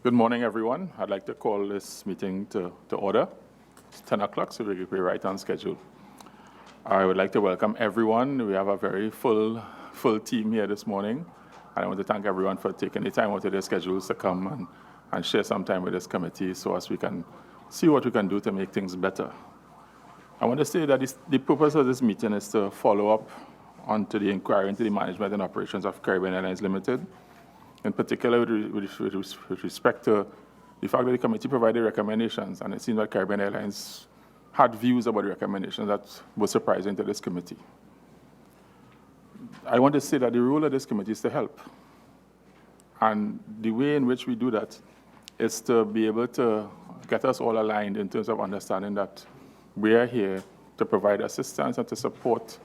Good morning, everyone. I'd like to call this meeting to order. It's 10 o'clock, so we're right on schedule. I would like to welcome everyone. We have a very full team here this morning. And I want to thank everyone for taking the time out of their schedules to come and share some time with this committee so as we can see what we can do to make things better. I want to say that the purpose of this meeting is to follow up onto the inquiry into the management and operations of Caribbean Airlines Ltd, in particular with respect to the fact that the committee provided recommendations, and it seems that Caribbean Airlines had views about the recommendations that were surprising to this committee. I want to say that the role of this committee is to help. And the way in which we do that is to be able to get us all aligned in terms of understanding that we are here to provide assistance and to support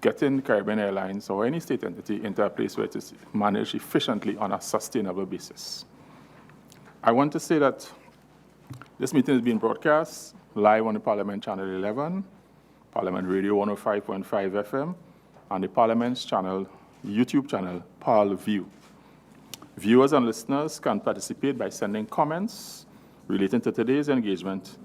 getting Caribbean Airlines or any state entity into a place where it is managed efficiently on a sustainable basis. I want to say that this meeting is being broadcast live on the Parliament Channel 11, Parliament Radio 105.5 FM, and the Parliament's YouTube channel, Parl View. Viewers and listeners can participate by sending comments relating to today's engagement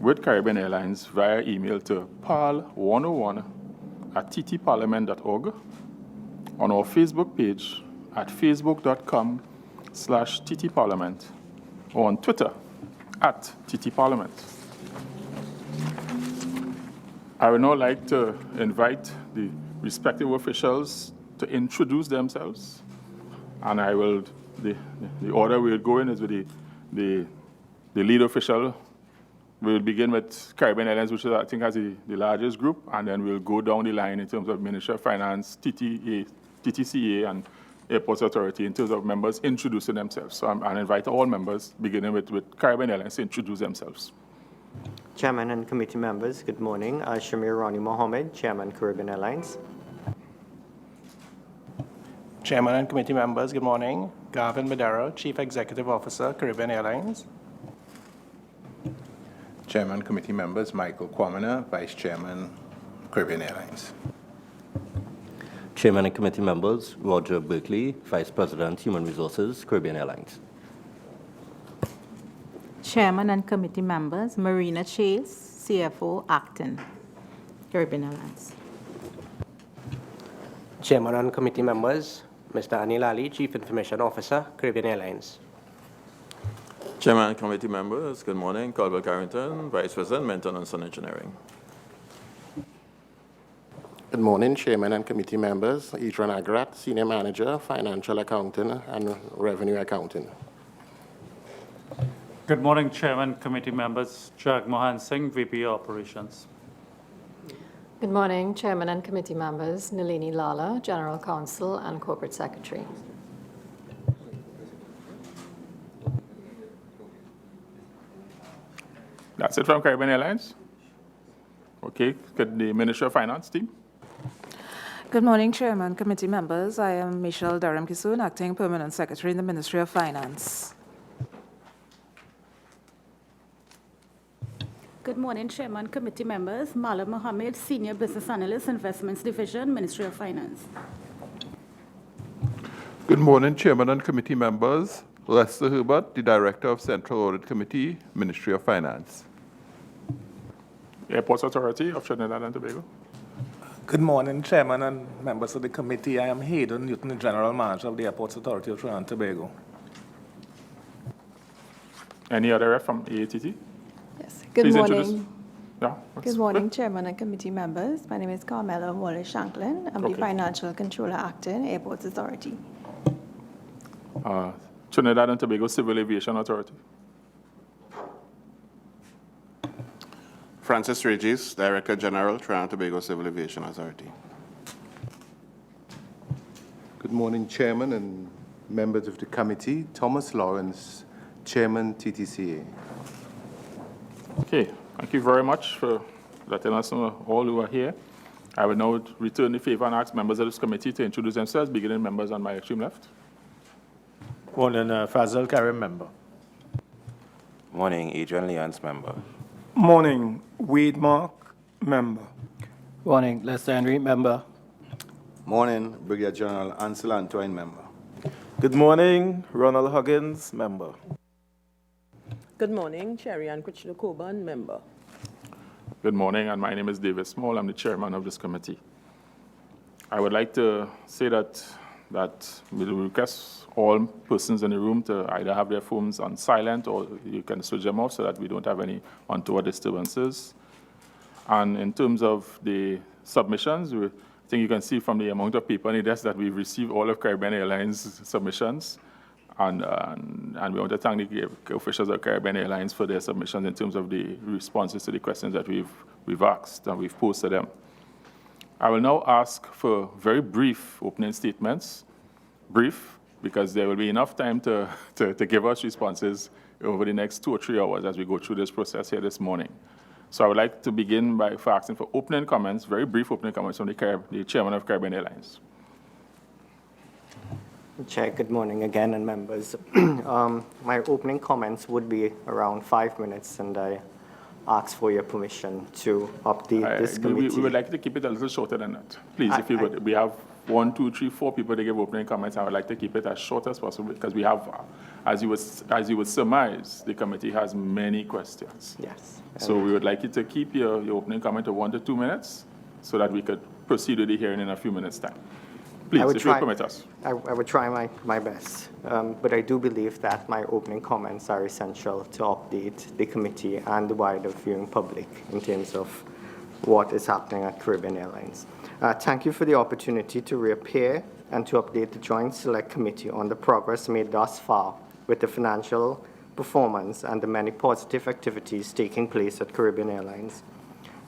with Caribbean Airlines via email to parl101@ttparliament.org, on our Facebook page at facebook.com/ttparliament, or on Twitter @ttparliament. I would now like to invite the respective officials to introduce themselves, and the order we'll go in is with the lead official. We'll begin with Caribbean Airlines, which I think has the largest group, and then we'll go down the line in terms of Ministry of Finance, TTCA, and Airports Authority in terms of members introducing themselves. So I invite all members, beginning with Caribbean Airlines, to introduce themselves. Chairman and committee members, good morning. Shamir Rani Mohammed, Chairman, Caribbean Airlines. Chairman and committee members, good morning. Gavin Madero, Chief Executive Officer, Caribbean Airlines. Chairman, committee members, Michael Kwamina, Vice Chairman, Caribbean Airlines. Chairman and committee members, Roger Berkeley, Vice President, Human Resources, Caribbean Airlines. Chairman and committee members, Marina Chase, CFO, Acton, Caribbean Airlines. Chairman and committee members, Mr. Anil Ali, Chief Information Officer, Caribbean Airlines. Chairman and committee members, good morning. Colbert Carrington, Vice President, Maintenance and Engineering. Good morning, Chairman and committee members. Idran Agrat, Senior Manager, Financial Accounting and Revenue Accounting. Good morning, Chairman, committee members. Jagmohan Singh, VP Operations. Good morning, Chairman and committee members. Nalini Lala, General Counsel and Corporate Secretary. That's it from Caribbean Airlines. Okay, could the Ministry of Finance team? Good morning, Chairman, committee members. I am Michelle Durham-Kissoon, Acting Permanent Secretary in the Ministry of Finance. Good morning, Chairman, committee members. Mala Mohammed, Senior Business Analyst, Investments Division, Ministry of Finance. Good morning, Chairman and committee members. Lester Herbert, the Director of Central Audit Committee, Ministry of Finance. Airports Authority of Trinidad and Tobago. Good morning, Chairman and members of the committee. I am Hayden Newton, the General Manager of the Airports Authority of Trinidad and Tobago. Any other rep from AATT? Yes. Good Please morning. introduce. Yeah, Good morning, Chairman and committee members. My name is Carmela Wallace-Shanklin. I'm the Financial Controller Acting, Airports Authority. Trinidad and Tobago Civil Aviation Authority. Francis Regis, Director General, Trinidad and Tobago Civil Aviation Authority. Good morning, Chairman and members of the committee. Thomas Lawrence, Chairman, TTCA. Okay, thank you very much for letting us know all who are here. I will now return the favor and ask members of this committee to introduce themselves, beginning members on my extreme left. Morning, Fazal Karim, member. Morning, Adrian Leons, member. Morning, Wade Mark, member. Morning, Lester Henry, member. Morning, Brigadier General Ansel Antoine, member. Good morning, Ronald Huggins, member. Good morning, Cherry Ann Coburn, member. Good morning, and my name is David Small. I'm the chairman of this committee. I would like to say that we request all persons in the room to either have their phones on silent or you can switch them off so that we don't have any untoward disturbances. And in terms of the submissions, I think you can see from the amount of people on the desk that we've received all of Caribbean Airlines submissions. And we want to thank the officials of Caribbean Airlines for their submissions in terms of the responses to the questions that we've asked and we've posed to them. I will now ask for very brief opening statements. Brief, because there will be enough time to give us responses over the next 2 or 3 hours as we go through this process here this morning. So I would like to begin by asking for opening comments, very brief opening comments from the chairman of Caribbean Airlines. Chair, good morning again, and members. My opening comments would be around 5 minutes, and I ask for your permission to update this committee. We would like to keep it a little shorter than that. Please, if you would. We have 1, 2, 3, 4 people to give opening comments. I would like to keep it as short as possible because we have, as you would surmise, the committee has many questions. Yes. So we would like you to keep your opening comment to 1 to 2 minutes so that we could proceed with the hearing in a few minutes' time. Please, if you permit us. I would try my best, but I do believe that my opening comments are essential to update the committee and the wider viewing public in terms of what is happening at Caribbean Airlines. Thank you for the opportunity to reappear and to update the Joint Select Committee on the progress made thus far with the financial performance and the many positive activities taking place at Caribbean Airlines.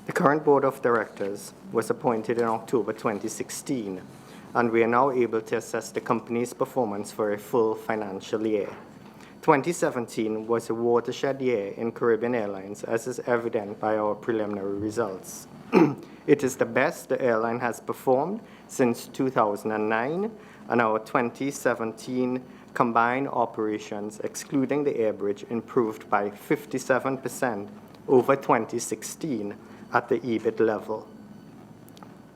The current Board of Directors was appointed in October 2016, and we are now able to assess the company's performance for a full financial year. 2017 was a watershed year in Caribbean Airlines, as is evident by our preliminary results. It is the best the airline has performed since 2009, and our 2017 combined operations, excluding the air bridge, improved by 57% over 2016 at the EBIT level.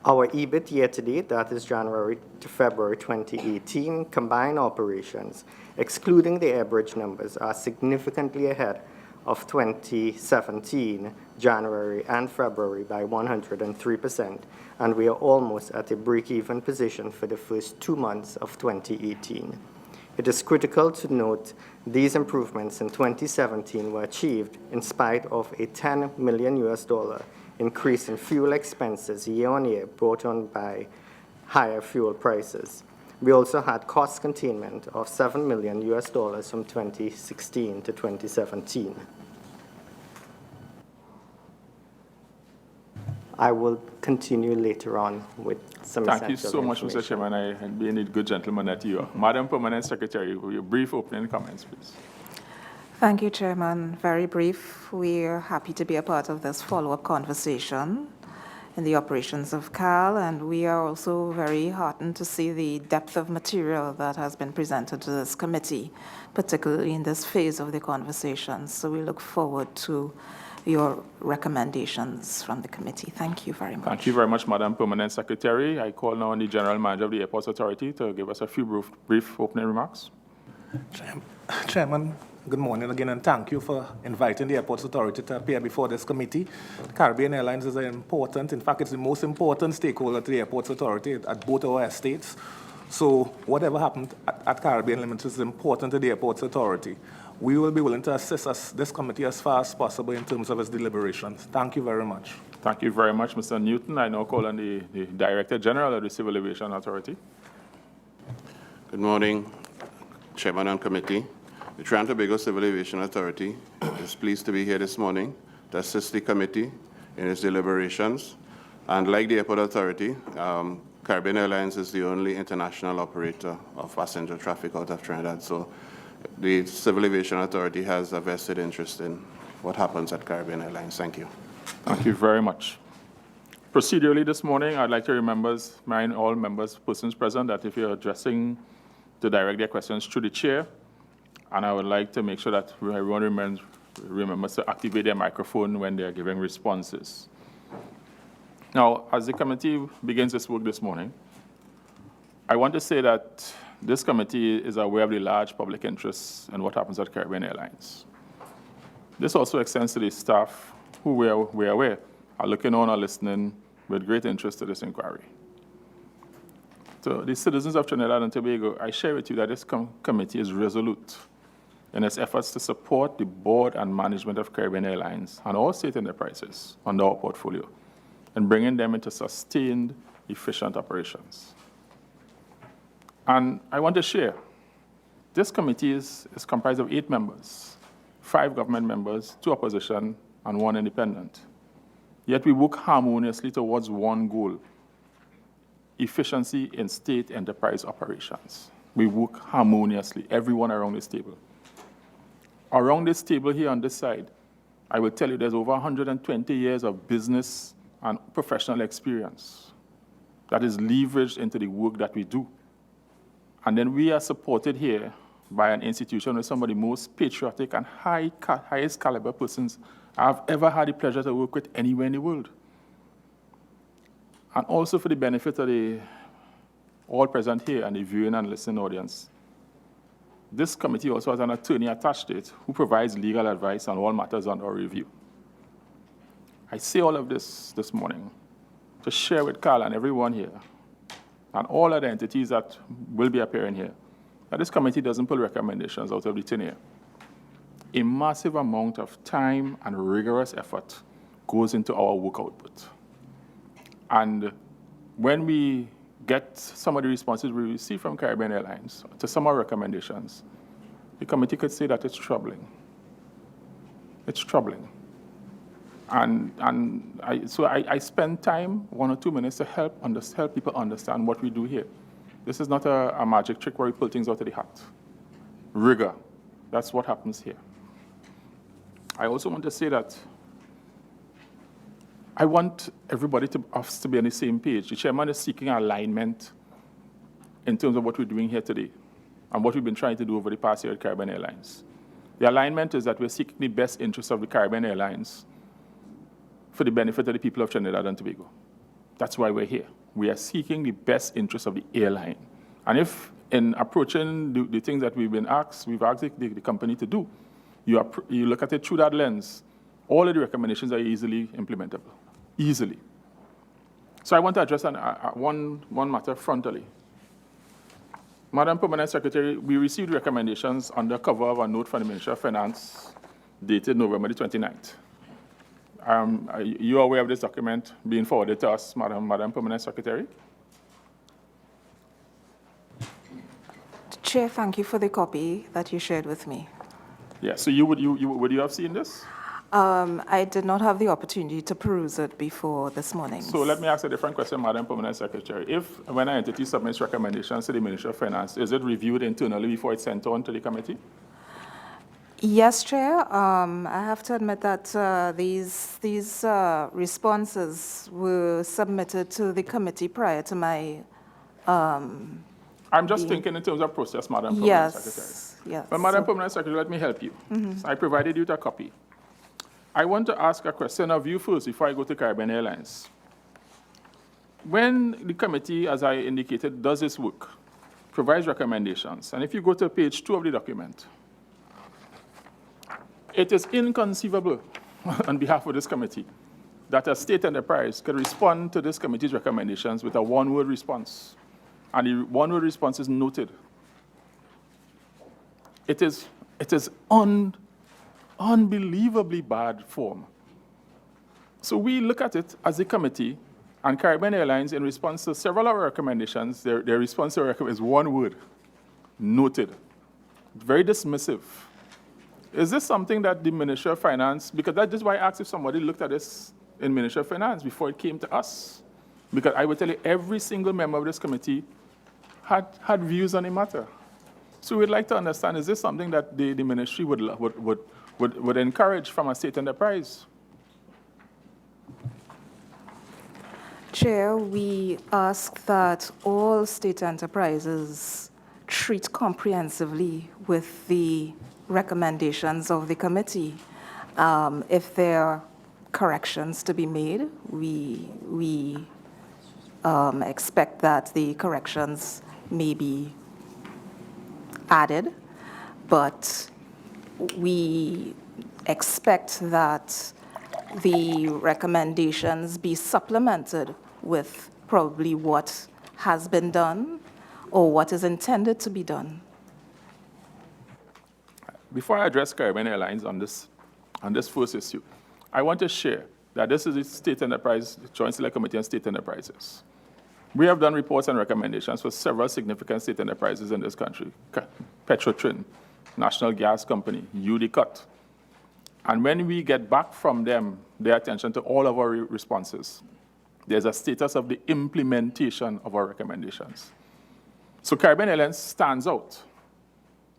Our EBIT year-to-date, that is January to February 2018, combined operations, excluding the air bridge numbers, are significantly ahead of 2017, January and February by 103%, and we are almost at a break-even position for the first 2 months of 2018. It is critical to note these improvements in 2017 were achieved in spite of a $10 million increase in fuel expenses year-on-year brought on by higher fuel prices. We also had cost containment of $7 million from 2016 to 2017. I will continue later on with some Thank you so much, Mr. Chairman. I'm being a good gentleman that you are. Madam Permanent Secretary, your brief opening comments, please. Thank you, Chairman. Very brief. We're happy to be a part of this follow-up conversation in the operations of CAL, and we are also very heartened to see the depth of material that has been presented to this committee, particularly in this phase of the conversation. So we look forward to your recommendations from the committee. Thank you very much. Thank you very much, Madam Permanent Secretary. I call now on the General Manager of the Airports Authority to give us a few brief opening remarks. Chairman, good morning again, and thank you for inviting the Airports Authority to appear before this committee. Caribbean Airlines is an important, in fact, it's the most important stakeholder to the Airports Authority at both our estates. So whatever happened at Caribbean Limited is important to the Airports Authority. We will be willing to assist this committee as far as possible in terms of its deliberations. Thank you very much. Thank you very much, Mr. Newton. I now call on the Director General of the Civil Aviation Authority. Good morning, Chairman and Committee. The Trinidad and Tobago Civil Aviation Authority is pleased to be here this morning to assist the committee in its deliberations. And like the Airport Authority, Caribbean Airlines is the only international operator of passenger traffic out of Trinidad. So the Civil Aviation Authority has a vested interest in what happens at Caribbean Airlines. Thank you. Thank you very much. Procedurally this morning, I'd like to remind all persons present, that if you're addressing to direct their questions through the chair, and I would like to make sure that everyone remembers to activate their microphone when they're giving responses. Now, as the committee begins its work this morning, I want to say that this committee is aware of the large public interest in what happens at Caribbean Airlines. This also extends to the staff who we are aware are looking on or listening with great interest to this inquiry. So the citizens of Trinidad and Tobago, I share with you that this committee is resolute in its efforts to support the board and management of Caribbean Airlines and all state enterprises under our portfolio and bringing them into sustained, efficient operations. And I want to share, this committee is comprised of 8 members, 5 government members, 2 opposition, and 1 independent. Yet we work harmoniously towards one goal: efficiency in state enterprise operations. We work harmoniously, everyone around this table. Around this table here on this side, I will tell you there's over 120 years of business and professional experience that is leveraged into the work that we do. And then we are supported here by an institution with some of the most patriotic and highest caliber persons I've ever had the pleasure to work with anywhere in the world. And also for the benefit of the all present here and the viewing and listening audience, this committee also has an attorney attached to it who provides legal advice on all matters under review. I say all of this morning to share with Carl and everyone here and all other entities that will be appearing here that this committee doesn't pull recommendations out of the thin air. A massive amount of time and rigorous effort goes into our work output. And when we get some of the responses we receive from Caribbean Airlines to some of our recommendations, the committee could say that it's troubling. It's troubling. So I spend time, 1 or 2 minutes, to help people understand what we do here. This is not a magic trick where we pull things out of the hat. Rigor, that's what happens here. I also want to say that I want everybody us to be on the same page. The chairman is seeking alignment in terms of what we're doing here today and what we've been trying to do over the past year at Caribbean Airlines. The alignment is that we're seeking the best interests of the Caribbean Airlines for the benefit of the people of Trinidad and Tobago. That's why we're here. We are seeking the best interests of the airline. And if in approaching the things that we've asked the company to do, you look at it through that lens, all of the recommendations are easily implementable. Easily. So I want to address one matter frontally. Madam Permanent Secretary, we received recommendations under cover of a note from the Ministry of Finance dated November the 29th. Are you aware of this document being forwarded to us, Madam Permanent Secretary? Chair, thank you for the copy that you shared with me. Yeah, so would you have seen this? I did not have the opportunity to peruse it before this morning. So let me ask a different question, Madam Permanent Secretary. When an entity submits recommendations to the Ministry of Finance, is it reviewed internally before it's sent on to the committee? Yes, Chair. I have to admit that these responses were submitted to the committee prior to my... I'm just thinking in terms of process, Madam Permanent Secretary. Yes. Well, Madam Permanent Secretary, let me help you. So I provided you with a copy. I want to ask a question of you first before I go to Caribbean Airlines. When the committee, as I indicated, does its work, provides recommendations, and if you go to page 2 of the document, it is inconceivable on behalf of this committee that a state enterprise could respond to this committee's recommendations with a one-word response. And the one-word response is noted. It is unbelievably bad form. So we look at it as a committee, and Caribbean Airlines, in response to several of our recommendations, their response to our recommendation is one word: noted. Very dismissive. Is this something that the Ministry of Finance, because that is why I asked if somebody looked at this in Ministry of Finance before it came to us. Because I will tell you, every single member of this committee had views on the matter. So we'd like to understand, is this something that the ministry would encourage from a state enterprise? Chair, we ask that all state enterprises treat comprehensively with the recommendations of the committee. If there are corrections to be made, we expect that the corrections may be added, but we expect that the recommendations be supplemented with probably what has been done or what is intended to be done. Before I address Caribbean Airlines on this first issue, I want to share that this is a state enterprise, Joint Select Committee on State Enterprises. We have done reports and recommendations for several significant state enterprises in this country, Petrotrin, National Gas Company, UDCUT. And when we get back from them their attention to all of our responses, there's a status of the implementation of our recommendations. So Caribbean Airlines stands out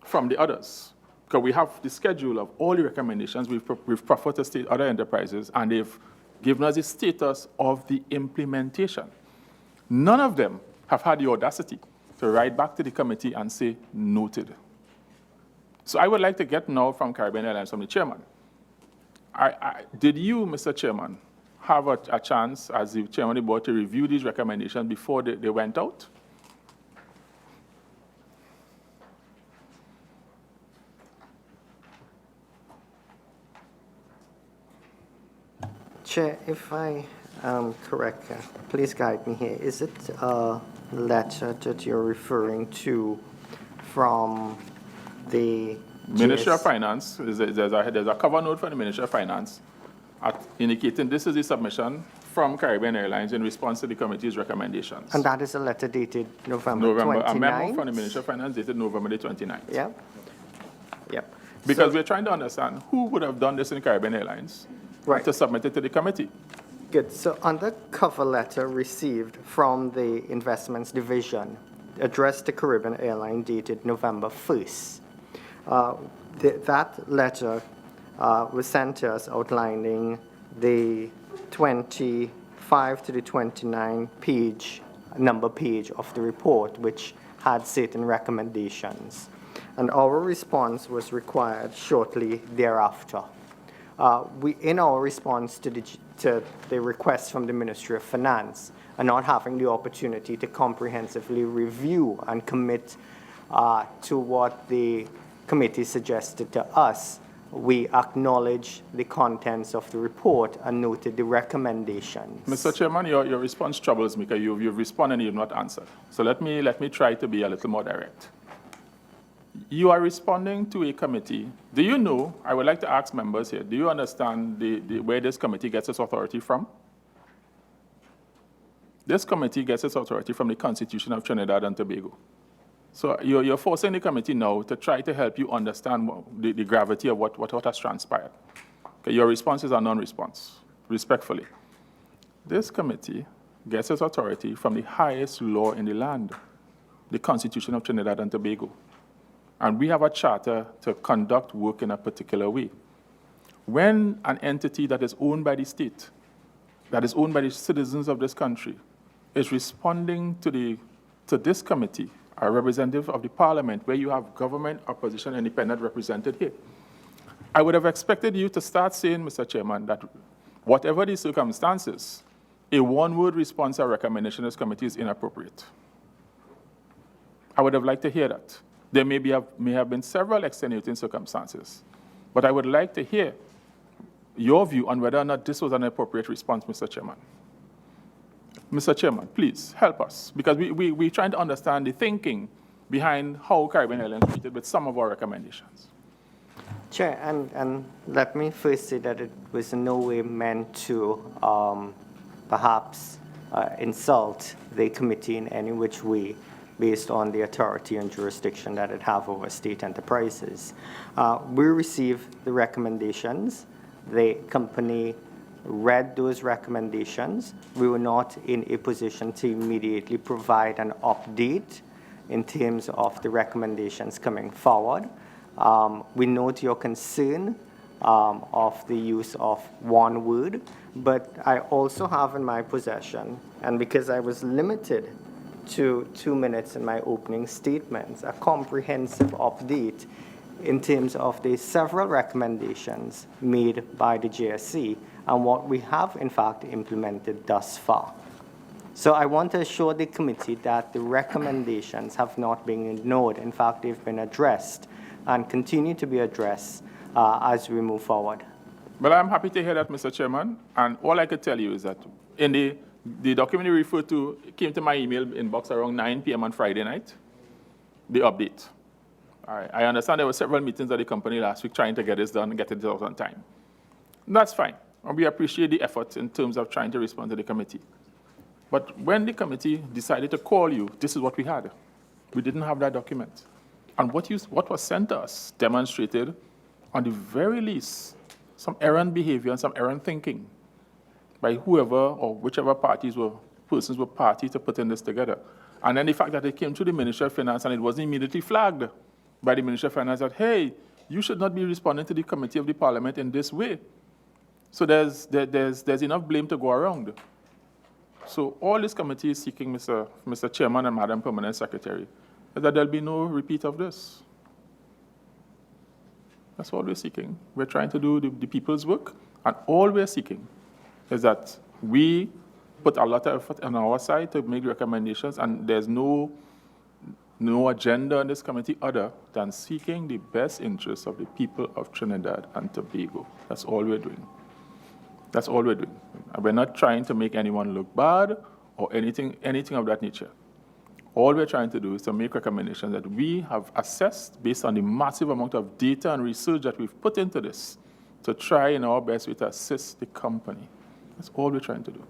from the others, because we have the schedule of all the recommendations we've proffered to state other enterprises, and they've given us the status of the implementation. None of them have had the audacity to write back to the committee and say, noted. So I would like to get now from Caribbean Airlines, from the chairman. Did you, Mr. Chairman, have a chance as the chairman of the board to review these recommendations before they went out? Chair, if I am correct, please guide me here. Is it a letter that you're referring to from the Ministry of Finance? There's a cover note from the Ministry of Finance indicating this is the submission from Caribbean Airlines in response to the committee's recommendations. And that is a letter dated November 29th? A memo from the Ministry of Finance dated November the 29th. Yep. Yep. Because we're trying to understand who would have done this in Caribbean Airlines to submit it to the committee. Good. So on the cover letter received from the Investments Division, addressed to Caribbean Airlines, dated November 1st, that letter was sent to us outlining the 25 to the 29 number page of the report, which had certain recommendations. And our response was required shortly thereafter. In our response to the request from the Ministry of Finance, and not having the opportunity to comprehensively review and commit to what the committee suggested to us, we acknowledged the contents of the report and noted the recommendations. Mr. Chairman, your response troubles me because you've responded and you've not answered. So let me try to be a little more direct. You are responding to a committee. Do you know, I would like to ask members here, do you understand where this committee gets its authority from? This committee gets its authority from the Constitution of Trinidad and Tobago. So you're forcing the committee now to try to help you understand the gravity of what has transpired. Okay, your response is a non-response, respectfully. This committee gets its authority from the highest law in the land, the Constitution of Trinidad and Tobago. And we have a charter to conduct work in a particular way. When an entity that is owned by the state, that is owned by the citizens of this country, is responding to this committee, a representative of the Parliament, where you have government, opposition, independent represented here, I would have expected you to start saying, Mr. Chairman, that whatever the circumstances, a one-word response or recommendation of this committee is inappropriate. I would have liked to hear that. There may have been several extenuating circumstances, but I would like to hear your view on whether or not this was an appropriate response, Mr. Chairman. Mr. Chairman, please help us, because we're trying to understand the thinking behind how Caribbean Airlines treated with some of our recommendations. Chair, and let me first say that it was in no way meant to perhaps insult the committee in any which way based on the authority and jurisdiction that it have over state enterprises. We received the recommendations. The company read those recommendations. We were not in a position to immediately provide an update in terms of the recommendations coming forward. We note your concern of the use of one word, but I also have in my possession, and because I was limited to 2 minutes in my opening statements, a comprehensive update in terms of the several recommendations made by the JSC and what we have in fact implemented thus far. So I want to assure the committee that the recommendations have not been ignored. In fact, they've been addressed and continue to be addressed as we move forward. Well, I'm happy to hear that, Mr. Chairman. And all I could tell you is that in the document you referred to came to my email inbox around 9 p.m. on Friday night, the update. I understand there were several meetings at the company last week trying to get this done and get it out on time. That's fine. And we appreciate the effort in terms of trying to respond to the committee. But when the committee decided to call you, this is what we had. We didn't have that document. And what was sent to us demonstrated, on the very least, some errant behavior and some errant thinking by whoever or whichever persons were party to putting this together. And then the fact that it came to the Ministry of Finance and it wasn't immediately flagged by the Ministry of Finance that, hey, you should not be responding to the committee of the Parliament in this way. So there's enough blame to go around. So all this committee is seeking, Mr. Chairman and Madam Permanent Secretary, is that there'll be no repeat of this. That's all we're seeking. We're trying to do the people's work, and all we're seeking is that we put a lot of effort on our side to make recommendations, and there's no agenda in this committee other than seeking the best interests of the people of Trinidad and Tobago. That's all we're doing. That's all we're doing. We're not trying to make anyone look bad or anything of that nature. All we're trying to do is to make recommendations that we have assessed based on the massive amount of data and research that we've put into this to try in our best way to assist the company. That's all we're trying to do.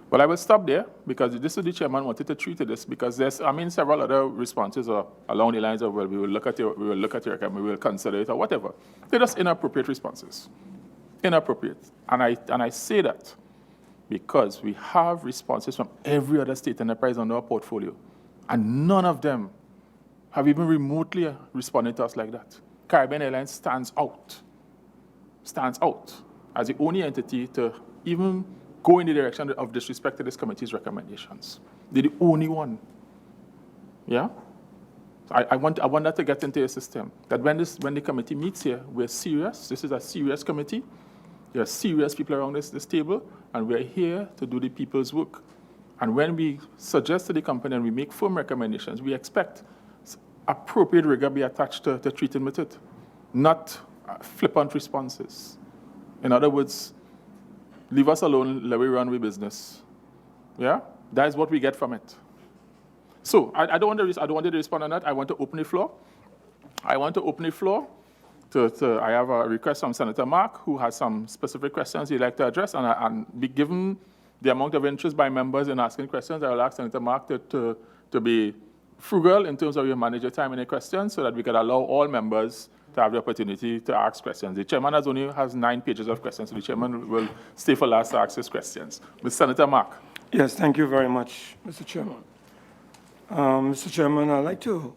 Well, I will stop there because this is the chairman wanted to treat this because there's, several other responses are along the lines of, well, we will look at your recommendation, we will consider it or whatever. They're just inappropriate responses. Inappropriate. And I say that because we have responses from every other state enterprise on our portfolio, and none of them have even remotely responded to us like that. Caribbean Airlines stands out as the only entity to even go in the direction of disrespect to this committee's recommendations. They're the only one. Yeah? I want that to get into your system, that when the committee meets here, we're serious. This is a serious committee. There are serious people around this table, and we're here to do the people's work. And when we suggest to the company and we make firm recommendations, we expect appropriate rigor be attached to treating with it, not flippant responses. In other words, leave us alone, let me run with business. Yeah? That is what we get from it. So I don't want to respond on that. I want to open the floor. I have a request from Senator Mark, who has some specific questions he'd like to address, and be given the amount of interest by members in asking questions, I will ask Senator Mark to be frugal in terms of your manage your time in the questions so that we can allow all members to have the opportunity to ask questions. The chairman only has 9 pages of questions, so the chairman will stay for last to ask his questions. With Senator Mark. Yes, thank you very much, Mr. Chairman. Mr. Chairman, I'd like to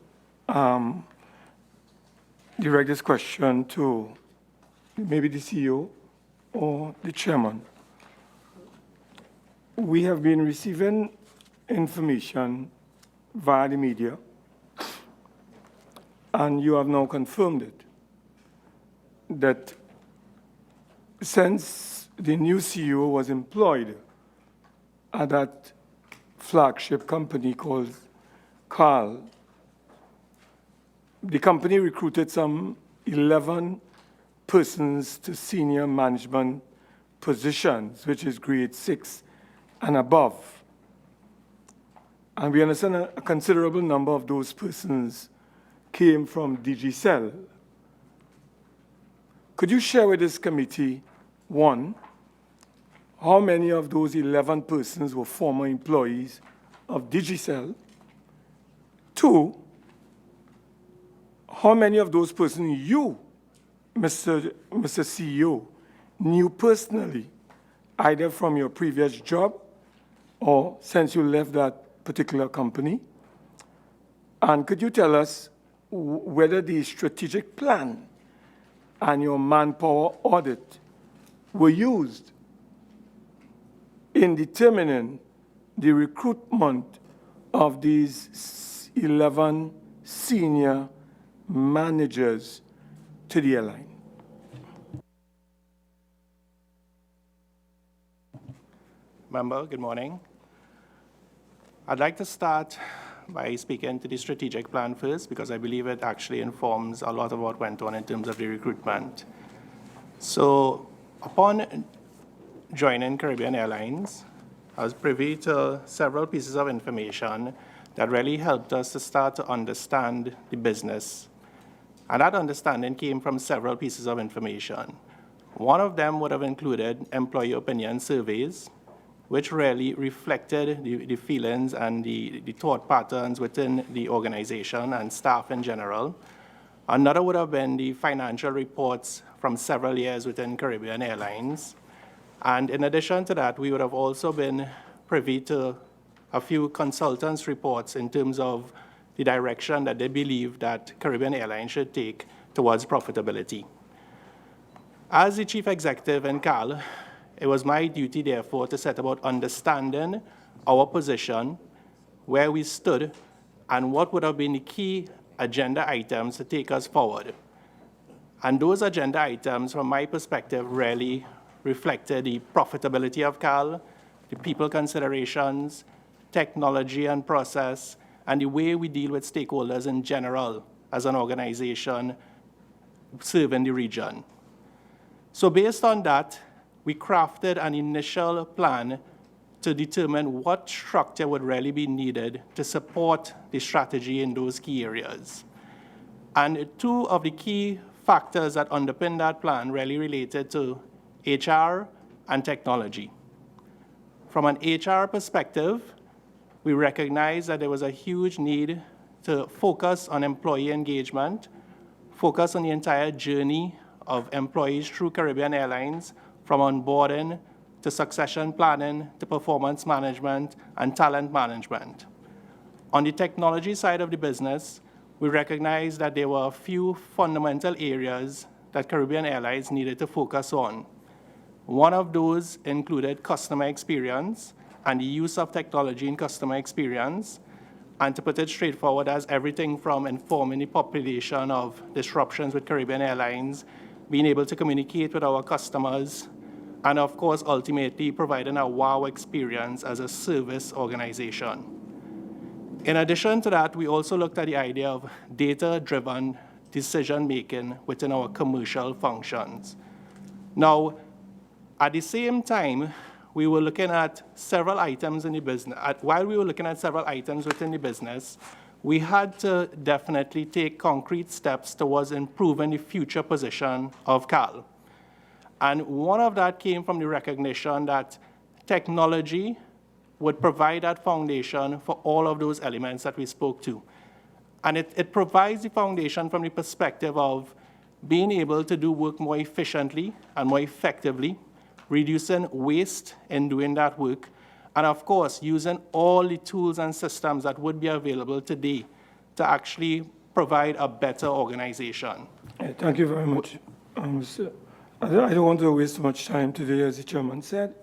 direct this question to maybe the CEO or the chairman. We have been receiving information via the media, and you have now confirmed it, that since the new CEO was employed at that flagship company called Carl, the company recruited some 11 persons to senior management positions, which is grade 6 and above. And we understand a considerable number of those persons came from DGCEL. Could you share with this committee, one, how many of those 11 persons were former employees of DGCEL? Two, how many of those persons you, Mr. CEO, knew personally, either from your previous job or since you left that particular company? And could you tell us whether the strategic plan and your manpower audit were used in determining the recruitment of these 11 senior managers to the airline? Member, good morning. I'd like to start by speaking to the strategic plan first, because I believe it actually informs a lot of what went on in terms of the recruitment. So upon joining Caribbean Airlines, I was privy to several pieces of information that really helped us to start to understand the business. And that understanding came from several pieces of information. One of them would have included employee opinion surveys, which really reflected the feelings and the thought patterns within the organization and staff in general. Another would have been the financial reports from several years within Caribbean Airlines. And in addition to that, we would have also been privy to a few consultants' reports in terms of the direction that they believe that Caribbean Airlines should take towards profitability. As the chief executive in CAL, it was my duty, therefore, to set about understanding our position, where we stood, and what would have been the key agenda items to take us forward. And those agenda items, from my perspective, really reflected the profitability of CAL, the people considerations, technology and process, and the way we deal with stakeholders in general as an organization serving the region. So based on that, we crafted an initial plan to determine what structure would really be needed to support the strategy in those key areas. And two of the key factors that underpin that plan really related to HR and technology. From an HR perspective, we recognized that there was a huge need to focus on employee engagement, focus on the entire journey of employees through Caribbean Airlines, from onboarding to succession planning to performance management and talent management. On the technology side of the business, we recognized that there were a few fundamental areas that Caribbean Airlines needed to focus on. One of those included customer experience and the use of technology in customer experience, and to put it straightforward, as everything from informing the population of disruptions with Caribbean Airlines, being able to communicate with our customers, and of course, ultimately providing a wow experience as a service organization. In addition to that, we also looked at the idea of data-driven decision-making within our commercial functions. Now, at the same time, we were looking at several items in the business. While we were looking at several items within the business, we had to definitely take concrete steps towards improving the future position of CAL. And one of that came from the recognition that technology would provide that foundation for all of those elements that we spoke to. And it provides the foundation from the perspective of being able to do work more efficiently and more effectively, reducing waste in doing that work, and of course, using all the tools and systems that would be available today to actually provide a better organization. Thank you very much. I don't want to waste much time today, as the chairman said.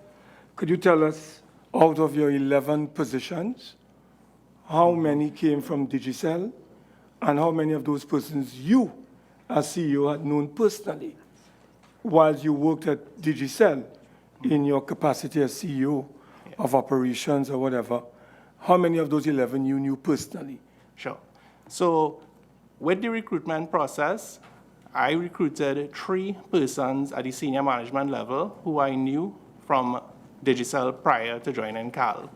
Could you tell us, out of your 11 positions, how many came from Digicel, and how many of those persons you, as CEO, had known personally while you worked at Digicel in your capacity as CEO of operations or whatever? How many of those 11 you knew personally? Sure. So with the recruitment process, I recruited 3 persons at the senior management level who I knew from Digicel prior to joining CAL.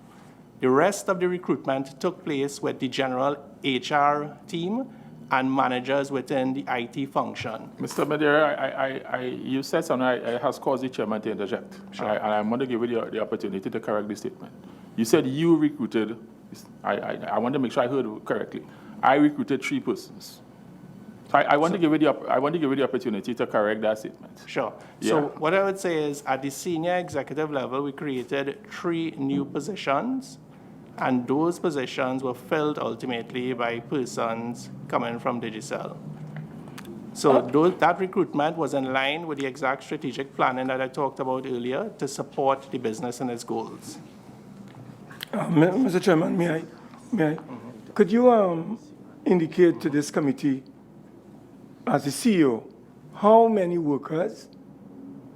The rest of the recruitment took place with the general HR team and managers within the IT function. Mr. Madeira, you said something that has caused the chairman to interject. Sure. And I want to give you the opportunity to correct the statement. You said you recruited, I want to make sure I heard correctly. I recruited 3 persons. So I want to give you the opportunity to correct that statement. Sure. Yeah. So what I would say is, at the senior executive level, we created 3 new positions, and those positions were filled ultimately by persons coming from Digicel. So that recruitment was in line with the exact strategic planning that I talked about earlier to support the business and its goals. Mr. Chairman, may I? Could you indicate to this committee, as the CEO, how many workers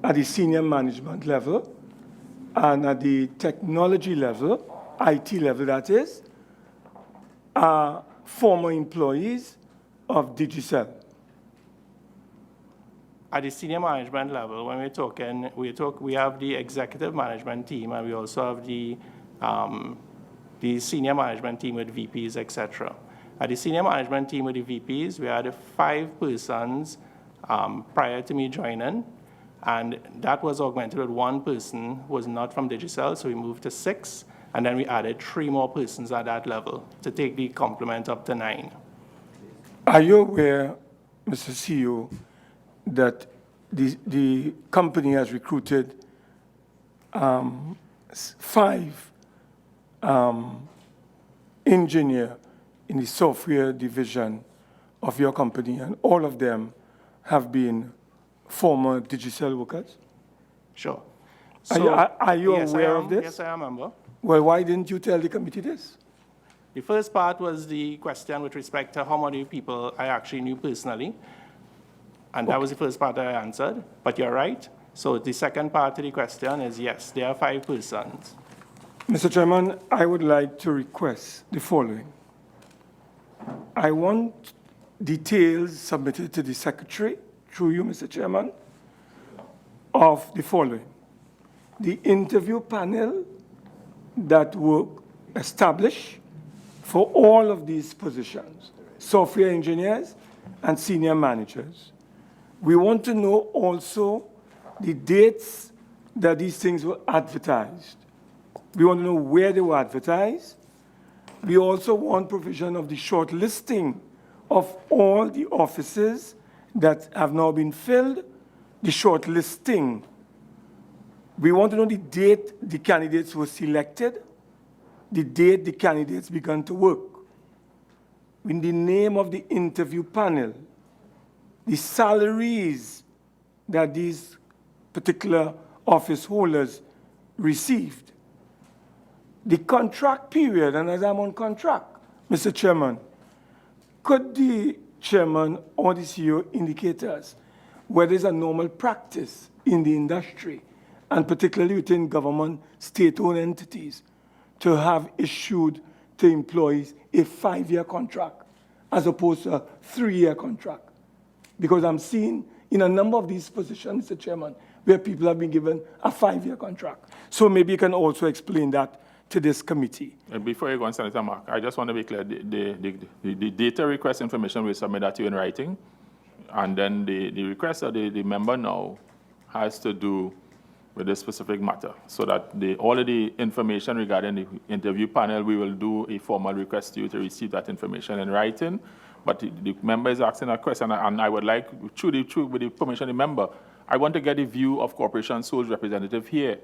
at the senior management level and at the technology level IT level that is, are former employees of Digicel? At the senior management level, when we're talking, we have the executive management team, and we also have the senior management team with VPs, etc. At the senior management team with the VPs, we had 5 persons prior to me joining, and that was augmented with 1 person who was not from Digicel, so we moved to 6, and then we added 3 more persons at that level to take the complement up to 9. Are you aware, Mr. CEO, that the company has recruited 5 engineers in the software division of your company, and all of them have been former Digicel workers? Sure. Are you yes, aware of this? Yes, I am, Member. Well, why didn't you tell the committee this? The first part was the question with respect to how many people I actually knew personally. And that was the first part that I answered, but you're right. So the second part of the question is yes, there are 5 persons. Mr. Chairman, I would like to request the following. I want details submitted to the Secretary, through you, Mr. Chairman, of the following. The interview panel that were established for all of these positions, software engineers and senior managers. We want to know also the dates that these things were advertised. We want to know where they were advertised. We also want provision of the short listing of all the offices that have now been filled, the short listing. We want to know the date the candidates were selected, the date the candidates began to work, in the name of the interview panel, the salaries that these particular office holders received, the contract period, and as I'm on contract, Mr. Chairman, could the chairman or the CEO indicate us whether it's a normal practice in the industry, and particularly within government, state-owned entities, to have issued to employees a 5-year contract as opposed to a 3-year contract? Because I'm seeing in a number of these positions, Mr. Chairman, where people have been given a 5-year contract. So maybe you can also explain that to this committee. And before you go on, Senator Mark, I just want to be clear, the data request information we submit that to you in writing, and then the request of the member now has to do with this specific matter, so that all of the information regarding the interview panel, we will do a formal request to you to receive that information in writing. But the member is asking a question, and I would like, with the permission of the member, I want to get the view of Corporation Soul's representative here,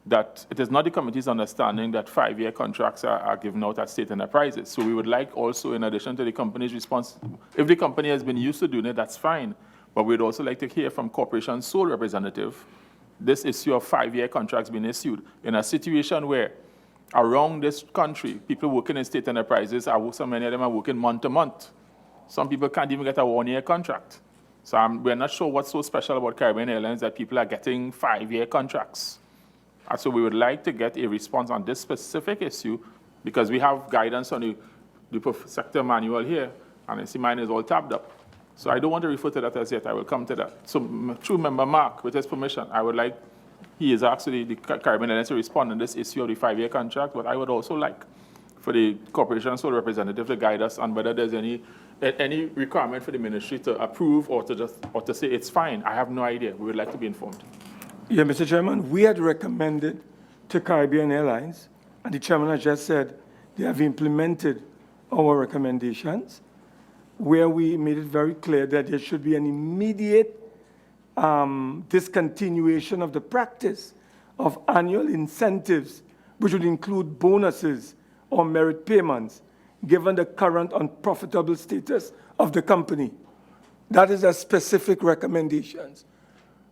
that it is not the committee's understanding that 5-year contracts are given out at state enterprises. So we would like also, in addition to the company's response, if the company has been used to doing it, that's fine. But we'd also like to hear from Corporation Soul representative this issue of 5-year contracts being issued in a situation where around this country, people working in state enterprises, so many of them are working month to month. Some people can't even get a 1-year contract. So we're not sure what's so special about Caribbean Airlines that people are getting 5-year contracts. And so we would like to get a response on this specific issue, because we have guidance on the sector manual here, and I see mine is all tabbed up. So I don't want to refer to that as yet. I will come to that. So through Member Mark, with his permission, I would like, he is actually the Caribbean Airlines to respond on this issue of the 5-year contract, but I would also like for the Corporation Soul representative to guide us on whether there's any requirement for the ministry to approve or to say it's fine. I have no idea. We would like to be informed. Yeah, Mr. Chairman, we had recommended to Caribbean Airlines, and the chairman has just said they have implemented our recommendations, where we made it very clear that there should be an immediate discontinuation of the practice of annual incentives, which would include bonuses or merit payments, given the current unprofitable status of the company. That is a specific recommendations.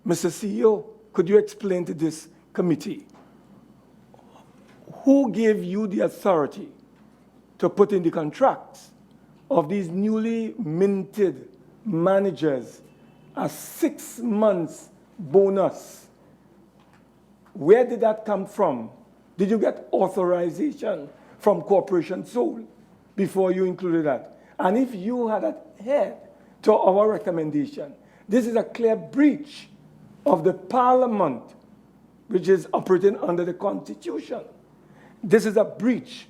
Mr. CEO, could you explain to this committee who gave you the authority to put in the contracts of these newly minted managers a 6 months bonus? Where did that come from? Did you get authorization from Corporation Seoul before you included that? And if you had adhered to our recommendation, this is a clear breach of the Parliament, which is operating under the Constitution. This is a breach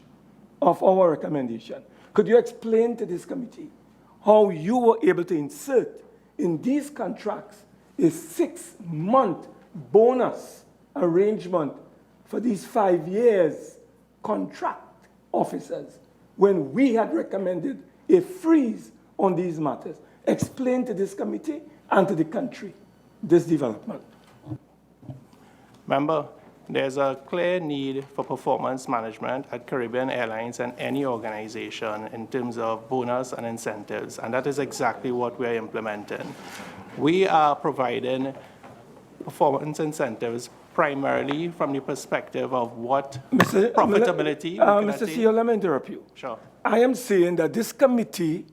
of our recommendation. Could you explain to this committee how you were able to insert in these contracts a 6-month bonus arrangement for these 5 years contract officers when we had recommended a freeze on these matters? Explain to this committee and to the country this development. Member, there's a clear need for performance management at Caribbean Airlines and any organization in terms of bonus and incentives, and that is exactly what we're implementing. We are providing performance incentives primarily from the perspective of what profitability. Mr. CEO, let me interrupt you. Sure. I am saying that this committee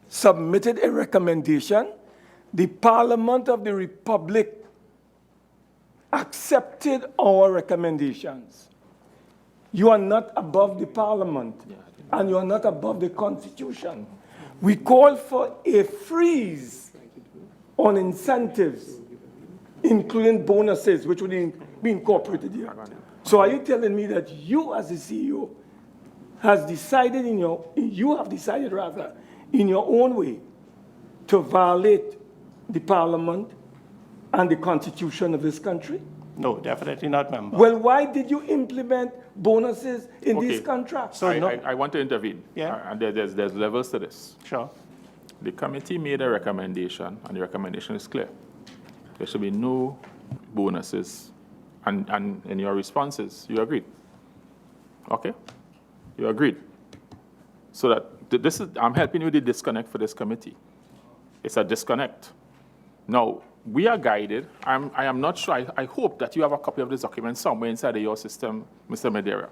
submitted a recommendation. The Parliament of the Republic accepted our recommendations. You are not above the Parliament, and you are not above the Constitution. We call for a freeze on incentives, including bonuses, which would be incorporated here. So are you telling me that you, as the CEO, have decided in your own way to violate the Parliament and the Constitution of this country? No, definitely not, member. Well, why did you implement bonuses in these contracts? So I want to intervene. Yeah. And there's levels to this. Sure. The committee made a recommendation, and the recommendation is clear. There should be no bonuses. And in your responses, you agreed. Okay? You agreed. So that this is, I'm helping you to disconnect for this committee. It's a disconnect. Now, we are guided. I am not sure. I hope that you have a copy of this document somewhere inside of your system, Mr. Madeira.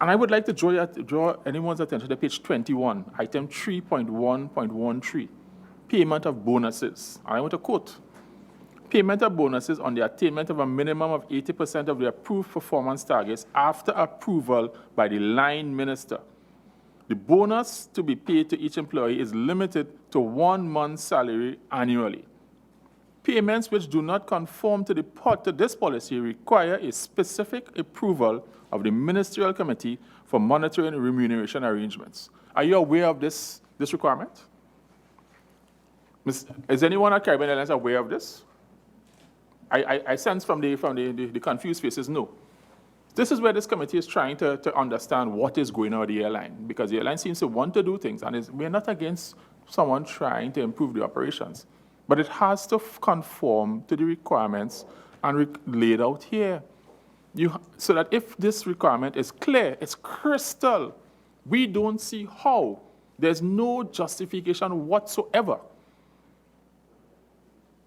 And I would like to draw anyone's attention to page 21, item 3.1.13, payment of bonuses. I want to quote, payment of bonuses on the attainment of a minimum of 80% of the approved performance targets after approval by the line minister. The bonus to be paid to each employee is limited to 1 month's salary annually. Payments which do not conform to this policy require a specific approval of the Ministerial Committee for Monitoring Remuneration Arrangements. Are you aware of this requirement? Is anyone at Caribbean Airlines aware of this? I sense from the confused faces, no. This is where this committee is trying to understand what is going on with the airline, because the airline seems to want to do things, and we're not against someone trying to improve the operations, but it has to conform to the requirements and laid out here. So that if this requirement is clear, it's crystal, we don't see how. There's no justification whatsoever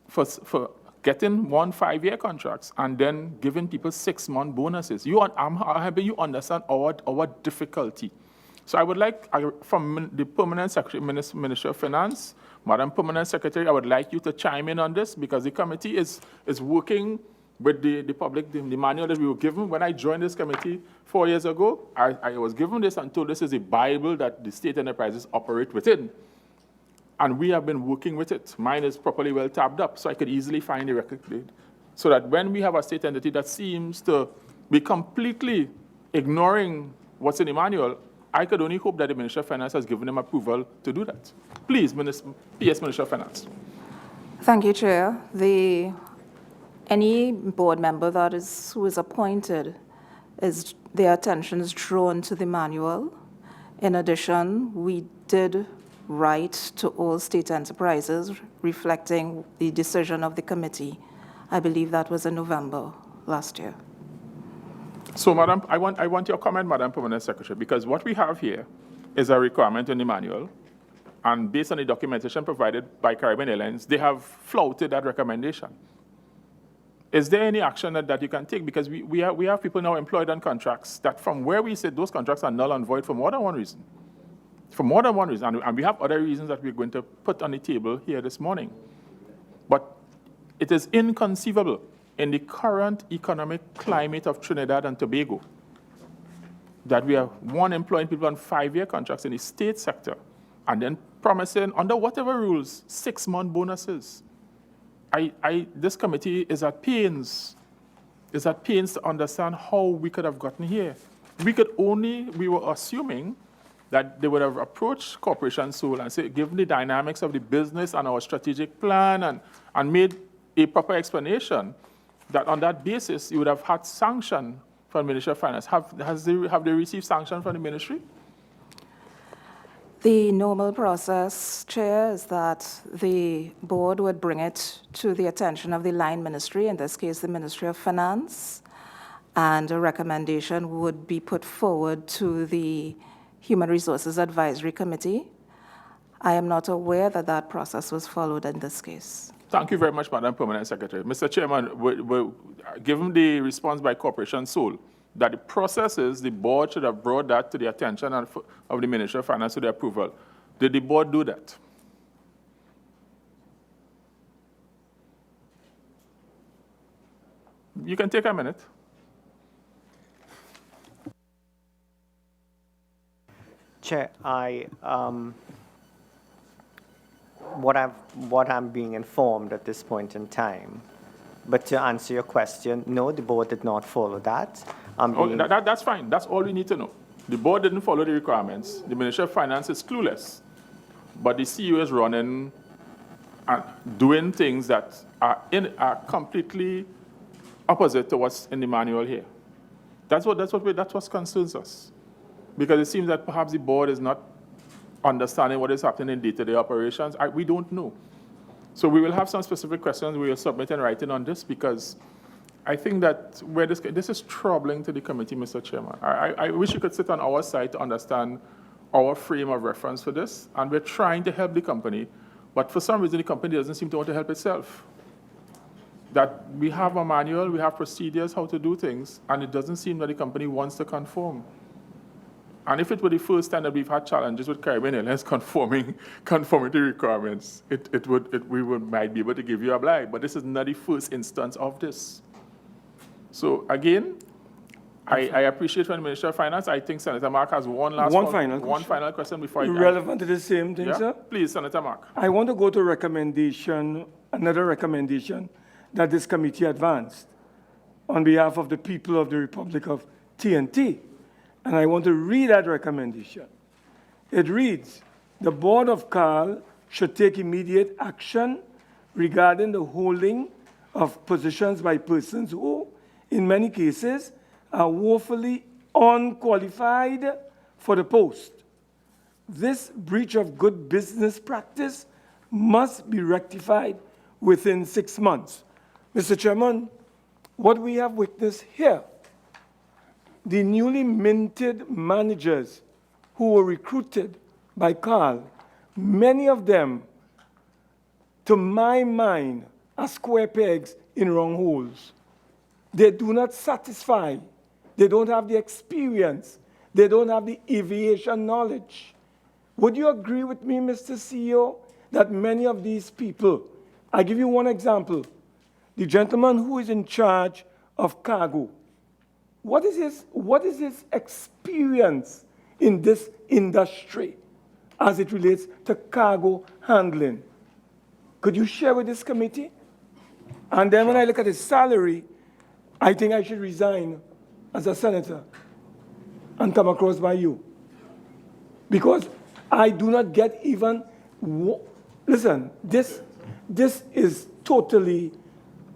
for getting 1 5-year contracts and then giving people 6-month bonuses. I'm happy you understand our difficulty. So I would like, from the Permanent Secretary, Minister of Finance, Madam Permanent Secretary, I would like you to chime in on this, because the committee is working with the public, the manual that we were given. When I joined this committee 4 years ago, I was given this and told this is a Bible that the state enterprises operate within. And we have been working with it. Mine is properly well tabbed up, so I could easily find the record. So that when we have a state entity that seems to be completely ignoring what's in the manual, I could only hope that the Minister of Finance has given them approval to do that. Please, PS Minister of Finance. Thank you, Chair. Any board member who is appointed, their attention is drawn to the manual. In addition, we did write to all state enterprises reflecting the decision of the committee. I believe that was in November last year. So, Madam, I want your comment, Madam Permanent Secretary, because what we have here is a requirement in the manual, and based on the documentation provided by Caribbean Airlines, they have flouted that recommendation. Is there any action that you can take? Because we have people now employed on contracts that, from where we sit, those contracts are null and void for more than one reason. For more than one reason, and we have other reasons that we're going to put on the table here this morning. But it is inconceivable in the current economic climate of Trinidad and Tobago, that we are employing people on 5-year contracts in the state sector, and then promising, under whatever rules, 6-month bonuses. This committee is at pains to understand how we could have gotten here. We were assuming that they would have approached Corporation Seoul and said, given the dynamics of the business and our strategic plan, and made a proper explanation, that on that basis you would have had sanction from the Ministry of Finance. Have they received sanction from the ministry? The normal process, Chair, is that the board would bring it to the attention of the line ministry, in this case the Ministry of Finance, and a recommendation would be put forward to the Human Resources Advisory Committee. I am not aware that that process was followed in this case. Thank you very much, Madam Permanent Secretary. Mr. Chairman, given the response by Corporation Seoul, that the process is the board should have brought that to the attention of the Ministry of Finance to the approval. Did the board do that? You can take a minute. Chair, what I'm being informed at this point in time, but to answer your question, no, the board did not follow that. That's fine. That's all we need to know. The board didn't follow the requirements. The Ministry of Finance is clueless. But the CEO is running and doing things that are completely opposite to what's in the manual here. That's what concerns us. Because it seems that perhaps the board is not understanding what is happening in day-to-day operations. We don't know. So we will have some specific questions we will submit in writing on this, because I think that this is troubling to the committee, Mr. Chairman. I wish you could sit on our side to understand our frame of reference for this, and we're trying to help the company, but for some reason the company doesn't seem to want to help itself. That we have a manual, we have procedures how to do things, and it doesn't seem that the company wants to conform. And if it were the first time that we've had challenges with Caribbean Airlines conforming to requirements, we might be able to give you a blight, but this is not the first instance of this. So again, I appreciate from the Minister of Finance. I think Senator Mark has one final question before I relevant to the same thing, sir? Please, Senator Mark. I want to go to another recommendation that this committee advanced on behalf of the people of the Republic of TNT. And I want to read that recommendation. It reads, the Board of CAL should take immediate action regarding the holding of positions by persons who, in many cases, are woefully unqualified for the post. This breach of good business practice must be rectified within 6 months. Mr. Chairman, what we have witnessed here, the newly minted managers who were recruited by CAL, many of them, to my mind, are square pegs in round holes. They do not satisfy. They don't have the experience. They don't have the aviation knowledge. Would you agree with me, Mr. CEO, that many of these people, I give you one example, the gentleman who is in charge of cargo, what is his experience in this industry as it relates to cargo handling? Could you share with this committee? And then when I look at his salary, I think I should resign as a senator and come across by you. Because I do not get even, listen, this is totally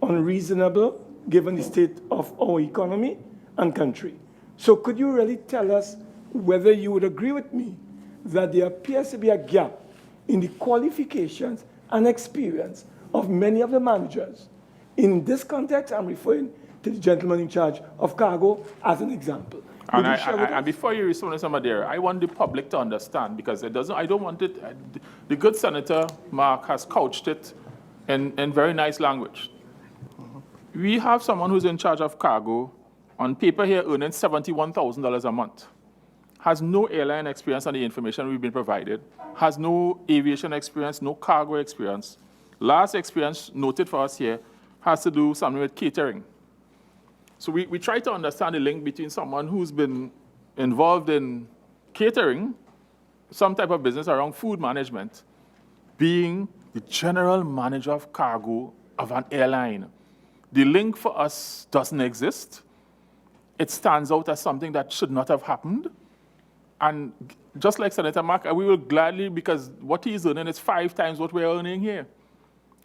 unreasonable given the state of our economy and country. So could you really tell us whether you would agree with me that there appears to be a gap in the qualifications and experience of many of the managers? In this context, I'm referring to the gentleman in charge of cargo as an example. And before you respond to somebody there, I want the public to understand, because I don't want it, the good Senator Mark has couched it in very nice language. We have someone who's in charge of cargo, on paper here earning $71,000 a month, has no airline experience on the information we've been provided, has no aviation experience, no cargo experience. Last experience noted for us here, has to do something with catering. So we try to understand the link between someone who's been involved in catering, some type of business around food management, being the general manager of cargo of an airline. The link for us doesn't exist. It stands out as something that should not have happened. And just like Senator Mark, we will gladly, because what he's earning is 5 times what we're earning here.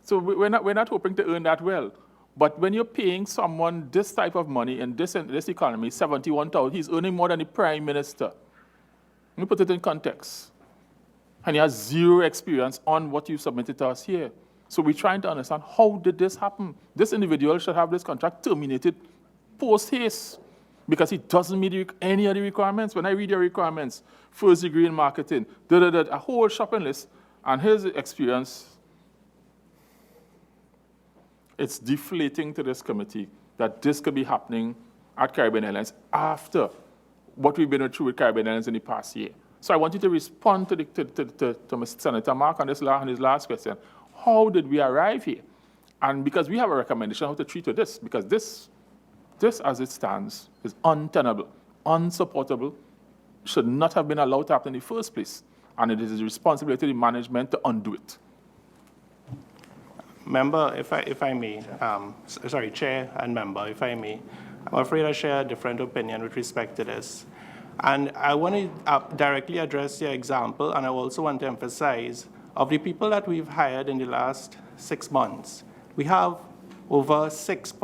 So we're not hoping to earn that well. But when you're paying someone this type of money in this economy, 71,000, he's earning more than the Prime Minister. Let me put it in context. And he has 0 experience on what you submitted to us here. So we're trying to understand, how did this happen? This individual should have this contract terminated post-haste because he doesn't meet any of the requirements. When I read your requirements, first degree in marketing, a whole shopping list, and his experience, it's deflating to this committee that this could be happening at Caribbean Airlines after what we've been through with Caribbean Airlines in the past year. So I want you to respond to Mr. Senator Mark on his last question. How did we arrive here? And because we have a recommendation how to treat this, because this as it stands is untenable, unsupportable, should not have been allowed to happen in the first place. And it is the responsibility of the management to undo it. Member, if I may, sorry, Chair and Member, if I may, I'm afraid I share a different opinion with respect to this. And I want to directly address your example, and I also want to emphasize, of the people that we've hired in the last 6 months, we have over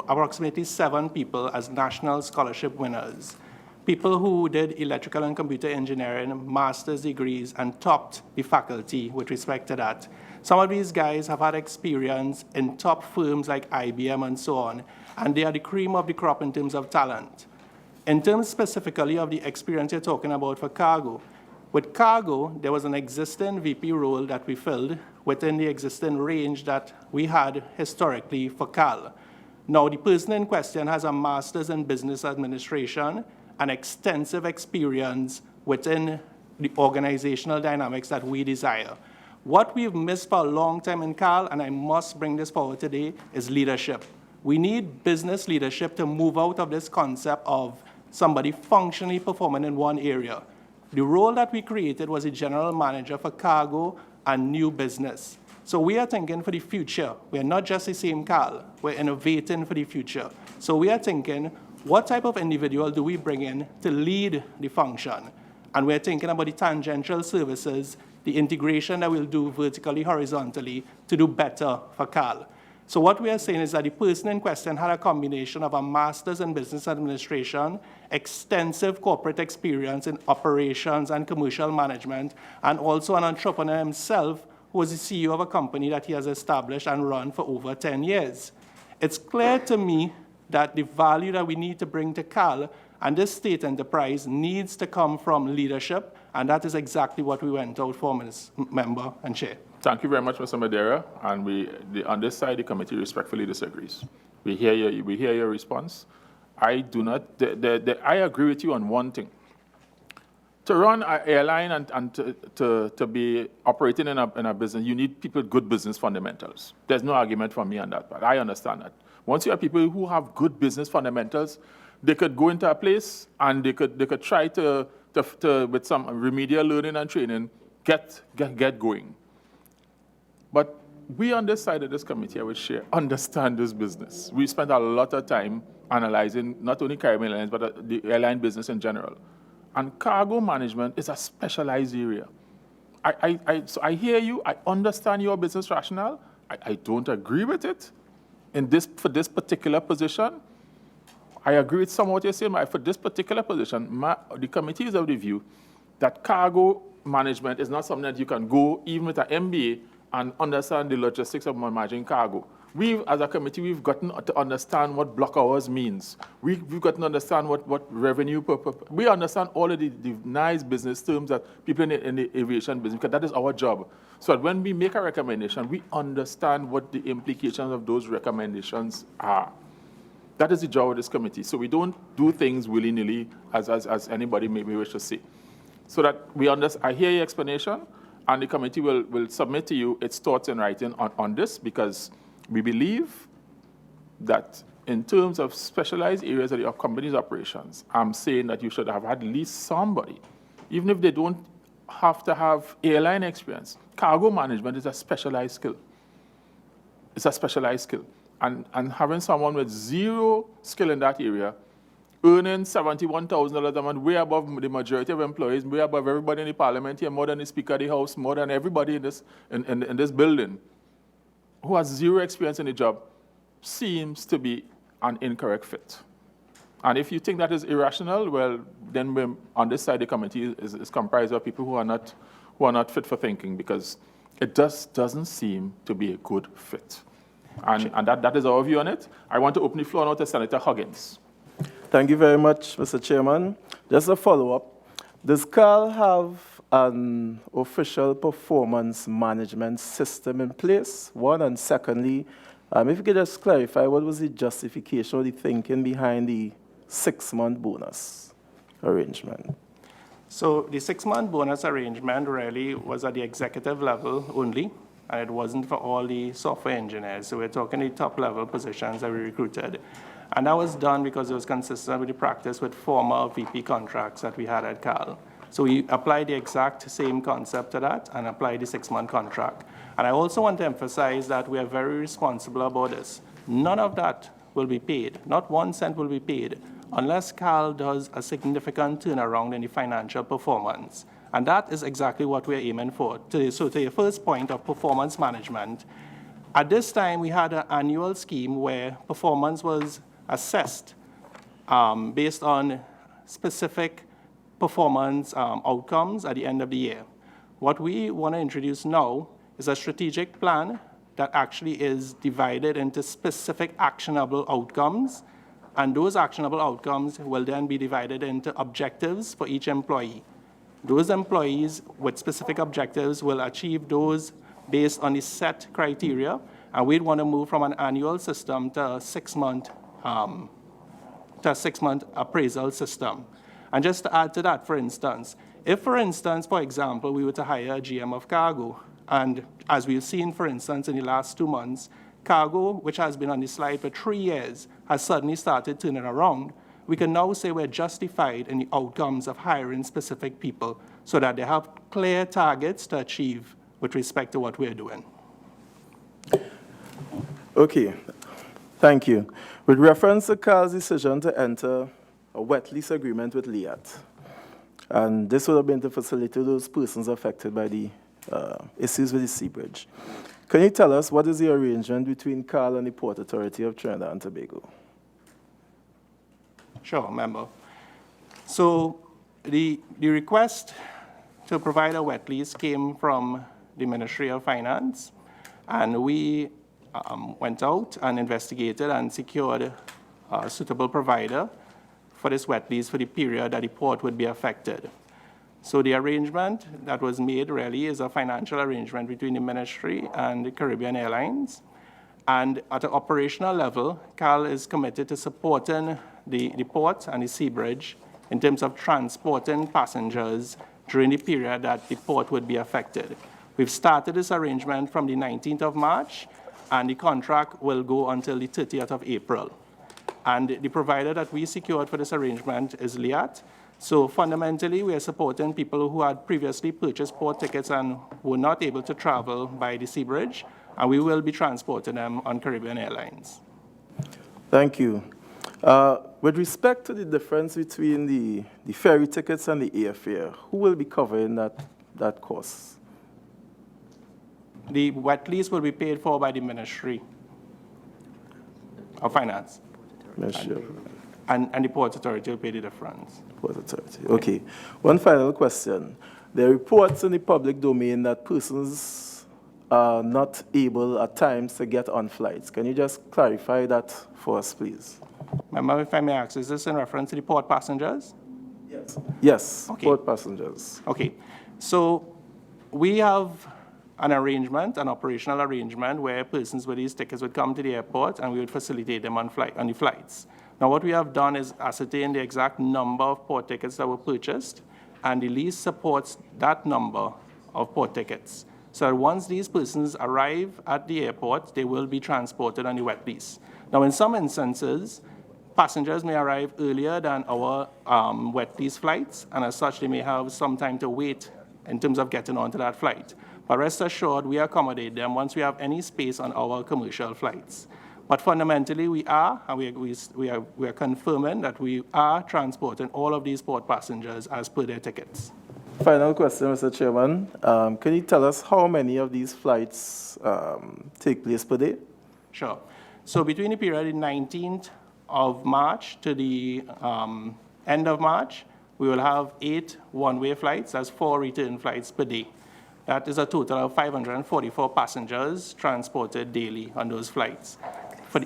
approximately 7 people as national scholarship winners, people who did electrical and computer engineering, master's degrees, and topped the faculty with respect to that. Some of these guys have had experience in top firms like IBM and so on, and they are the cream of the crop in terms of talent. In terms specifically of the experience you're talking about for cargo, with cargo, there was an existing VP role that we filled within the existing range that we had historically for CAL. Now, the person in question has a master's in business administration and extensive experience within the organizational dynamics that we desire. What we've missed for a long time in CAL, and I must bring this forward today, is leadership. We need business leadership to move out of this concept of somebody functionally performing in one area. The role that we created was a general manager for cargo and new business. So we are thinking for the future. We are not just the same CAL. We're innovating for the future. So we are thinking, what type of individual do we bring in to lead the function? And we're thinking about the tangential services, the integration that we'll do vertically, horizontally, to do better for CAL. So what we are saying is that the person in question had a combination of a master's in business administration, extensive corporate experience in operations and commercial management, and also an entrepreneur himself who was the CEO of a company that he has established and run for over 10 years. It's clear to me that the value that we need to bring to CAL and this state enterprise needs to come from leadership, and that is exactly what we went out for, Ms. Member and Chair. Thank you very much, Mr. Madeira. And on this side, the committee respectfully disagrees. We hear your response. I do not. I agree with you on one thing. To run an airline and to be operating in a business, you need people with good business fundamentals. There's no argument from me on that, but I understand that. Once you have people who have good business fundamentals, they could go into a place and they could try to with some remedial learning and training, get going. But we on this side of this committee, I would share, understand this business. We spent a lot of time analyzing not only Caribbean Airlines, but the airline business in general. And cargo management is a specialized area. So I hear you, I understand your business rationale. I don't agree with it for this particular position. I agree with some of what you're saying, but for this particular position, the committee is of the view that cargo management is not something that you can go, even with an MBA, and understand the logistics of managing cargo. As a committee, we've gotten to understand what block hours means. We've gotten to understand what revenue we understand all of the nice business terms that people in the aviation business, because that is our job. So that when we make a recommendation, we understand what the implications of those recommendations are. That is the job of this committee. So we don't do things willy-nilly, as anybody may wish to say. So that I hear your explanation, and the committee will submit to you its thoughts in writing on this, because we believe that in terms of specialized areas of your company's operations, I'm saying that you should have at least somebody, even if they don't have to have airline experience. Cargo management is a specialized skill. It's a specialized skill. And having someone with zero skill in that area, earning $71,000 a month, way above the majority of employees, way above everybody in the parliament here, more than the Speaker of the House, more than everybody in this building, who has zero experience in the job, seems to be an incorrect fit. And if you think that is irrational, well, then we're, on this side, the committee is comprised of people who are not fit for thinking, because it just doesn't seem to be a good fit. And that is our view on it. I want to open the floor now to Senator Huggins. Thank you very much, Mr. Chairman. Just a follow-up. Does CAL have an official performance management system in place? One, and secondly, if you could just clarify, what was the justification or the thinking behind the 6-month bonus arrangement? So the 6-month bonus arrangement really was at the executive level only, and it wasn't for all the software engineers. So we're talking the top-level positions that we recruited. And that was done because it was consistent with the practice with former VP contracts that we had at CAL. So we applied the exact same concept to that and applied the 6-month contract. And I also want to emphasize that we are very responsible about this. None of that will be paid, not 1 cent will be paid, unless CAL does a significant turnaround in the financial performance. And that is exactly what we're aiming for. So to your first point of performance management, at this time we had an annual scheme where performance was assessed based on specific performance outcomes at the end of the year. What we want to introduce now is a strategic plan that actually is divided into specific actionable outcomes, and those actionable outcomes will then be divided into objectives for each employee. Those employees with specific objectives will achieve those based on the set criteria, and we'd want to move from an annual system to a 6-month appraisal system. And just to add to that, for instance, if, for example, we were to hire a GM of cargo, and as we've seen, for instance, in the last 2 months, cargo, which has been on the slide for 3 years, has suddenly started turning around, we can now say we're justified in the outcomes of hiring specific people so that they have clear targets to achieve with respect to what we're doing. Okay, thank you. With reference to CAL's decision to enter a wet lease agreement with LIAT, and this would have been to facilitate those persons affected by the issues with the sea bridge. Can you tell us what is the arrangement between CAL and the Port Authority of Trinidad and Tobago? Sure, member. So the request to provide a wet lease came from the Ministry of Finance, and we went out and investigated and secured a suitable provider for this wet lease for the period that the port would be affected. So the arrangement that was made really is a financial arrangement between the ministry and the Caribbean Airlines. And at an operational level, CAL is committed to supporting the port and the sea bridge in terms of transporting passengers during the period that the port would be affected. We've started this arrangement from the 19th of March, and the contract will go until the 30th of April. And the provider that we secured for this arrangement is LIAT. So fundamentally, we are supporting people who had previously purchased port tickets and were not able to travel by the sea bridge, and we will be transporting them on Caribbean Airlines. Thank you. With respect to the difference between the ferry tickets and the airfare, who will be covering that cost? The wet lease will be paid for by the Ministry of Finance. And the Port Authority will pay the difference. Port Authority, okay. One final question. There are reports in the public domain that persons are not able at times to get on flights. Can you just clarify that for us, please? Member, if I may ask, is this in reference to the port passengers? Yes. Yes, okay. Port passengers. Okay. So we have an arrangement, an operational arrangement, where persons with these tickets would come to the airport and we would facilitate them on the flights. Now, what we have done is ascertain the exact number of port tickets that were purchased, and the lease supports that number of port tickets. so that once these persons arrive at the airport, they will be transported on the wet lease. Now, in some instances, passengers may arrive earlier than our wet lease flights, and as such, they may have some time to wait in terms of getting onto that flight. But rest assured, we accommodate them once we have any space on our commercial flights. But fundamentally, we are confirming that we are transporting all of these port passengers as per their tickets. Final question, Mr. Chairman. Can you tell us how many of these flights take place per day? Sure. So between the period of the 19th of March to the end of March, we will have 8 one-way flights, that's 4 return flights per day. That is a total of 544 passengers transported daily on those flights. For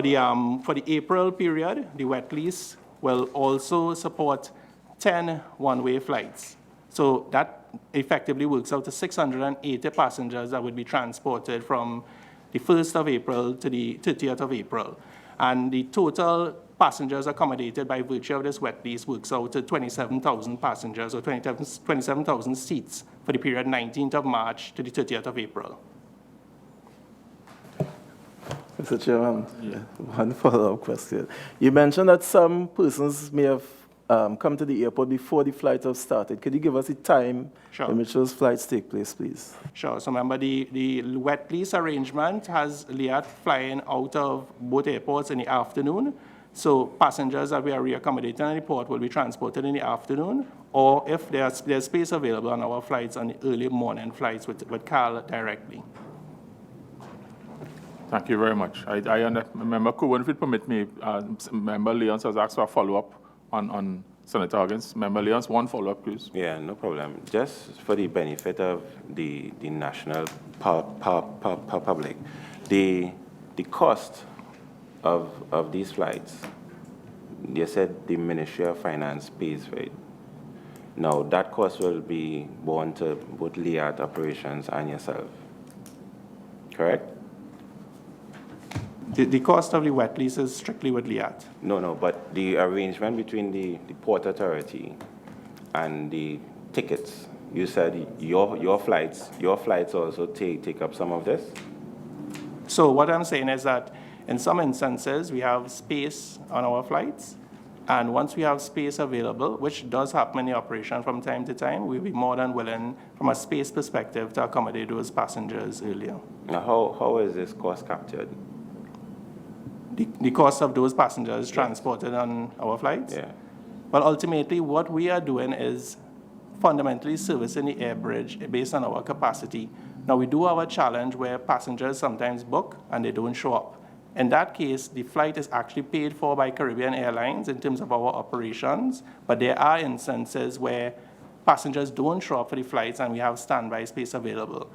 the April period, the wet lease will also support 10 one-way flights. So that effectively works out to 680 passengers that would be transported from the 1st of April to the 30th of April. And the total passengers accommodated by virtue of this wet lease works out to 27,000 passengers, or 27,000 seats for the period 19th of March to the 30th of April. Mr. Chairman, one follow-up question. You mentioned that some persons may have come to the airport before the flight have started. Could you give us the time in which those flights take place, please? Sure. So remember, the wet lease arrangement has Liat flying out of both airports in the afternoon. So passengers that we are reaccommodating at the port will be transported in the afternoon, or if there's space available on our flights, on the early morning flights with CAL directly. Thank you very much. Member Cohen, if you permit me, Member Leons has asked for a follow-up on Senator Huggins. Member Leons, one follow-up, please. Yeah, no problem. Just for the benefit of the national public, the cost of these flights, you said the Ministry of Finance pays for it. Now, that cost will be borne to both Liat operations and yourself, correct? The cost of the wet lease is strictly with Liat. No, but the arrangement between the Port Authority and the tickets, you said your flights also take up some of this? So what I'm saying is that in some instances, we have space on our flights, and once we have space available, which does happen in the operation from time to time, we'll be more than willing, from a space perspective, to accommodate those passengers earlier. Now, how is this cost captured? The cost of those passengers transported on our flights? Yeah. Well, ultimately, what we are doing is fundamentally servicing the air bridge based on our capacity. Now, we do have a challenge where passengers sometimes book and they don't show up. In that case, the flight is actually paid for by Caribbean Airlines in terms of our operations, but there are instances where passengers don't show up for the flights and we have standby space available.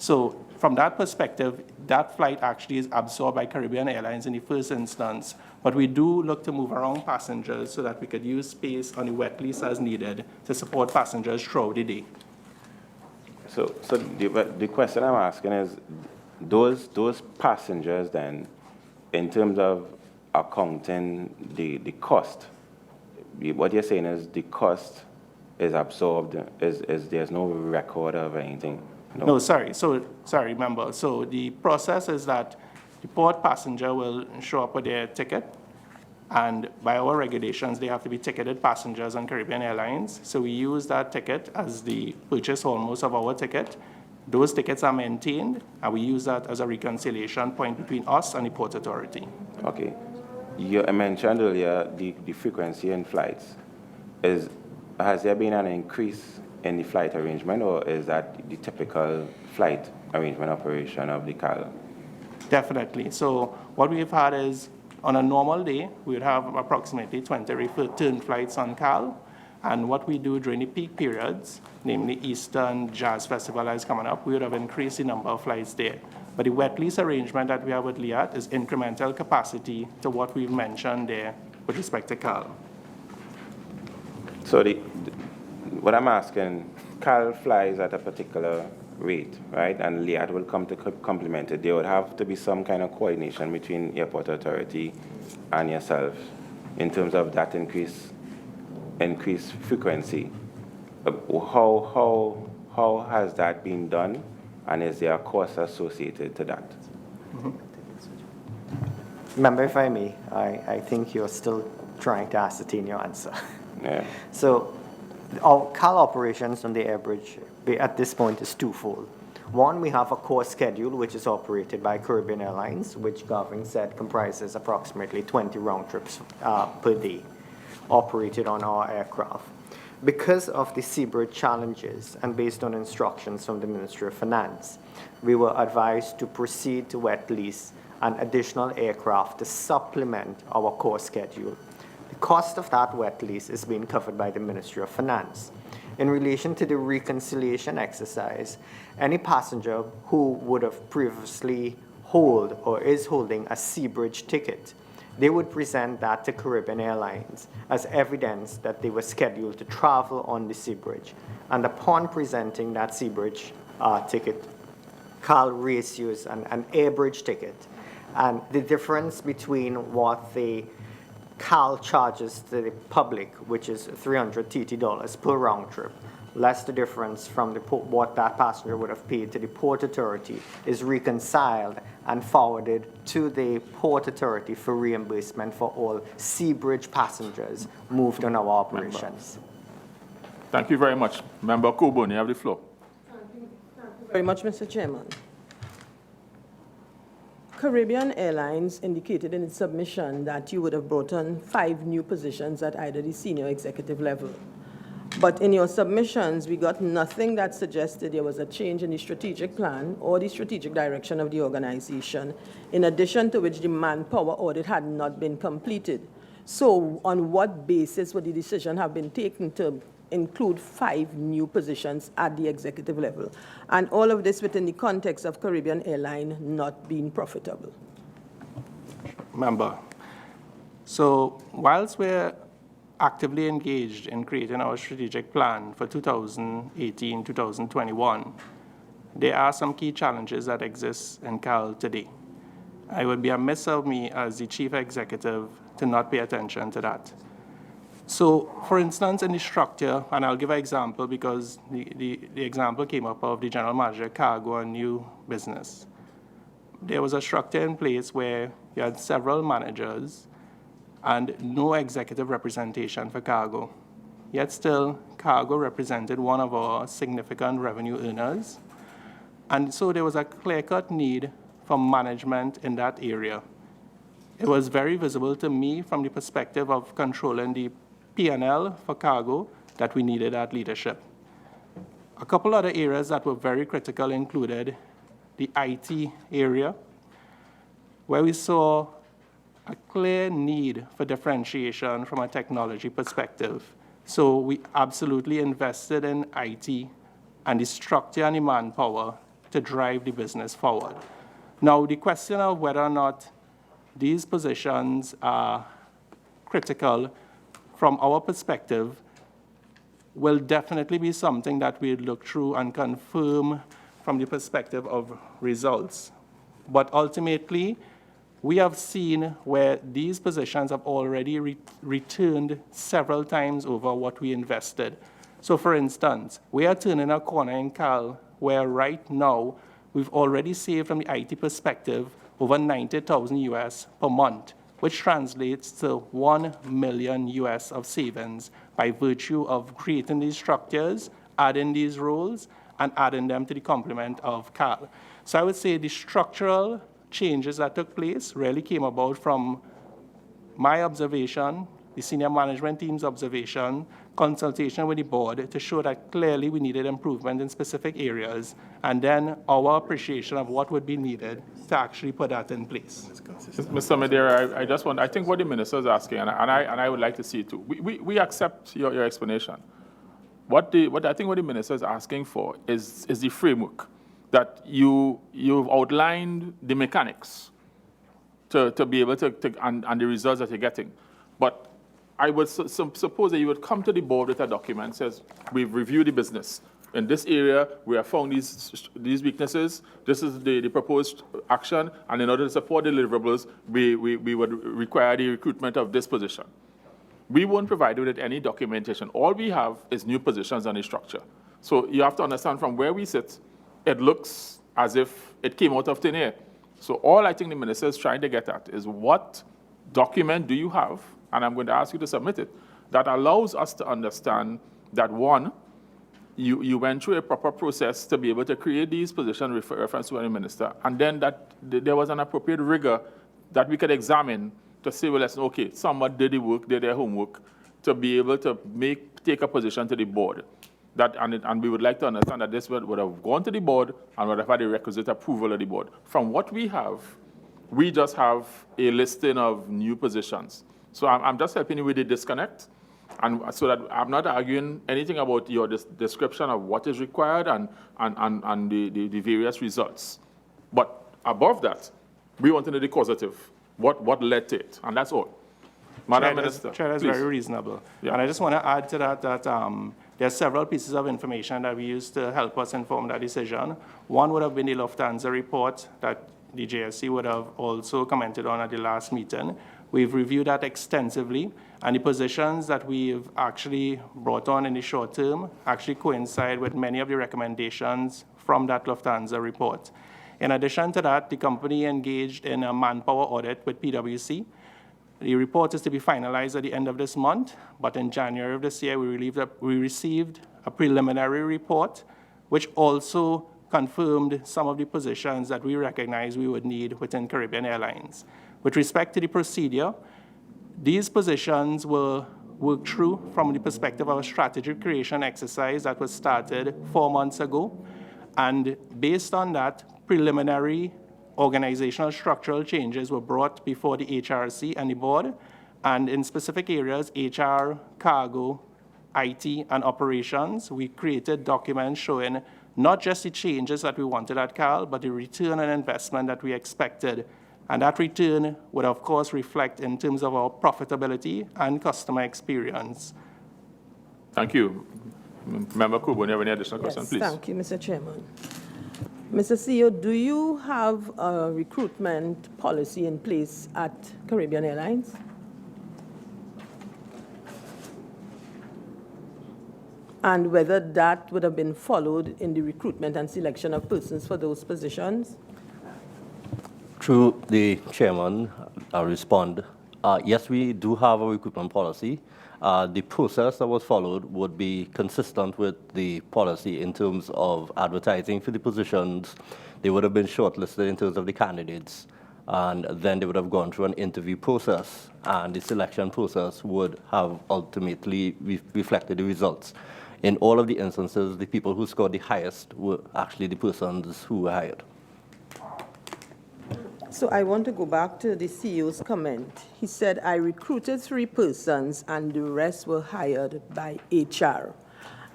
So from that perspective, that flight actually is absorbed by Caribbean Airlines in the first instance, but we do look to move around passengers so that we could use space on the wet lease as needed to support passengers throughout the day. So the question I'm asking is, those passengers then, in terms of accounting the cost, what you're saying is the cost is absorbed, is there's no record of anything? No, sorry, remember. So the process is that the port passenger will show up with their ticket, and by our regulations, they have to be ticketed passengers on Caribbean Airlines. So we use that ticket as the purchase almost of our ticket. Those tickets are maintained, and we use that as a reconciliation point between us and the Port Authority. Okay. You mentioned earlier the frequency in flights. Has there been an increase in the flight arrangement, or is that the typical flight arrangement operation of the CAL? Definitely. So what we've had is, on a normal day, we would have approximately 20 return flights on CAL. And what we do during the peak periods, namely Easter and Jazz Festival is coming up, we would have increased the number of flights there. But the wet lease arrangement that we have with Liat is incremental capacity to what we've mentioned there with respect to CAL. So what I'm asking, CAL flies at a particular rate, right? And Liat will come to complement it. There would have to be some kind of coordination between Airport Authority and yourself in terms of that increased frequency. How how has that been done, and is there a cost associated to that? Member, if I may, I think you're still trying to ascertain your answer. Yeah. So our CAL operations on the air bridge at this point is twofold. One, we have a core schedule which is operated by Caribbean Airlines, which Garvin said comprises approximately 20 round trips per day operated on our aircraft. Because of the seabird challenges and based on instructions from the Ministry of Finance, we were advised to proceed to wet lease an additional aircraft to supplement our core schedule. The cost of that wet lease is being covered by the Ministry of Finance. In relation to the reconciliation exercise, any passenger who would have previously hold or is holding a Seabridge ticket, they would present that to Caribbean Airlines as evidence that they were scheduled to travel on the Seabridge. And upon presenting that Seabridge ticket, CAL reissues an airbridge ticket. And the difference between what the CAL charges to the public, which is $300 TT per round trip, less the difference from what that passenger would have paid to the Port Authority, is reconciled and forwarded to the Port Authority for reimbursement for all Seabridge passengers moved on our operations. Thank you very much. Member Coburn, you have the floor. Thank you very much, Mr. Chairman. Caribbean Airlines indicated in its submission that you would have brought on 5 new positions at either the senior executive level. But in your submissions, we got nothing that suggested there was a change in the strategic plan or the strategic direction of the organization, in addition to which the manpower audit had not been completed. So on what basis would the decision have been taken to include 5 new positions at the executive level? And all of this within the context of Caribbean Airline not being profitable. Member, so whilst we're actively engaged in creating our strategic plan for 2018-2021, there are some key challenges that exist in CAL today. It would be amiss of me as the chief executive to not pay attention to that. So, for instance, in the structure, and I'll give an example because the example came up of the general manager, cargo, and new business. There was a structure in place where you had several managers and no executive representation for cargo. Yet still, cargo represented one of our significant revenue earners. And so there was a clear-cut need for management in that area. It was very visible to me from the perspective of controlling the P&L for cargo that we needed that leadership. A couple other areas that were very critical included the IT area, where we saw a clear need for differentiation from a technology perspective. So we absolutely invested in IT and the structure and the manpower to drive the business forward. Now, the question of whether or not these positions are critical from our perspective will definitely be something that we look through and confirm from the perspective of results. But ultimately, we have seen where these positions have already returned several times over what we invested. So for instance, we are turning a corner in CAL where right now we've already saved from the IT perspective over $90,000 US per month, which translates to $1 million US of savings by virtue of creating these structures, adding these roles, and adding them to the complement of CAL. So I would say the structural changes that took place really came about from my observation, the senior management team's observation, consultation with the board to show that clearly we needed improvement in specific areas, and then our appreciation of what would be needed to actually put that in place. Mr. Madeira, I think what the minister is asking, and I would like to see it too. We accept your explanation. What I think what the minister is asking for is the framework that you've outlined the mechanics to be able to and the results that you're getting. But I would suppose that you would come to the board with a document that says, we've reviewed the business. In this area, we have found these weaknesses. This is the proposed action. And in order to support deliverables, we would require the recruitment of this position. We won't provide you with any documentation. All we have is new positions on the structure. So you have to understand from where we sit, it looks as if it came out of thin air. So all I think the minister is trying to get at is what document do you have, and I'm going to ask you to submit it, that allows us to understand that, one, you went through a proper process to be able to create these positions with reference to any minister, and then that there was an appropriate rigor that we could examine to say, well, listen, okay, someone did the work, did their homework, to be able to take a position to the board. And we would like to understand that this would have gone to the board and would have had the requisite approval of the board. From what we have, we just have a listing of new positions. So I'm just helping you with the disconnect, and so that I'm not arguing anything about your description of what is required and the various results. But above that, we want to know the causative, what led to it, and that's all. Madam Minister, Chair, that's please. very reasonable. Yeah. And I just want to add to that there are several pieces of information that we used to help us inform that decision. One would have been the Lufthansa report that the JSC would have also commented on at the last meeting. We've reviewed that extensively, and the positions that we've actually brought on in the short term actually coincide with many of the recommendations from that Lufthansa report. In addition to that, the company engaged in a manpower audit with PwC. The report is to be finalized at the end of this month, but in January of this year, we received a preliminary report, which also confirmed some of the positions that we recognize we would need within Caribbean Airlines. With respect to the procedure, these positions were worked through from the perspective of a strategy creation exercise that was started 4 months ago. And based on that, preliminary organizational structural changes were brought before the HRC and the board, and in specific areas, HR, cargo, IT, and operations, we created documents showing not just the changes that we wanted at CAL, but the return on investment that we expected. And that return would, of course, reflect in terms of our profitability and customer experience. Thank you. Member Kubo, you have any additional questions, please? Thank you, Mr. Chairman. Mr. CEO, do you have a recruitment policy in place at Caribbean Airlines? And whether that would have been followed in the recruitment and selection of persons for those positions? Through the chairman, I'll respond. Yes, we do have a recruitment policy. The process that was followed would be consistent with the policy in terms of advertising for the positions. They would have been shortlisted in terms of the candidates, and then they would have gone through an interview process, and the selection process would have ultimately reflected the results. In all of the instances, the people who scored the highest were actually the persons who were hired. So I want to go back to the CEO's comment. He said, I recruited 3 persons and the rest were hired by HR.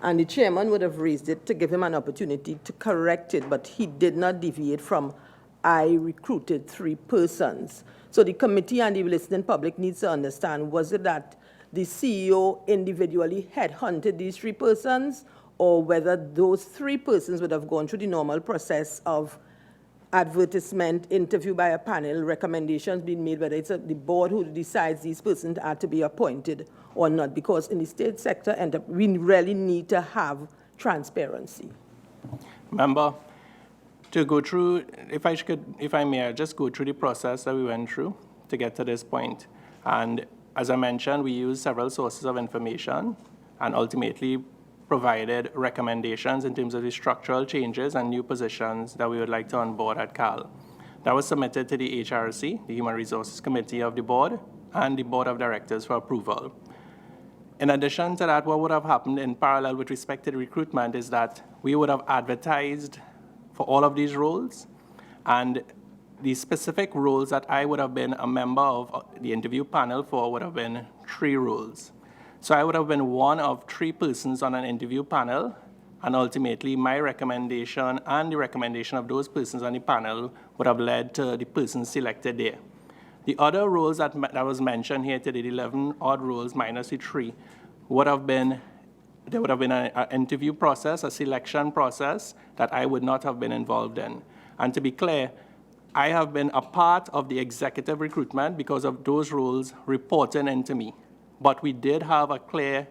And the chairman would have raised it to give him an opportunity to correct it, but he did not deviate from, I recruited 3 persons. So the committee and the listening public needs to understand, was it that the CEO individually headhunted these 3 persons, or whether those 3 persons would have gone through the normal process of advertisement, interview by a panel, recommendations being made, whether it's the board who decides these persons are to be appointed or not, because in the state sector, we really need to have transparency. Member, to go through, if I may, just go through the process that we went through to get to this point. And as I mentioned, we used several sources of information and ultimately provided recommendations in terms of the structural changes and new positions that we would like to onboard at CAL. That was submitted to the HRC, the Human Resources Committee of the board, and the Board of Directors for approval. In addition to that, what would have happened in parallel with respect to the recruitment is that we would have advertised for all of these roles, and the specific roles that I would have been a member of the interview panel for would have been 3 roles. So I would have been one of 3 persons on an interview panel, and ultimately my recommendation and the recommendation of those persons on the panel would have led to the person selected there. The other roles that was mentioned here today, the 11 odd roles minus the 3, would have been, there would have been an interview process, a selection process that I would not have been involved in. And to be clear, I have been a part of the executive recruitment because of those roles reporting into me. But we did have a clear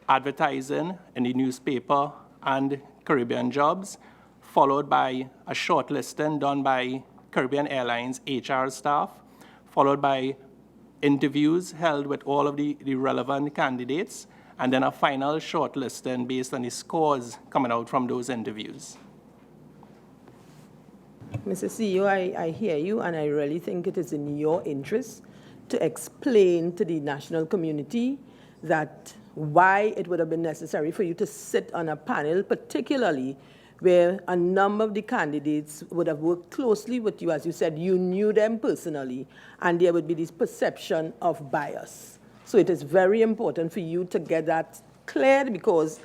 advertising in the newspaper and Caribbean Jobs, followed by a shortlisting done by Caribbean Airlines HR staff, followed by interviews held with all of the relevant candidates, and then a final shortlisting based on the scores coming out from those interviews. Mr. CEO, I hear you, and I really think it is in your interest to explain to the national community that why it would have been necessary for you to sit on a panel, particularly where a number of the candidates would have worked closely with you. As you said, you knew them personally, and there would be this perception of bias. So it is very important for you to get that cleared, because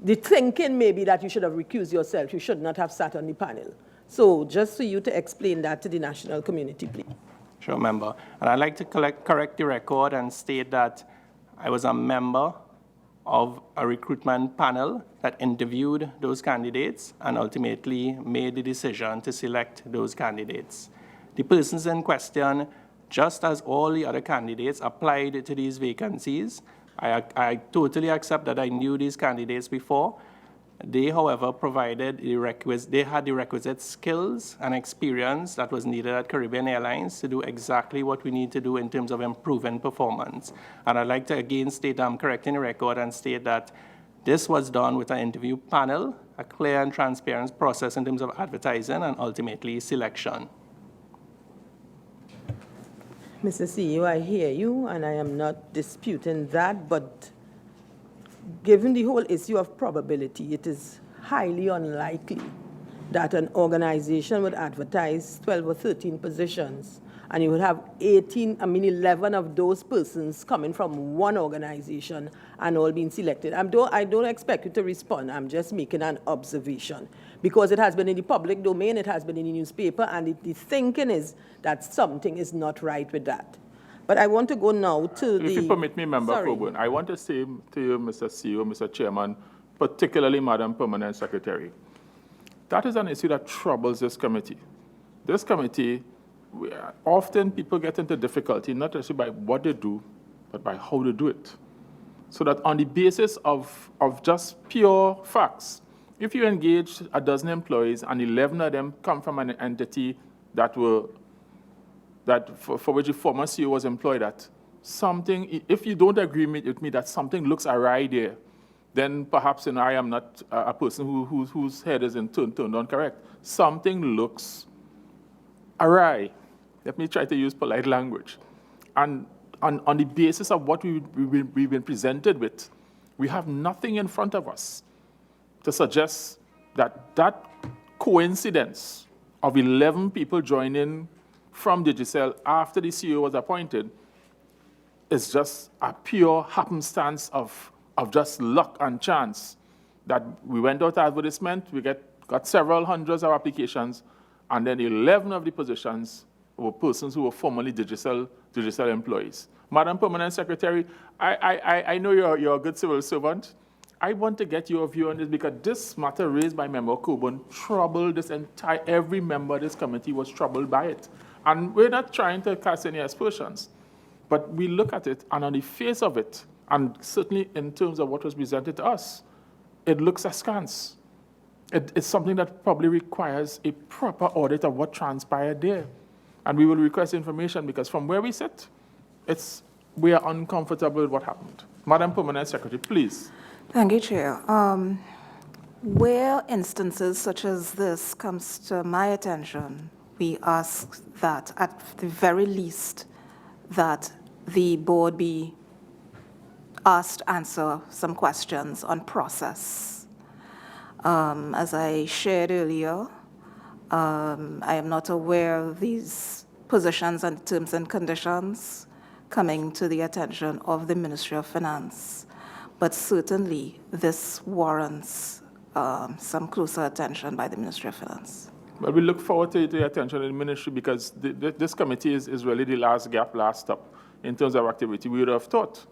the thinking may be that you should have recused yourself. You should not have sat on the panel. So just for you to explain that to the national community, please. Sure, member. And I'd like to correct the record and state that I was a member of a recruitment panel that interviewed those candidates and ultimately made the decision to select those candidates. The persons in question, just as all the other candidates, applied to these vacancies. I totally accept that I knew these candidates before. They, however, provided they had the requisite skills and experience that was needed at Caribbean Airlines to do exactly what we need to do in terms of improving performance. And I'd like to again state I'm correcting the record and state that this was done with an interview panel, a clear and transparent process in terms of advertising and ultimately selection. Mr. CEO, I hear you, and I am not disputing that, but given the whole issue of probability, it is highly unlikely that an organization would advertise 12 or 13 positions, and you would have 11 of those persons coming from one organization and all being selected. I don't expect you to respond. I'm just making an observation, because it has been in the public domain, it has been in the newspaper, and the thinking is that something is not right with that. But I want to go now to If you permit me, Member Coburn, I want to say to you, Mr. CEO, Mr. Chairman, particularly Madam Permanent Secretary, that is an issue that troubles this committee. This committee, often people get into difficulty, not necessarily by what they do, but by how they do it. So that on the basis of just pure facts, if you engage a dozen employees and 11 of them come from an entity for which the former CEO was employed at, something, if you don't agree with me that something looks awry there, then perhaps I am not a person whose head is turned on correct. Something looks awry. Let me try to use polite language. And on the basis of what we've been presented with, we have nothing in front of us to suggest that that coincidence of 11 people joining from Digicel after the CEO was appointed is just a pure happenstance of just luck and chance. That we went out advertisement, we got several hundreds of applications, and then 11 of the positions were persons who were formerly Digicel employees. Madam Permanent Secretary, I know you're a good civil servant. I want to get your view on this, because this matter raised by Member Coburn troubled every member of this committee was troubled by it. And we're not trying to cast any aspersions, but we look at it, and on the face of it, and certainly in terms of what was presented to us, it looks askance. It's something that probably requires a proper audit of what transpired there. And we will request information, because from where we sit, we are uncomfortable with what happened. Madam Permanent Secretary, please. Thank you, Chair. Where instances such as this comes to my attention, we ask that, at the very least, that the board be asked to answer some questions on process. As I shared earlier, I am not aware of these positions and terms and conditions coming to the attention of the Ministry of Finance, but certainly this warrants some closer attention by the Ministry of Finance. Well, we look forward to the attention of the ministry, because this committee is really the last stop in terms of activity. We would have thought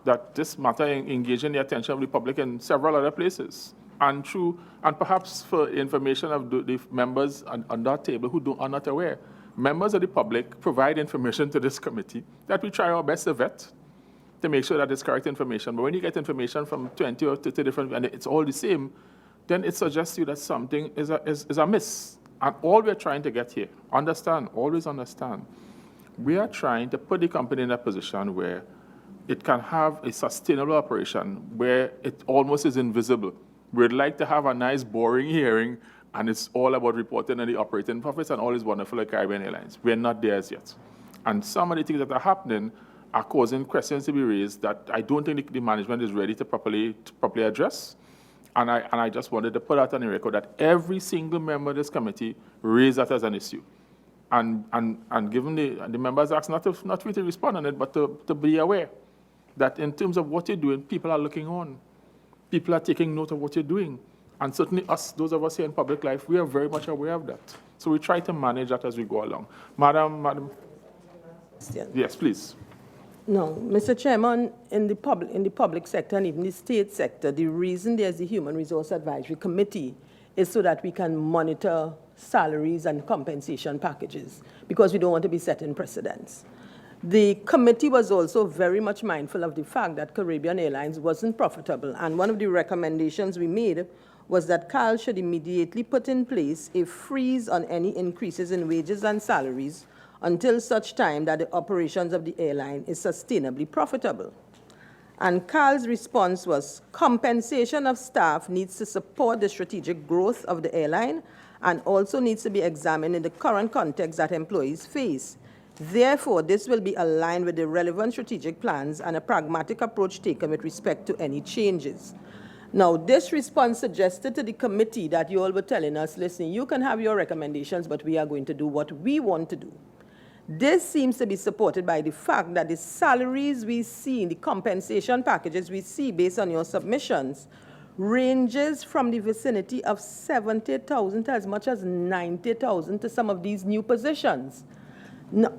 that this matter engaging the attention of the public in several other places, and perhaps for information of the members on that table who are not aware. Members of the public provide information to this committee that we try our best to vet to make sure that it's correct information. But when you get information from 20 or 30 different, and it's all the same, then it suggests to you that something is amiss. And all we're trying to get here, understand, always understand, we are trying to put the company in a position where it can have a sustainable operation, where it almost is invisible. We'd like to have a nice, boring hearing, and it's all about reporting on the operating profits and all is wonderful at Caribbean Airlines. We're not there as yet. And some of the things that are happening are causing questions to be raised that I don't think the management is ready to properly address. And I just wanted to put out on the record that every single member of this committee raised that as an issue. And given the members asked not for me to respond on it, but to be aware that in terms of what you're doing, people are looking on. People are taking note of what you're doing. And certainly us, those of us here in public life, we are very much aware of that. So we try to manage that as we go along. Madam. Yes, please. No, Mr. Chairman, in the public sector and even the state sector, the reason there's the Human Resource Advisory Committee is so that we can monitor salaries and compensation packages, because we don't want to be setting precedents. The committee was also very much mindful of the fact that Caribbean Airlines wasn't profitable, and one of the recommendations we made was that CAL should immediately put in place a freeze on any increases in wages and salaries until such time that the operations of the airline is sustainably profitable. And CAL's response was, compensation of staff needs to support the strategic growth of the airline and also needs to be examined in the current context that employees face. Therefore, this will be aligned with the relevant strategic plans and a pragmatic approach taken with respect to any changes. Now, this response suggested to the committee that you all were telling us, listen, you can have your recommendations, but we are going to do what we want to do. This seems to be supported by the fact that the salaries we see, the compensation packages we see based on your submissions, ranges from the vicinity of 70,000 to as much as 90,000 to some of these new positions. No,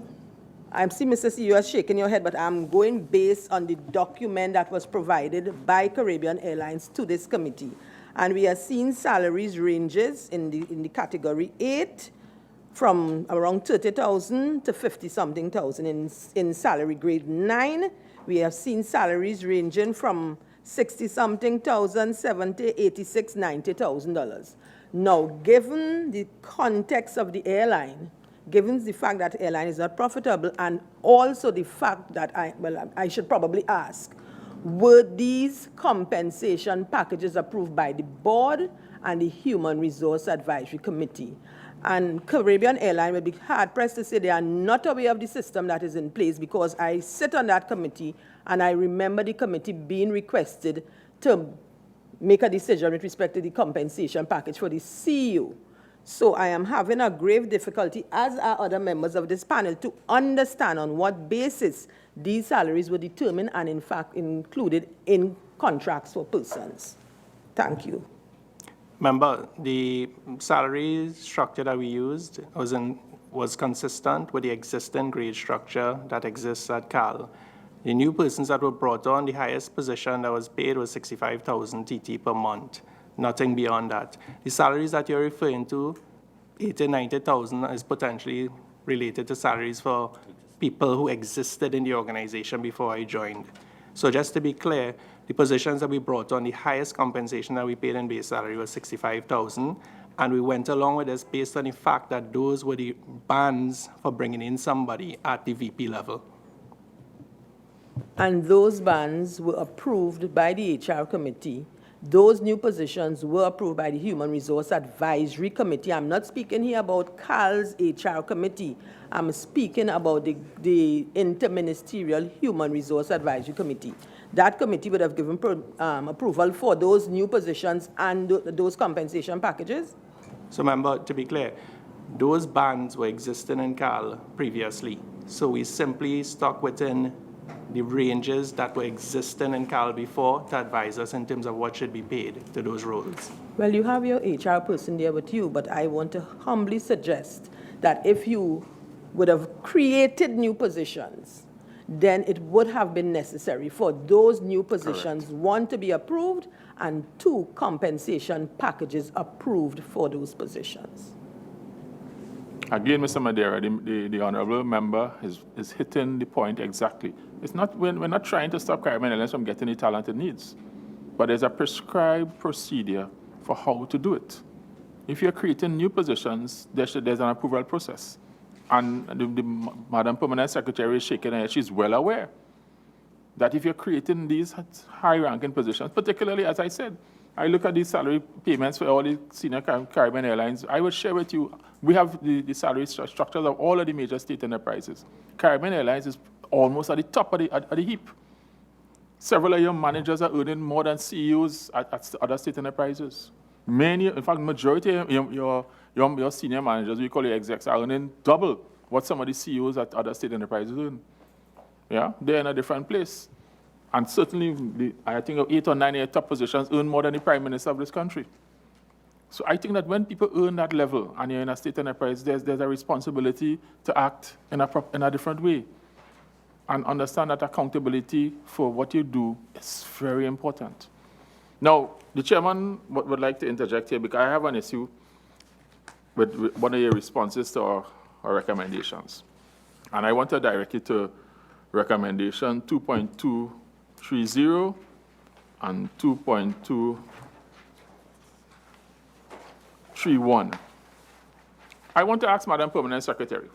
I see Mr. CEO, you are shaking your head, but I'm going based on the document that was provided by Caribbean Airlines to this committee. And we are seeing salaries ranges in the category 8 from around 30,000 to 50-something thousand. In salary grade 9, we have seen salaries ranging from 60-something thousand, 70, 86, $90,000. Now, given the context of the airline, given the fact that the airline is not profitable, and also the fact that I should probably ask, were these compensation packages approved by the board and the Human Resource Advisory Committee? And Caribbean Airlines will be hard-pressed to say they are not aware of the system that is in place, because I sit on that committee, and I remember the committee being requested to make a decision with respect to the compensation package for the CEO. So I am having a grave difficulty, as are other members of this panel, to understand on what basis these salaries were determined and, in fact, included in contracts for persons. Thank you. Remember, the salary structure that we used was consistent with the existing grade structure that exists at CAL. The new persons that were brought on, the highest position that was paid was 65,000 TT per month, nothing beyond that. The salaries that you're referring to, 80,000, 90,000, is potentially related to salaries for people who existed in the organization before I joined. So just to be clear, the positions that we brought on, the highest compensation that we paid in base salary was 65,000, and we went along with this based on the fact that those were the bands for bringing in somebody at the VP level. And those bands were approved by the HR committee. Those new positions were approved by the Human Resource Advisory Committee. I'm not speaking here about CAL's HR committee. I'm speaking about the Interministerial Human Resource Advisory Committee. That committee would have given approval for those new positions and those compensation packages? So remember, to be clear, those bands were existing in CAL previously. So we simply stuck within the ranges that were existing in CAL before to advise us in terms of what should be paid to those roles. Well, you have your HR person there with you, but I want to humbly suggest that if you would have created new positions, then it would have been necessary for those new positions, correct, 1, to be approved, and 2, compensation packages approved for those positions. Again, Mr. Madeira, the honorable member is hitting the point exactly. It's not, we're not trying to stop Caribbean Airlines from getting the talent it needs, but there's a prescribed procedure for how to do it. If you're creating new positions, there's an approval process. And the Madam Permanent Secretary is shaking her head. She's well aware that if you're creating these high-ranking positions, particularly, as I said, I look at these salary payments for all the senior Caribbean Airlines. I will share with you, we have the salary structures of all of the major state enterprises. Caribbean Airlines is almost at the top of the heap. Several of your managers are earning more than CEOs at other state enterprises. Many, in fact, majority of your senior managers, we call it execs, are earning double what some of the CEOs at other state enterprises earn. Yeah, they're in a different place. And certainly, I think 8 or 9 top positions earn more than the Prime Minister of this country. So I think that when people earn that level and you're in a state enterprise, there's a responsibility to act in a different way and understand that accountability for what you do is very important. Now, the chairman would like to interject here because I have an issue with one of your responses to our recommendations. And I want to direct you to recommendation 2.230 and 2.231. I want to ask Madam Permanent Secretary.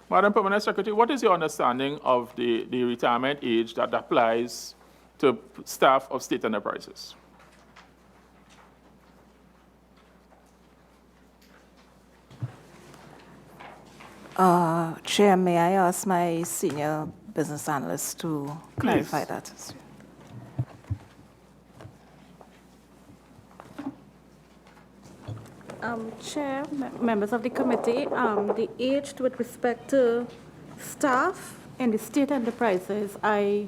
Madam Permanent Secretary, what is your understanding of the retirement age that applies to staff of state enterprises? Chair, may I ask my senior business analyst to clarify that? Chair, members of the committee, the age with respect to staff in the state enterprises, I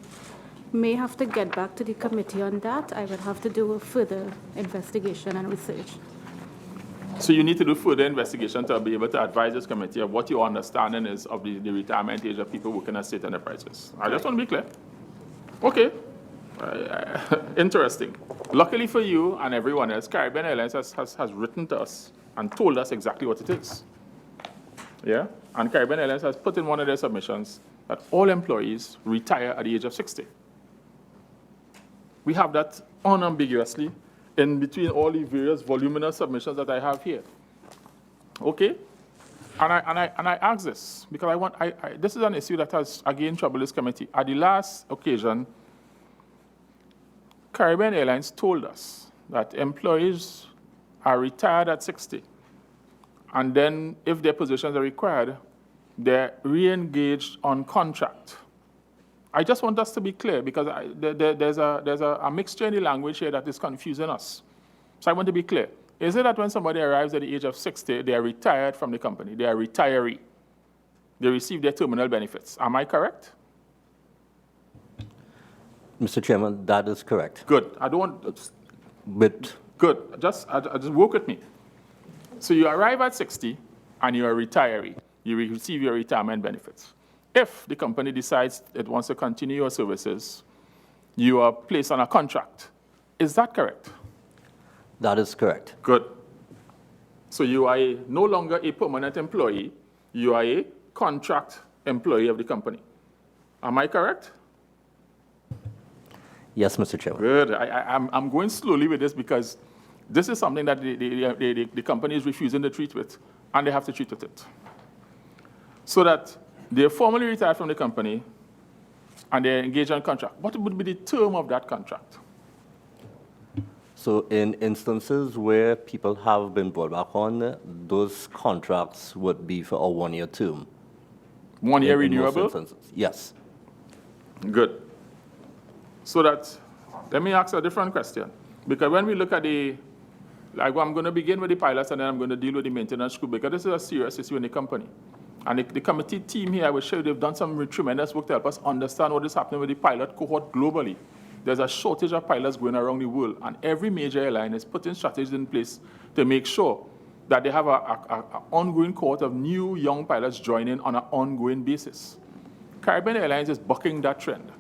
may have to get back to the committee on that. I would have to do a further investigation and research. So you need to do further investigation to be able to advise this committee of what your understanding is of the retirement age of people working at state enterprises. I just want to be clear. Okay. Interesting. Luckily for you and everyone else, Caribbean Airlines has written to us and told us exactly what it is. Yeah? And Caribbean Airlines has put in one of their submissions that all employees retire at the age of 60. We have that unambiguously in between all the various voluminous submissions that I have here. Okay? And I ask this because this is an issue that has, again, troubled this committee. At the last occasion, Caribbean Airlines told us that employees are retired at 60. And then, if their positions are required, they're re-engaged on contract. I just want us to be clear because there's a mixture in the language here that is confusing us. So I want to be clear. Is it that when somebody arrives at the age of 60, they are retired from the company? They are retiree. They receive their terminal benefits. Am I correct? Mr. Chairman, that is correct. Good. I don't want... Good. Just work with me. So you arrive at 60 and you're a retiree. You receive your retirement benefits. If the company decides it wants to continue your services, you are placed on a contract. Is that correct? That is correct. Good. So you are no longer a permanent employee. You are a contract employee of the company. Am I correct? Yes, Mr. Chairman. Good. I'm going slowly with this because this is something that the company is refusing to treat with, and they have to treat with it. So that they're formally retired from the company, and they're engaged on contract. What would be the term of that contract? So in instances where people have been brought back on, those contracts would be for a one-year term. 1 year in most renewable? instances. Yes. Good. So that, let me ask a different question. Because when we look at I'm going to begin with the pilots and then I'm going to deal with the maintenance crew because this is a serious issue in the company. And the committee team here, I will show you, they've done some tremendous work to help us understand what is happening with the pilot cohort globally. There's a shortage of pilots going around the world, and every major airline is putting strategies in place to make sure that they have an ongoing cohort of new young pilots joining on an ongoing basis. Caribbean Airlines is bucking that trend.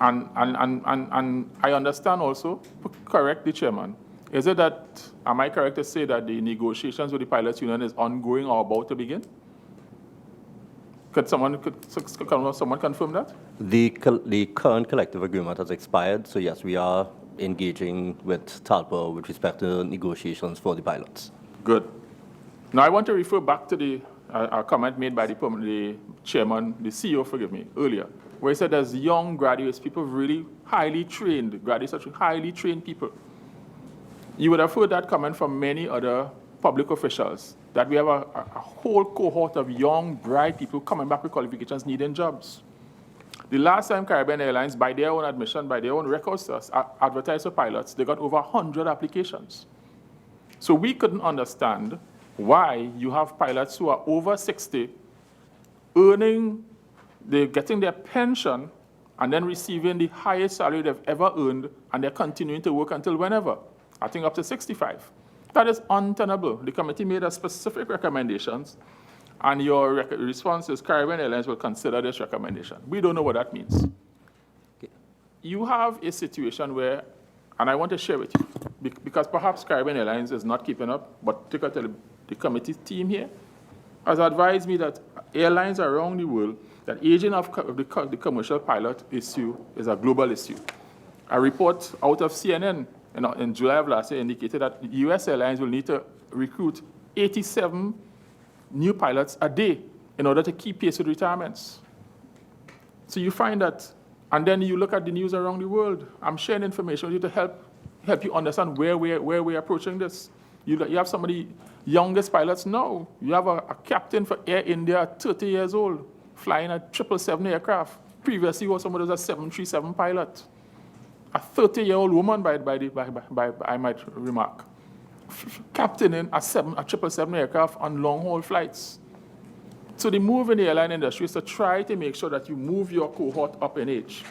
And I understand also, correct the chairman, is it that, am I correct to say that the negotiations with the pilots union is ongoing or about to begin? Could someone confirm that? The current collective agreement has expired, so yes, we are engaging with TALPA with respect to negotiations for the pilots. Good. Now, I want to refer back to the a comment made by the chairman, the CEO, forgive me, earlier, where he said there's young graduates, people really highly trained, graduates are highly trained people. You would have heard that comment from many other public officials, that we have a whole cohort of young, bright people coming back with qualifications needing jobs. The last time Caribbean Airlines, by their own admission, by their own records to us, advertised for pilots, they got over 100 applications. So we couldn't understand why you have pilots who are over 60, they're getting their pension and then receiving the highest salary they've ever earned, and they're continuing to work until whenever, I think up to 65. That is untenable. The committee made a specific recommendations, and your response is Caribbean Airlines will consider this recommendation. We don't know what that means. You have a situation where, and I want to share with you, because perhaps Caribbean Airlines is not keeping up, but particularly the committee team here has advised me that airlines around the world, that aging of the commercial pilot issue is a global issue. A report out of CNN in July of last year indicated that US airlines will need to recruit 87 new pilots a day in order to keep pace with retirements. So you find that, and then you look at the news around the world. I'm sharing information with you to help you understand where we're approaching this. You have some of the youngest pilots now. You have a captain for Air India, 30 years old, flying a 777 aircraft. Previously, somebody was a 737 pilot. A 30-year-old woman, I might remark, captaining a 777 aircraft on long-haul flights. So the move in the airline industry is to try to make sure that you move your cohort up in age.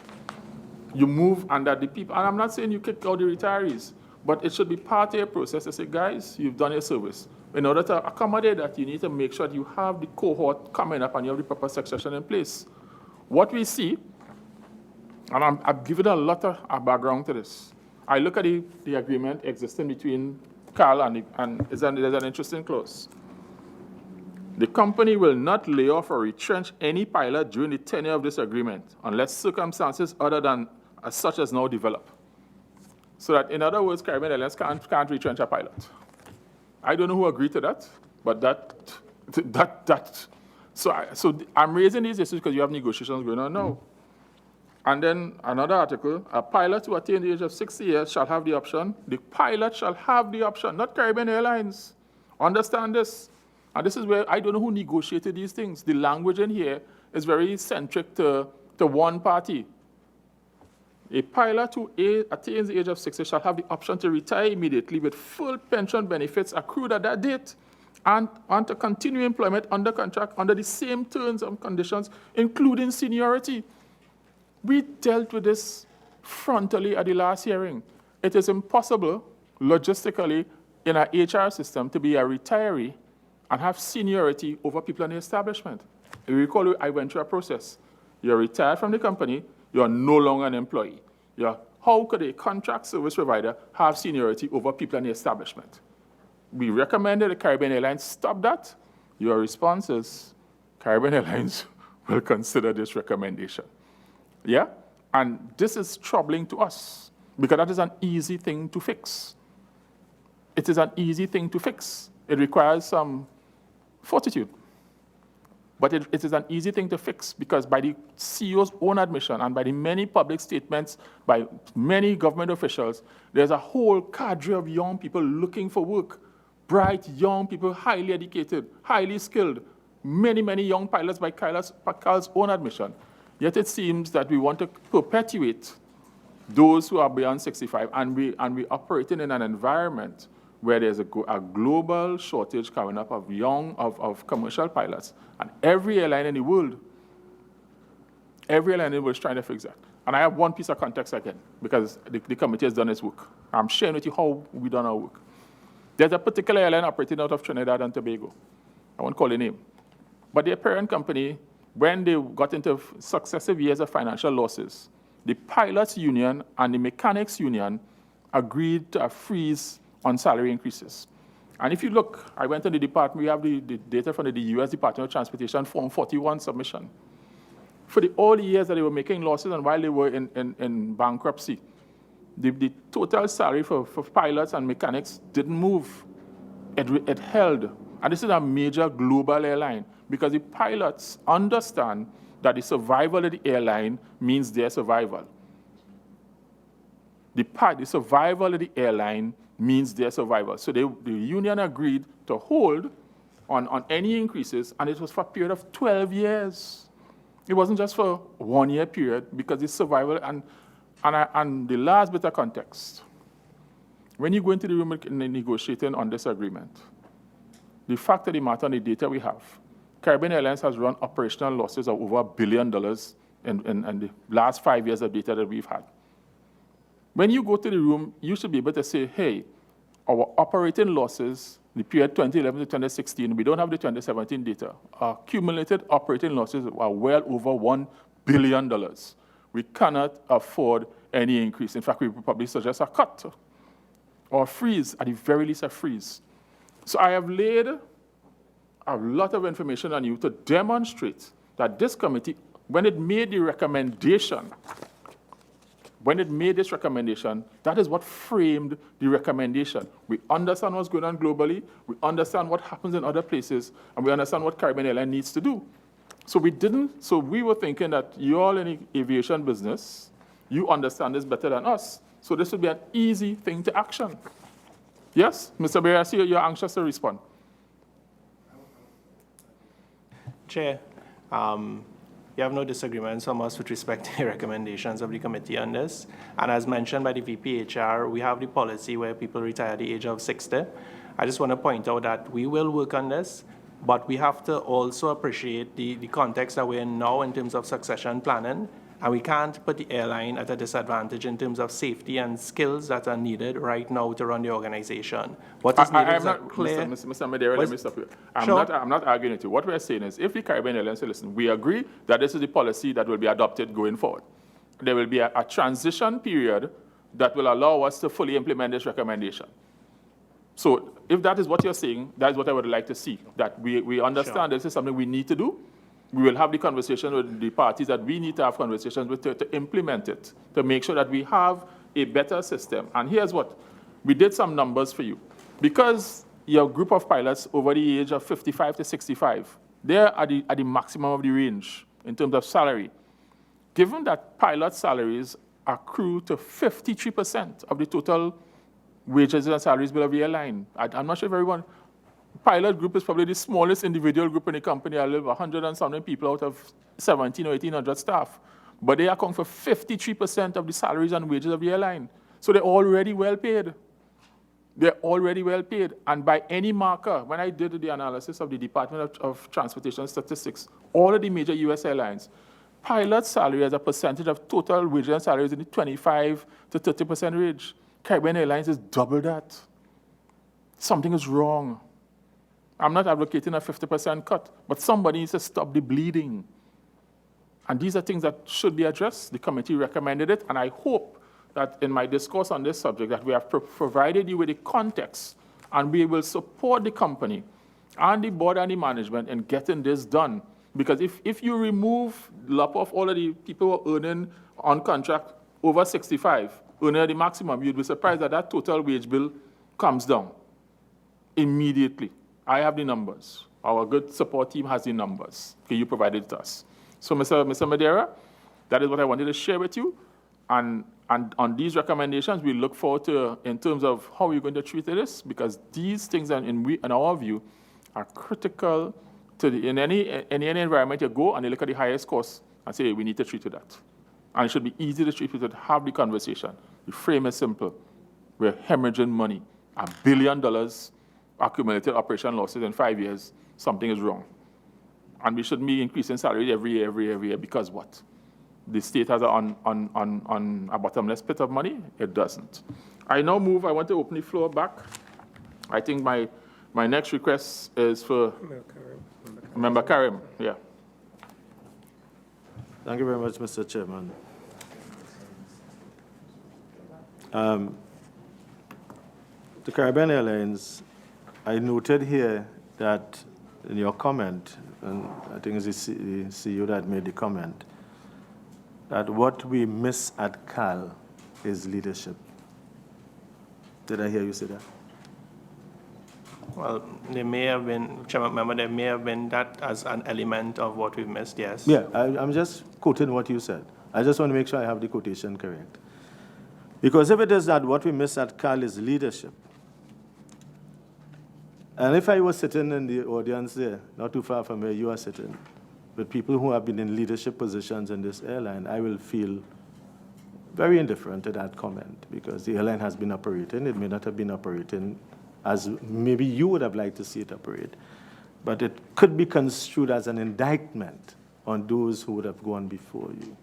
You move under the people, and I'm not saying you kick out the retirees, but it should be part of your process to say, guys, you've done your service. In order to accommodate that, you need to make sure that you have the cohort coming up and you have the proper succession in place. What we see, and I've given a lot of background to this. I look at the agreement existing between Carl and there's an interesting clause. The company will not lay off or retrench any pilot during the tenure of this agreement unless circumstances other than such as now develop. So that, in other words, Caribbean Airlines can't retrench a pilot. I don't know who agreed to that, but so I'm raising these issues because you have negotiations going on now. And then another article, a pilot who attained the age of 60 years shall have the option. The pilot shall have the option, not Caribbean Airlines. Understand this. And this is where I don't know who negotiated these things. The language in here is very centric to one party. A pilot who attains the age of 60 shall have the option to retire immediately with full pension benefits accrued at that date and to continue employment under contract under the same terms and conditions, including seniority. We dealt with this frontally at the last hearing. It is impossible, logistically, in our HR system to be a retiree and have seniority over people in the establishment. You recall, I went through a process. You're retired from the company, you are no longer an employee. How could a contract service provider have seniority over people in the establishment? We recommended the Caribbean Airlines stop that. Your response is, Caribbean Airlines will consider this recommendation. Yeah? And this is troubling to us because that is an easy thing to fix. It is an easy thing to fix. It requires some fortitude. But it is an easy thing to fix because by the CEO's own admission and by the many public statements by many government officials, there's a whole cadre of young people looking for work. Bright, young people, highly educated, highly skilled. Many, many young pilots by Carl's own admission. Yet it seems that we want to perpetuate those who are beyond 65, and we operating in an environment where there's a global shortage coming up of commercial pilots. And every airline in the world is trying to fix that. And I have one piece of context again, because the committee has done its work. I'm sharing with you how we done our work. There's a particular airline operating out of Trinidad and Tobago. I won't call the name. But their parent company, when they got into successive years of financial losses, the pilots union and the mechanics union agreed to a freeze on salary increases. And if you look, I went to the department, we have the data from the US Department of Transportation, Form 41 submission. For all the years that they were making losses and while they were in bankruptcy, the total salary for pilots and mechanics didn't move. It held. And this is a major global airline because the pilots understand that the survival of the airline means their survival. The survival of the airline means their survival. So the union agreed to hold on any increases, and it was for a period of 12 years. It wasn't just for a 1 year period because it's survival. And the last bit of context, when you go into the room negotiating on this agreement, the fact of the matter and the data we have, Caribbean Airlines has run operational losses of over $1 billion in the last 5 years of data that we've had. When you go to the room, you should be able to say, hey, our operating losses, the period 2011 to 2016, we don't have the 2017 data. Our accumulated operating losses are well over $1 billion. We cannot afford any increase. In fact, we would probably suggest a cut or a freeze, at the very least a freeze. So I have laid a lot of information on you to demonstrate that this committee, when it made the recommendation, that is what framed the recommendation. We understand what's going on globally, we understand what happens in other places, and we understand what Caribbean Airlines needs to do. So we were thinking that you're all in the aviation business, you understand this better than us, so this would be an easy thing to action. Yes, Mr. Berry, I see you're anxious to respond. Chair, you have no disagreements from us with respect to the recommendations of the committee on this. And as mentioned by the VPHR, we have the policy where people retire at the age of 60. I just want to point out that we will work on this, but we have to also appreciate the context that we're in now in terms of succession planning. And we can't put the airline at a disadvantage in terms of safety and skills that are needed right now to run the organization. What is needed is a clear... Mr. Madeira, let me stop you. I'm not arguing with you. What we're saying is, if the Caribbean Airlines say, listen, we agree that this is the policy that will be adopted going forward. There will be a transition period that will allow us to fully implement this recommendation. So if that is what you're saying, that is what I would like to see, that we understand this is something we need to do. We will have the conversation with the parties that we need to have conversations with to implement it, to make sure that we have a better system. And here's what. We did some numbers for you. Because your group of pilots over the age of 55 to 65, they're at the maximum of the range in terms of salary. Given that pilot salaries accrue to 53% of the total wages and salaries bill of the airline, I'm not sure if everyone... Pilot group is probably the smallest individual group in the company. I live 100 and something people out of 1,700 or 1,800 staff. But they account for 53% of the salaries and wages of the airline. So they're already well paid. They're already well paid. And by any marker, when I did the analysis of the Department of Transportation Statistics, all of the major U.S. airlines, pilot salary as a percentage of total wages and salaries in the 25 to 30% range. Caribbean Airlines is double that. Something is wrong. I'm not advocating a 50% cut, but somebody needs to stop the bleeding. And these are things that should be addressed. The committee recommended it, and I hope that in my discourse on this subject that we have provided you with the context, and we will support the company and the board and the management in getting this done. Because if you lop off all of the people who are earning on contract over 65, earning the maximum, you'd be surprised that that total wage bill comes down immediately. I have the numbers. Our good support team has the numbers. Okay, you provided it to us. So, Mr. Madeira, that is what I wanted to share with you. And on these recommendations, we look forward to, in terms of how we're going to treat this, because these things, in our view, are critical to in any environment you go and you look at the highest cost and say, hey, we need to treat with that. And it should be easy to treat with it, have the conversation. The frame is simple. We're hemorrhaging money. $1 billion accumulated operation losses in 5 years, something is wrong. And we shouldn't be increasing salary every year, because what? The state has a bottomless pit of money? It doesn't. I want to open the floor back. I think my next request is for Member Karim. Yeah. Thank you very much, Mr. Chairman. The Caribbean Airlines, I noted here that in your comment, and I think it's the CEO that made the comment, that what we miss at CAL is leadership. Did I hear you say that? Well, there may have been, Chairman Member, there may have been that as an element of what we've missed, yes. Yeah, I'm just quoting what you said. I just want to make sure I have the quotation correct. Because if it is that what we miss at CAL is leadership, and if I was sitting in the audience there, not too far from where you are sitting, with people who have been in leadership positions in this airline, I will feel very indifferent to that comment, because the airline has been operating. It may not have been operating as maybe you would have liked to see it operate, but it could be construed as an indictment on those who would have gone before you.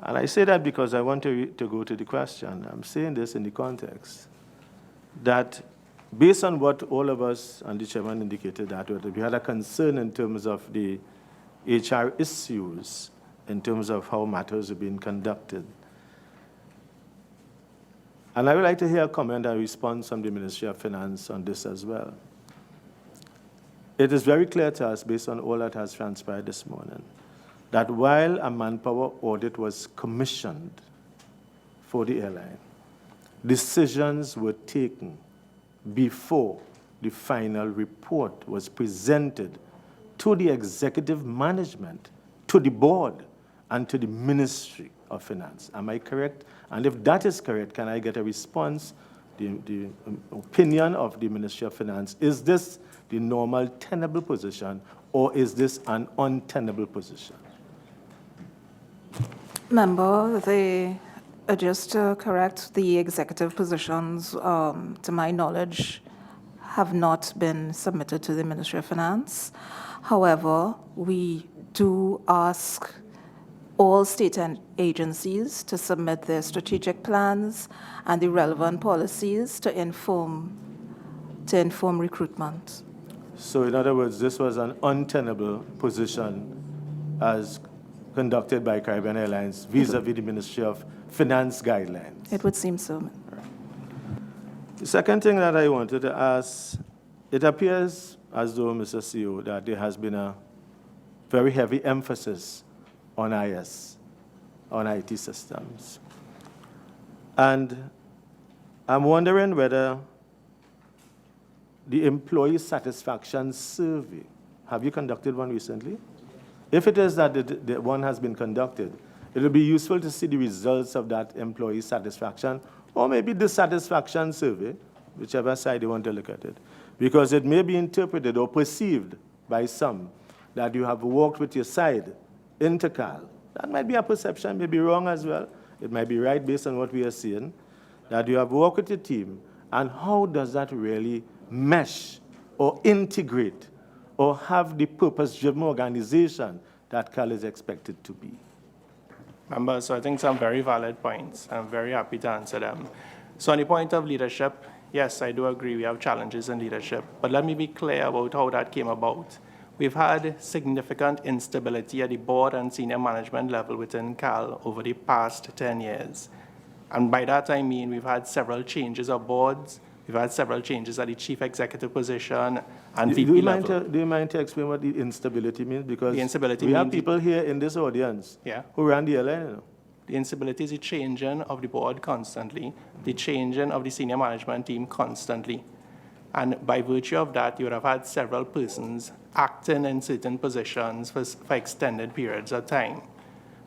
And I say that because I want to go to the question. I'm saying this in the context that based on what all of us and the chairman indicated, that we had a concern in terms of the HR issues, in terms of how matters are being conducted. And I would like to hear a comment and response from the Ministry of Finance on this as well. It is very clear to us, based on all that has transpired this morning, that while a manpower audit was commissioned for the airline, decisions were taken before the final report was presented to the executive management, to the board, and to the Ministry of Finance. Am I correct? And if that is correct, can I get a response, the opinion of the Ministry of Finance? Is this the normal tenable position, or is this an untenable position? Member, just to correct, the executive positions, to my knowledge, have not been submitted to the Ministry of Finance. However, we do ask all state and agencies to submit their strategic plans and the relevant policies to inform recruitment. So in other words, this was an untenable position as conducted by Caribbean Airlines vis-a-vis the Ministry of Finance guidelines. It would seem so. The second thing that I wanted to ask, it appears as though, Mr. CEO, that there has been a very heavy emphasis on IS, on IT systems. And I'm wondering whether the employee satisfaction survey, have you conducted one recently? If it is that the one has been conducted, it will be useful to see the results of that employee satisfaction, or maybe dissatisfaction survey, whichever side you want to look at it. Because it may be interpreted or perceived by some that you have worked with your side into CAL. That might be a perception, may be wrong as well. It might be right based on what we are seeing, that you have worked with your team, and how does that really mesh or integrate or have the purpose-driven organization that CAL is expected to be? Members, so I think some very valid points. I'm very happy to answer them. So on the point of leadership, yes, I do agree we have challenges in leadership, but let me be clear about how that came about. We've had significant instability at the board and senior management level within CAL over the past 10 years. And by that I mean we've had several changes of boards, we've had several changes at the chief executive position and VP level. Do you mind to explain what the instability means? Because the instability we have people here in this audience who ran the airline. You know. The instability is the changing of the board constantly, the changing of the senior management team constantly. And by virtue of that, you would have had several persons acting in certain positions for extended periods of time.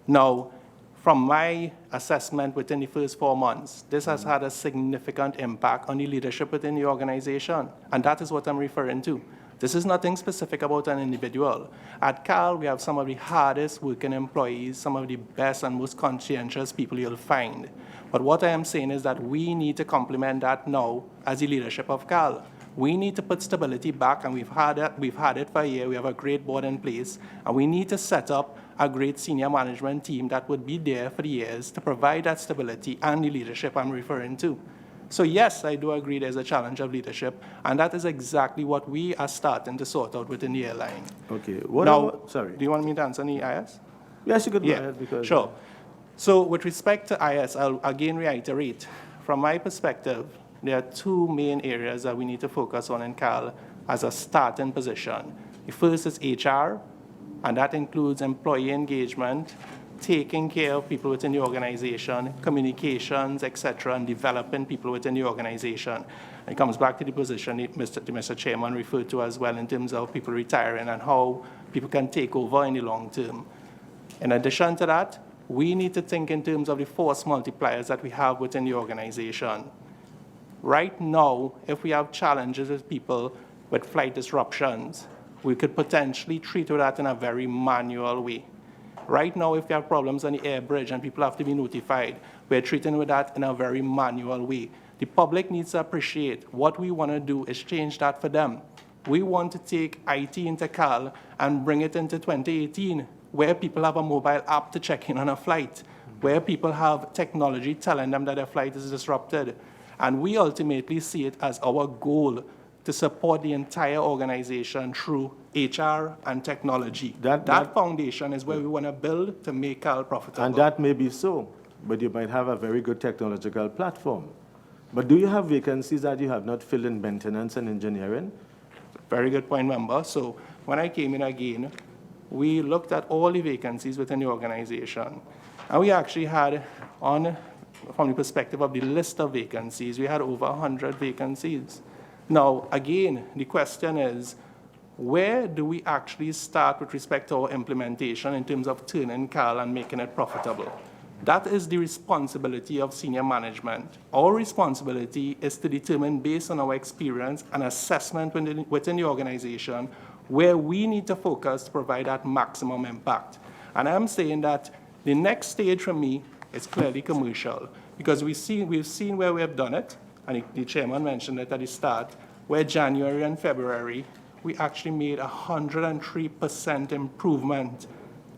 Now, from my assessment within the first 4 months, this has had a significant impact on the leadership within the organization, and that is what I'm referring to. This is nothing specific about an individual. At CAL, we have some of the hardest working employees, some of the best and most conscientious people you'll find. But what I am saying is that we need to complement that now as the leadership of CAL. We need to put stability back, and we've had it for a year. We have a great board in place, and we need to set up a great senior management team that would be there for the years to provide that stability and the leadership I'm referring to. So yes, I do agree there's a challenge of leadership, and that is exactly what we are starting to sort out within the airline. Okay. Sorry. Do you want me to answer the IS? Yes, you could go ahead. Because, sure. So with respect to IS, I'll again reiterate, from my perspective, there are two main areas that we need to focus on in CAL as a starting position. The first is HR, and that includes employee engagement, taking care of people within the organization, communications, etc., and developing people within the organization. It comes back to the position that Mr. Chairman referred to as well in terms of people retiring and how people can take over in the long term. In addition to that, we need to think in terms of the force multipliers that we have within the organization. Right now, if we have challenges with people with flight disruptions, we could potentially treat that in a very manual way. Right now, if we have problems on the air bridge and people have to be notified, we're treating with that in a very manual way. The public needs to appreciate what we want to do is change that for them. We want to take IT into CAL and bring it into 2018, where people have a mobile app to check in on a flight, where people have technology telling them that their flight is disrupted. And we ultimately see it as our goal to support the entire organization through HR and technology. That foundation is where we want to build to make CAL profitable. And that may be so, but you might have a very good technological platform. But do you have vacancies that you have not filled in maintenance and engineering? Very good point, member. So when I came in again, we looked at all the vacancies within the organization. And we actually had, from the perspective of the list of vacancies, we had over 100 vacancies. Now, again, the question is, where do we actually start with respect to our implementation in terms of turning CAL and making it profitable? That is the responsibility of senior management. Our responsibility is to determine, based on our experience and assessment within the organization, where we need to focus to provide that maximum impact. And I'm saying that the next stage for me is clearly commercial, because we've seen where we have done it, and the chairman mentioned it at the start, where January and February, we actually made 103% improvement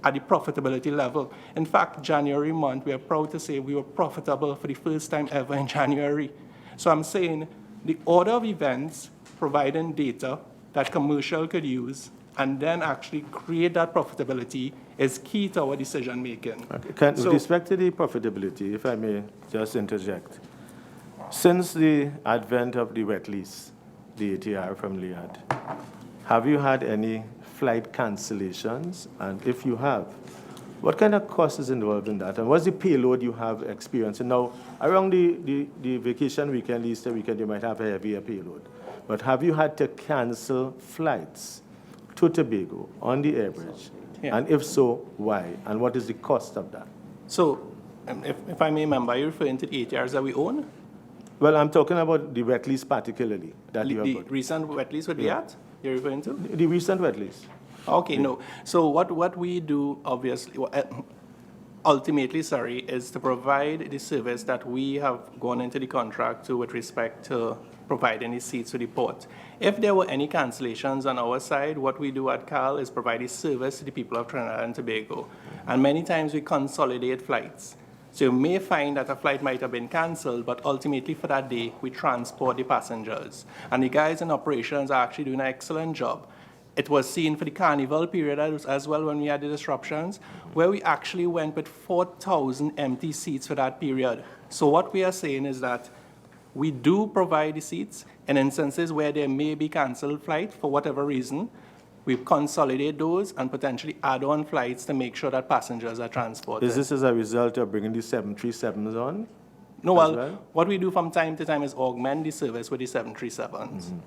at the profitability level. In fact, January month, we are proud to say we were profitable for the first time ever in January. So I'm saying the order of events, providing data that commercial could use, and then actually create that profitability is key to our decision making. Okay. With respect to the profitability, if I may just interject, since the advent of the wet lease, the ATR from Liad, have you had any flight cancellations? And if you have, what kind of cost is involved in that? And what's the payload you have experienced? And now, around the vacation weekend, Easter weekend, you might have a heavier payload. But have you had to cancel flights to Tobago on the air bridge? Yeah. And if so, why? And what is the cost of that? So, if I may remember, are you referring to the ATRs that we own? Well, I'm talking about the wet lease particularly. That you have The got. recent wet lease with Liat, you're referring to? The recent wet lease. Okay, no. So what we do, obviously, ultimately, is to provide the service that we have gone into the contract to with respect to providing the seats to the port. If there were any cancellations on our side, what we do at CAL is provide a service to the people of Trinidad and Tobago. And many times we consolidate flights. So you may find that a flight might have been canceled, but ultimately for that day, we transport the passengers. And the guys in operations are actually doing an excellent job. It was seen for the carnival period as well when we had the disruptions, where we actually went with 4,000 empty seats for that period. So what we are saying is that we do provide the seats in instances where there may be canceled flight for whatever reason. We consolidate those and potentially add on flights to make sure that passengers are transported. Is this as a result of bringing the 737s on? No, well, what we do from time to time is augment the service with the 737s. Mm-hmm.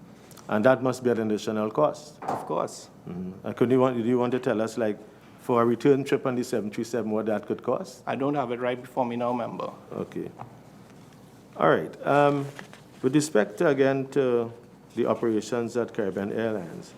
And that must be an additional cost. Of course. Mm-hmm. Do you want to tell us, like, for a return trip on the 737, what that could cost? I don't have it right before me now, member. Okay. All right. With respect, again, to the operations at Caribbean Airlines,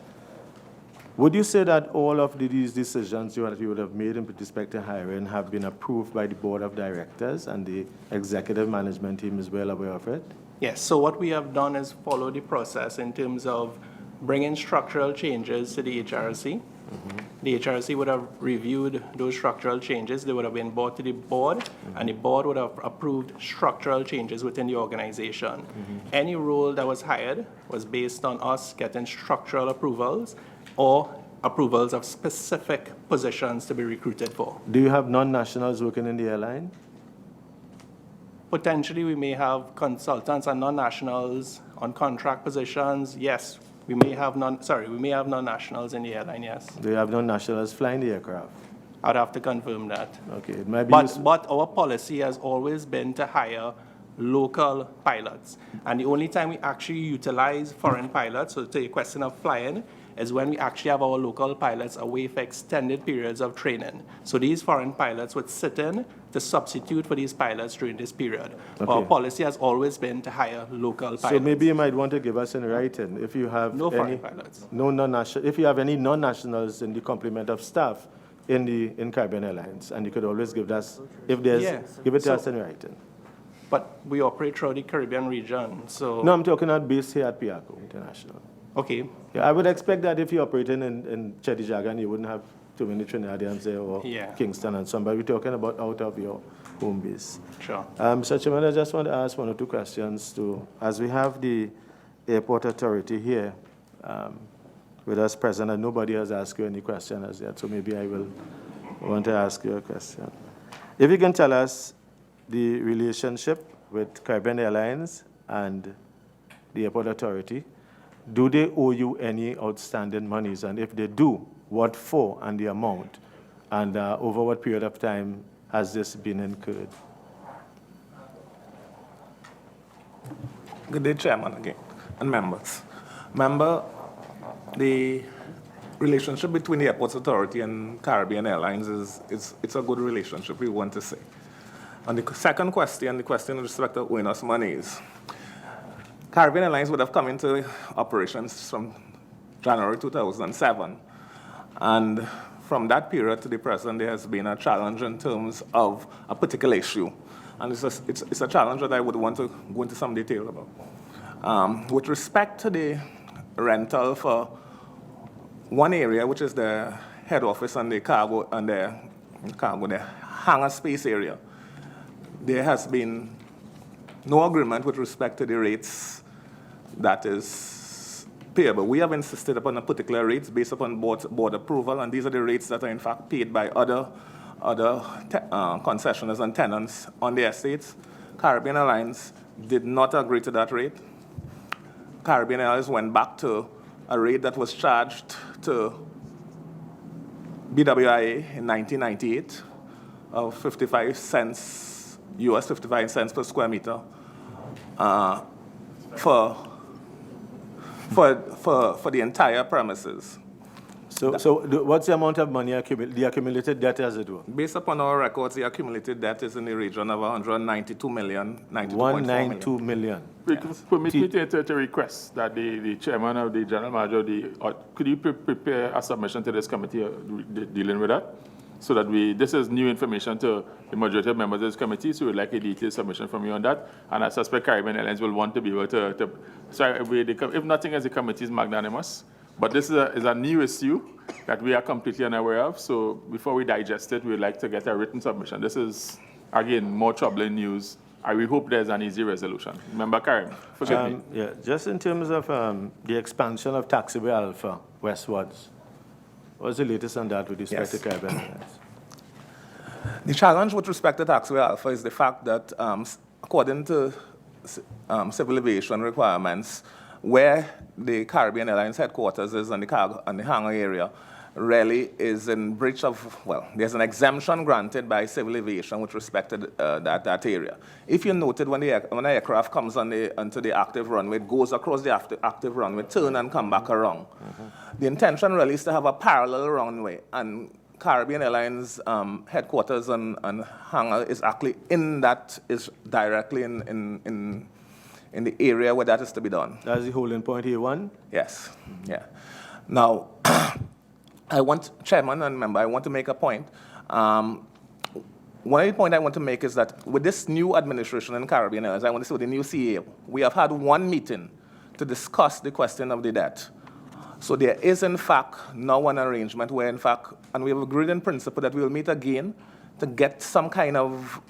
would you say that all of these decisions that you would have made in respect to hiring have been approved by the board of directors and the executive management team is well aware of it? Yes, so what we have done is follow the process in terms of bringing structural changes to the HRC. Mm-hmm. The HRC would have reviewed those structural changes. They would have been brought to the board, mm-hmm. and the board would have approved structural changes within the organization. Mm-hmm. Any role that was hired was based on us getting structural approvals or approvals of specific positions to be recruited for. Do you have non-nationals working in the airline? Potentially, we may have consultants and non-nationals on contract positions. Yes, we may have non-nationals in the airline, yes. Do you have non-nationals flying the aircraft? I'd have to confirm that. Okay, it might be But our policy has always been to hire local pilots. And the only time we actually utilize foreign pilots, so to your question of flying, is when we actually have our local pilots away for extended periods of training. So these foreign pilots would sit in to substitute for these pilots during this period. Okay. Our policy has always been to hire local pilots. So maybe you might want to give us in writing if you have No any foreign pilots. if you have any non-nationals in the complement of staff in Caribbean Airlines, and you could always give us if there's give it to us in writing. But we operate throughout the Caribbean region, so. No, I'm talking about based here at Piaco International. Okay. Yeah, I would expect that if you're operating in Chedijagan, you wouldn't have too many Trinidadians there or Kingston and some, but we're talking about out of your home base. Sure. Mr. Chairman, I just want to ask one or two questions as we have the Airport Authority here with us present, and nobody has asked you any question as yet, so maybe I will want to ask you a question. If you can tell us the relationship with Caribbean Airlines and the Airport Authority, do they owe you any outstanding monies? And if they do, what for and the amount? And over what period of time has this been incurred? Good day, Chairman, again, and members. Member, the relationship between the Airports Authority and Caribbean Airlines it's a good relationship, we want to say. And the second question, the question with respect to owing us monies. Caribbean Airlines would have come into operations from January 2007. And from that period to the present, there has been a challenge in terms of a particular issue. And it's a challenge that I would want to go into some detail about. With respect to the rental for one area, which is the head office and the cargo and the hangar space area, there has been no agreement with respect to the rates that is payable. We have insisted upon a particular rates based upon board approval, and these are the rates that are in fact paid by other concessionaires and tenants on the estates. Caribbean Airlines did not agree to that rate. Caribbean Airlines went back to a rate that was charged to BWIA in 1998 of 55 cents US 55 cents per square meter for the entire premises. So what's the amount of money, the accumulated debt as it were? Based upon our records, the accumulated debt is in the region of 192 million, 192 million. Permit me to request that the chairman of the general manager, could you prepare a submission to this committee dealing with that? So that this is new information to the majority of members of this committee, so we'd like a detailed submission from you on that. And I suspect Caribbean Airlines will want to be able if nothing else, the committee is magnanimous. But this is a new issue that we are completely unaware of. So before we digest it, we'd like to get a written submission. This is, again, more troubling news. We hope there's an easy resolution. Member Karim, forgive me. Yeah, just in terms of the expansion of Taxiway Alpha westwards, what's the latest on that with respect to Caribbean Airlines? The challenge with respect to Taxiway Alpha is the fact that, according to civil aviation requirements, where the Caribbean Airlines headquarters is and the hangar area really is in breach of, there's an exemption granted by civil aviation with respect to that area. If you noted, when an aircraft comes onto the active runway, it goes across the active runway, turn and come back around. The intention really is to have a parallel runway, and Caribbean Airlines headquarters and hangar is actually directly in the area where that is to be done. That's the holding point here, one? Yes, yeah. Now, Chairman and member, I want to make a point. One of the points I want to make is that with this new administration in Caribbean Airlines, I want to say with the new CEO, we have had one meeting to discuss the question of the debt. So there is, in fact, now an arrangement where, in fact, and we have agreed in principle that we will meet again to get some kind of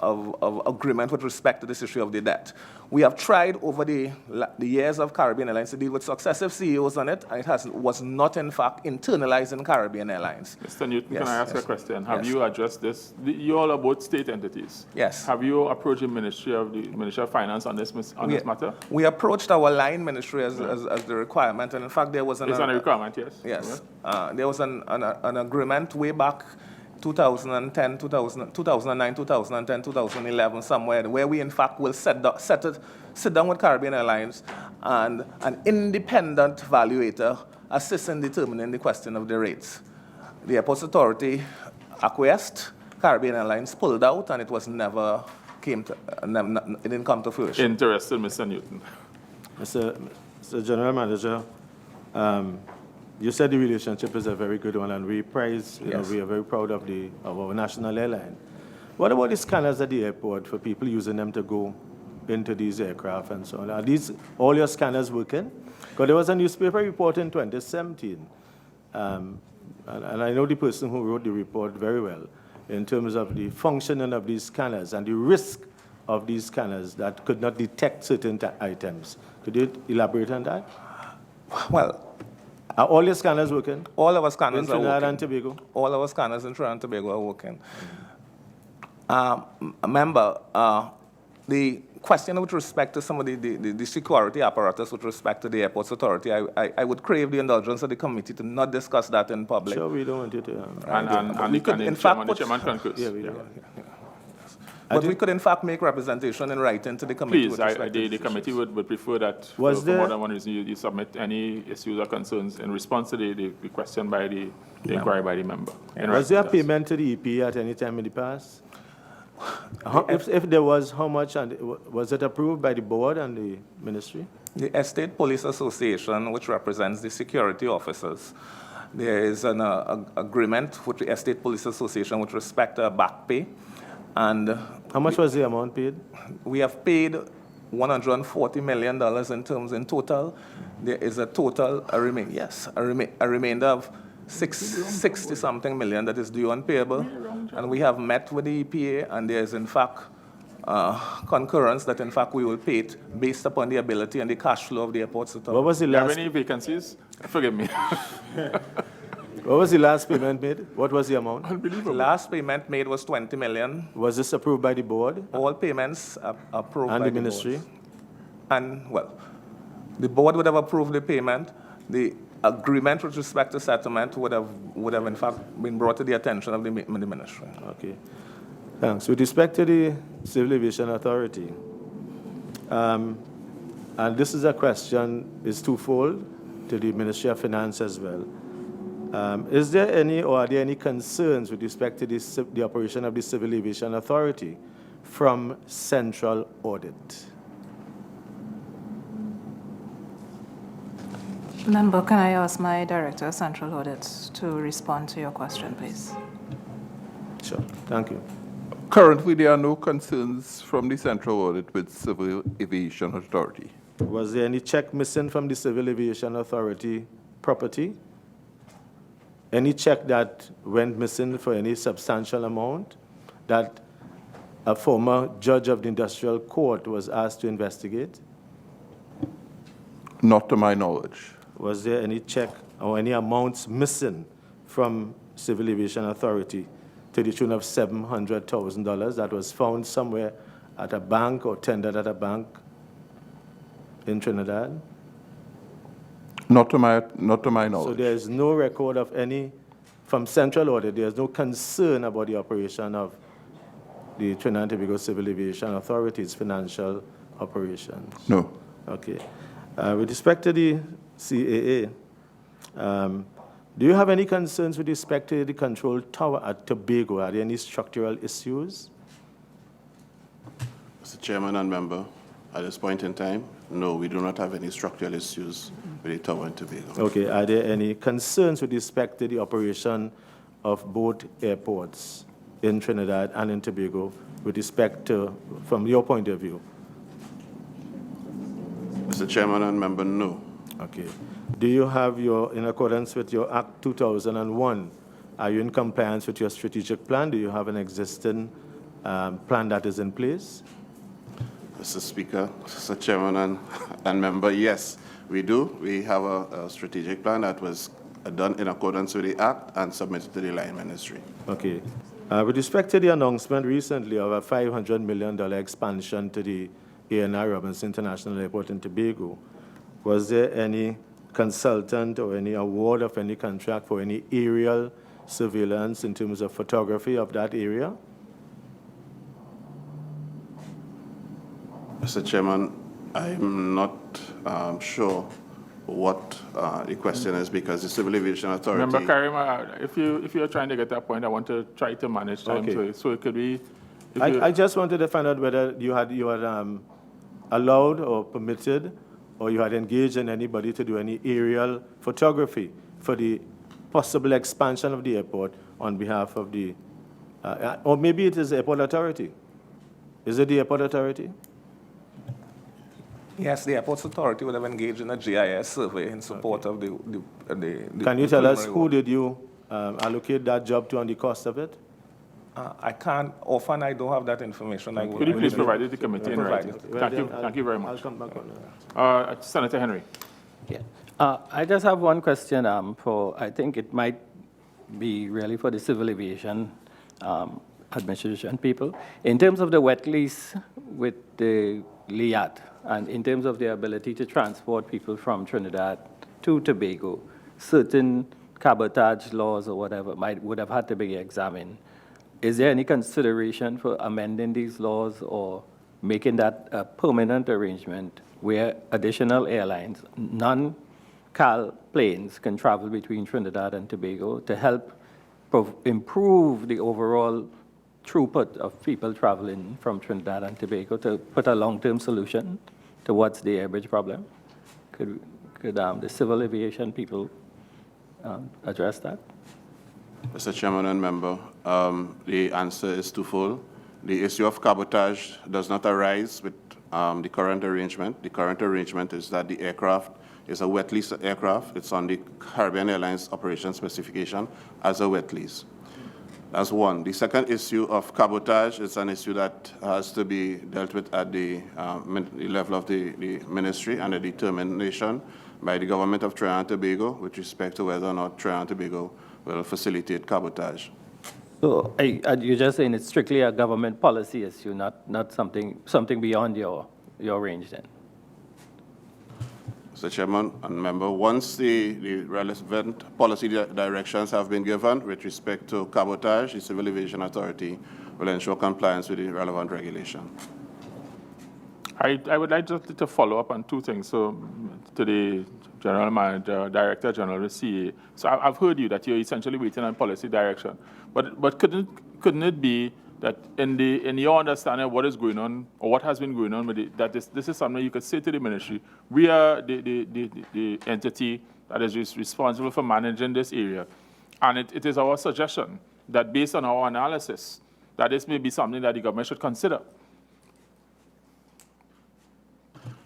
agreement with respect to this issue of the debt. We have tried over the years of Caribbean Airlines to deal with successive CEOs on it, and it was not, in fact, internalized in Caribbean Airlines. Mr. Newton, can I ask a question? Have you addressed this? You all are both state entities. Yes. Have you approached the Ministry of Finance on this matter? We approached our line ministry as the requirement, and in fact, there was It's a requirement, yes. Yes. There was an agreement way back 2010, 2009, 2010, 2011, somewhere, where we in fact will sit down with Caribbean Airlines and an independent valuator assist in determining the question of the rates. The Airports Authority acquiesced, Caribbean Airlines pulled out, and it was never it didn't come to fruition. Interested, Mr. Newton. Mr. General Manager, you said the relationship is a very good one, and we praise, we are very proud of our national airline. What about the scanners at the airport for people using them to go into these aircraft and so on? Are these all your scanners working? Because there was a newspaper report in 2017, and I know the person who wrote the report very well, in terms of the functioning of these scanners and the risk of these scanners that could not detect certain items. Could you elaborate on that? Well, are all your scanners working? All our scanners are working. In Trinidad and Tobago? All our scanners in Trinidad and Tobago are working. Member, the question with respect to some of the security apparatus with respect to the Airports Authority, I would crave the indulgence of the committee to not discuss that in public. Sure, we don't want you to. We could, in fact, but we could, in fact, make representation in writing to the committee. Please, the committee would prefer that for more than one reason you submit any issues or concerns in response to the question by the inquiry by the member. Was there a payment to the EPA at any time in the past? If there was, how much, and was it approved by the board and the ministry? The Estate Police Association, which represents the security officers, there is an agreement with the Estate Police Association with respect to back pay. And how much was the amount paid? We have paid $140 million in total. There is a total, a remainder of 60-something million that is due unpayable. And we have met with the EPA, and there is, in fact, concurrence that, in fact, we will pay it based upon the ability and the cash flow of the Airports Authority. What was the last? Do you last? have any vacancies? Forgive me. What was the last payment made? What was the amount? Unbelievable. Last payment made was $20 million. Was this approved by the board? All payments are approved and by the ministry? Board. And, well, the board would have approved the payment. The agreement with respect to settlement would have in fact been brought to the attention of the ministry. Okay. Thanks. With respect to the Civil Aviation Authority, and this is a question, is twofold to the Ministry of Finance as well. Is there any, or are there any concerns with respect to the operation of the Civil Aviation Authority from central audit? Member, can I ask my Director of Central Audit to respond to your question, please? Sure. Thank you. Currently, there are no concerns from the central audit with Civil Aviation Authority. Was there any check missing from the Civil Aviation Authority property? Any check that went missing for any substantial amount that a former judge of the industrial court was asked to investigate? Not to my knowledge. Was there any check or any amounts missing from Civil Aviation Authority to the tune of $700,000 that was found somewhere at a bank or tendered at a bank in Trinidad? Not to my knowledge. So there is no record of any, from central audit, there is no concern about the operation of the Trinidad and Tobago Civil Aviation Authority's financial operations? No. Okay. With respect to the CAA, do you have any concerns with respect to the control tower at Tobago? Are there any structural issues? Mr. Chairman and member, at this point in time, no, we do not have any structural issues with the tower in Tobago. Okay. Are there any concerns with respect to the operation of both airports in Trinidad and in Tobago with respect to, from your point of view? Mr. Chairman and member, no. Okay. Do you have your, in accordance with your Act 2001, are you in compliance with your strategic plan? Do you have an existing plan that is in place? Mr. Speaker, Mr. Chairman and member, yes, we do. We have a strategic plan that was done in accordance with the Act and submitted to the Line Ministry. Okay. With respect to the announcement recently of a $500 million expansion to the A&R Robinson International Airport in Tobago, was there any consultant or any award of any contract for any aerial surveillance, in terms of photography of that area? Mr. Chairman, I'm not sure what the question is because the Civil Aviation Authority. Member Karim, if you're trying to get that point, I want to try to manage time. Okay. So it could be. I just wanted to find out whether you had allowed or permitted, or you had engaged in anybody to do any aerial photography for the possible expansion of the airport on behalf of the, or maybe it is the airport authority. Is it the airport authority? Yes, the Airports Authority would have engaged in a GIS survey in support of the Can you tell us who did you allocate that job to and the cost of it? I can't, often I don't have that information. Could you please provide it to the committee in writing? Thank you very much. I'll come back on that. Senator Henry. Yeah. I just have one question I think it might be really for the civil aviation administration people. In terms of the wet lease with the LIAT, and in terms of their ability to transport people from Trinidad to Tobago, certain cabotage laws or whatever would have had to be examined. Is there any consideration for amending these laws or making that a permanent arrangement where additional airlines, non-CAL planes, can travel between Trinidad and Tobago to help improve the overall throughput of people traveling from Trinidad and Tobago, to put a long-term solution towards the air bridge problem? Could the civil aviation people address that? Mr. Chairman and member, the answer is twofold. The issue of cabotage does not arise with the current arrangement. The current arrangement is that the aircraft is a wet lease aircraft. It's on the Caribbean Airlines operation specification as a wet lease. That's one. The second issue of cabotage is an issue that has to be dealt with at the level of the ministry and a determination by the government of Trinidad and Tobago with respect to whether or not Trinidad and Tobago will facilitate cabotage. So you're just saying it's strictly a government policy issue, not something beyond your range then? Mr. Chairman and member, once the relevant policy directions have been given with respect to cabotage, the Civil Aviation Authority will ensure compliance with the relevant regulation. I would like just to follow up on two things. So, to the General Manager, Director General of the CA. So I've heard you that you're essentially waiting on policy direction. But couldn't it be that in your understanding of what is going on or what has been going on with it, that this is something you could say to the ministry? We are the entity that is responsible for managing this area. And it is our suggestion that based on our analysis, that this may be something that the government should consider.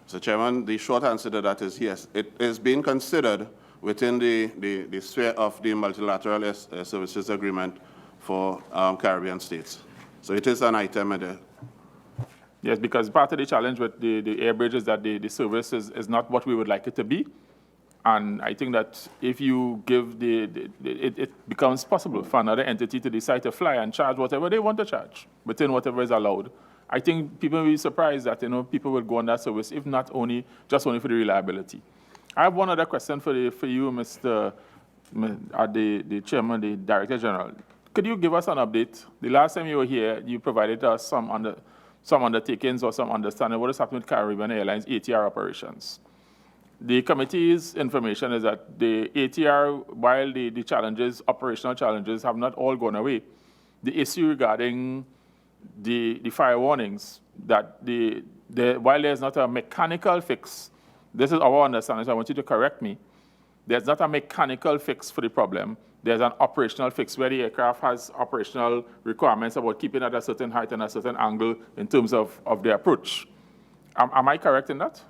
Mr. Chairman, the short answer to that is yes. It is being considered within the sphere of the multilateral services agreement for Caribbean states. So it is an item in there. Yes, because part of the challenge with the air bridge is that the service is not what we would like it to be. And I think that if you give it becomes possible for another entity to decide to fly and charge whatever they want to charge within whatever is allowed. I think people will be surprised that people will go on that service, if not just only for the reliability. I have one other question for you, Mr. The Chairman, the Director General. Could you give us an update? The last time you were here, you provided us some undertakings or some understanding of what is happening with Caribbean Airlines ATR operations. The committee's information is that the ATR, while the challenges, operational challenges, have not all gone away, the issue regarding the fire warnings, that while there's not a mechanical fix, this is our understanding, so I want you to correct me, there's not a mechanical fix for the problem. There's an operational fix where the aircraft has operational requirements about keeping at a certain height and a certain angle in terms of the approach. Am I correct in that?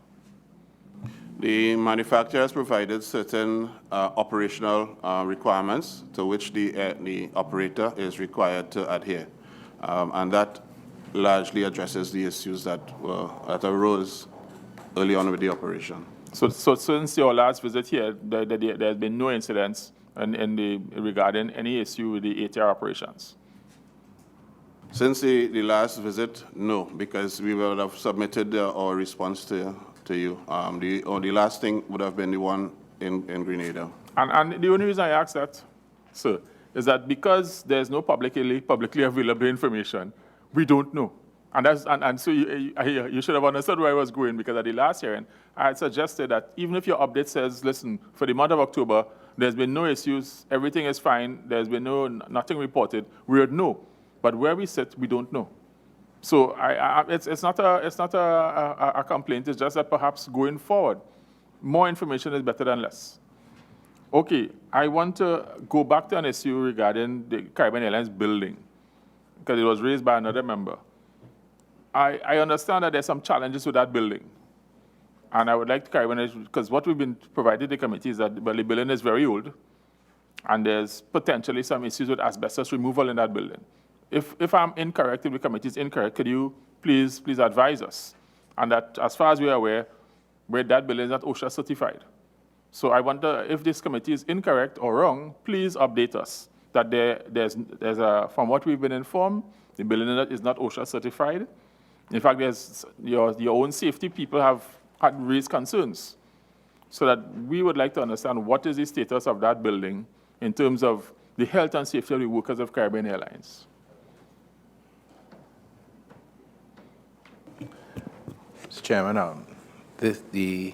The manufacturer has provided certain operational requirements to which the operator is required to adhere. And that largely addresses the issues that arose early on with the operation. So since your last visit here, there has been no incidents regarding any issue with the ATR operations? Since the last visit, no, because we would have submitted our response to you. The last thing would have been the one in Grenada. And the only reason I ask that, sir, is that because there's no publicly available information, we don't know. And so you should have understood where I was going, because at the last hearing, I had suggested that even if your update says, listen, for the month of October, there's been no issues, everything is fine, there's been nothing reported, we would know. But where we sit, we don't know. So it's not a complaint, it's just that perhaps going forward, more information is better than less. Okay, I want to go back to an issue regarding the Caribbean Airlines building, because it was raised by another member. I understand that there's some challenges with that building. And I would like to Caribbean, because what we've been provided the committee is that the building is very old, and there's potentially some issues with asbestos removal in that building. If I'm incorrect, if the committee is incorrect, could you please advise us? And that, as far as we are aware, that building is not OSHA certified. So I wonder if this committee is incorrect or wrong, please update us that from what we've been informed, the building is not OSHA certified. In fact, there's your own safety people had raised concerns. So that we would like to understand what is the status of that building in terms of the health and safety of the workers of Caribbean Airlines. Mr. Chairman, the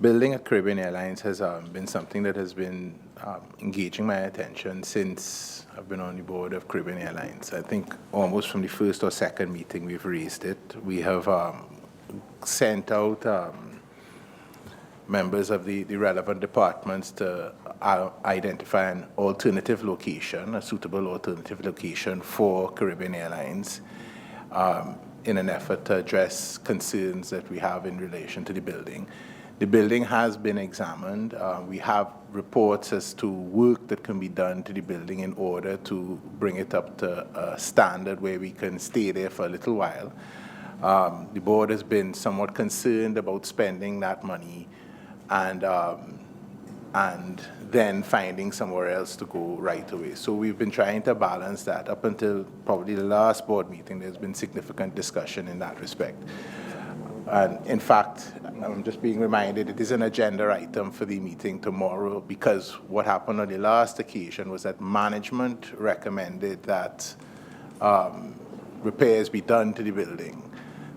building at Caribbean Airlines has been something that has been engaging my attention since I've been on the board of Caribbean Airlines. I think almost from the first or second meeting we've raised it. We have sent out members of the relevant departments to identify an alternative location, a suitable alternative location for Caribbean Airlines in an effort to address concerns that we have in relation to the building. The building has been examined. We have reports as to work that can be done to the building in order to bring it up to a standard where we can stay there for a little while. The board has been somewhat concerned about spending that money and then finding somewhere else to go right away. So we've been trying to balance that. Up until probably the last board meeting, there's been significant discussion in that respect. And in fact, I'm just being reminded it is an agenda item for the meeting tomorrow, because what happened on the last occasion was that management recommended that repairs be done to the building.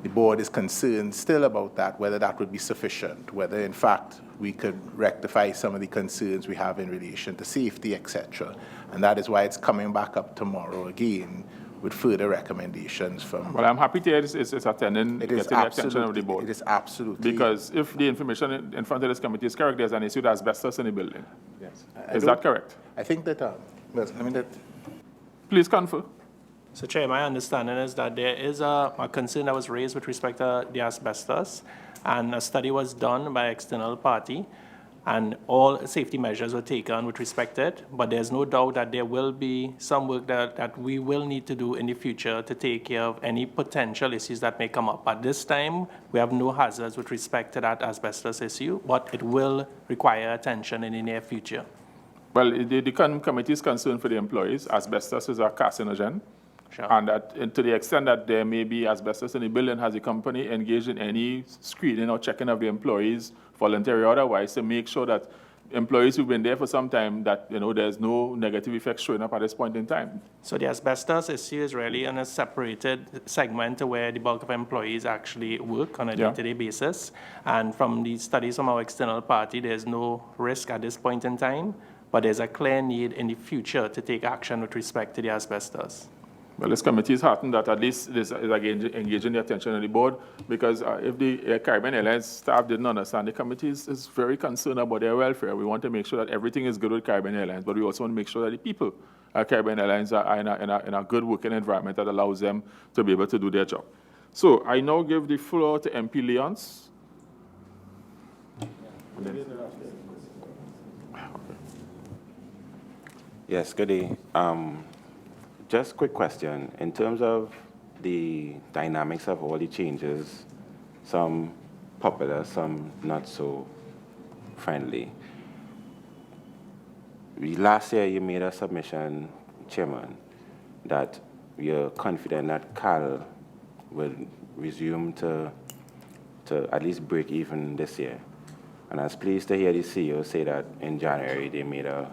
The board is concerned still about that, whether that would be sufficient, whether in fact we could rectify some of the concerns we have in relation to safety, etc. And that is why it's coming back up tomorrow again with further recommendations from... Well, I'm happy to hear it's attending, getting the attention of the board. It is absolutely... Because if the information in front of this committee is correct, there's an issue with asbestos in the building. Yes. Is that correct? I think that... Please confer. So, Chair, my understanding is that there is a concern that was raised with respect to the asbestos, and a study was done by an external party, and all safety measures were taken with respect to it, but there's no doubt that there will be some work that we will need to do in the future to take care of any potential issues that may come up. At this time, we have no hazards with respect to that asbestos issue, but it will require attention in the near future. Well, the committee is concerned for the employees. Asbestos is a carcinogen. Sure. And that to the extent that there may be asbestos in the building, has the company engaged in any screening or checking of the employees, voluntary or otherwise, to make sure that employees who've been there for some time, that there's no negative effects showing up at this point in time? So the asbestos issue is really on a separated segment where the bulk of employees actually work on a day-to-day basis. And from the studies from our external party, there's no risk at this point in time, but there's a clear need in the future to take action with respect to the asbestos. Well, this committee is heartened that at least this is again engaging the attention of the board, because if the Caribbean Airlines staff didn't understand, the committee is very concerned about their welfare. We want to make sure that everything is good with Caribbean Airlines, but we also want to make sure that the people at Caribbean Airlines are in a good working environment that allows them to be able to do their job. So I now give the floor to MP Leons. Yes, good day. Just a quick question. In terms of the dynamics of all the changes, some popular, some not so friendly. Last year you made a submission, Chairman, that you're confident that CAL will resume to at least break even this year. And I was pleased to hear the CEO say that in January they made a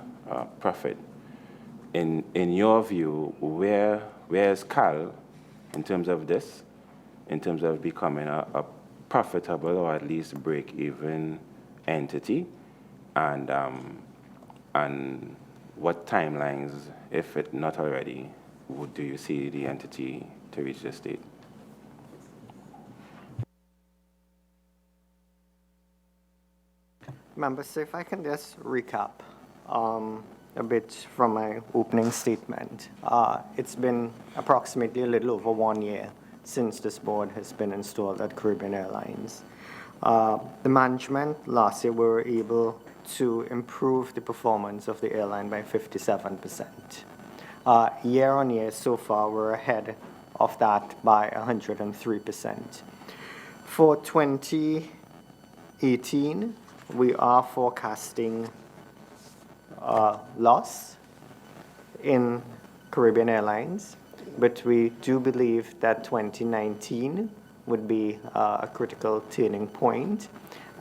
profit. in your view, where is CAL in terms of this, in terms of becoming a profitable or at least break-even entity, and what timelines, if it not already, do you see the entity to reach this state? Members, so if I can just recap a bit from my opening statement. It's been approximately a little over 1 year since this board has been installed at Caribbean Airlines. The management last year were able to improve the performance of the airline by 57%. Year on year, so far, we're ahead of that by 103%. For 2018, we are forecasting loss in Caribbean Airlines, but we do believe that 2019 would be a critical turning point.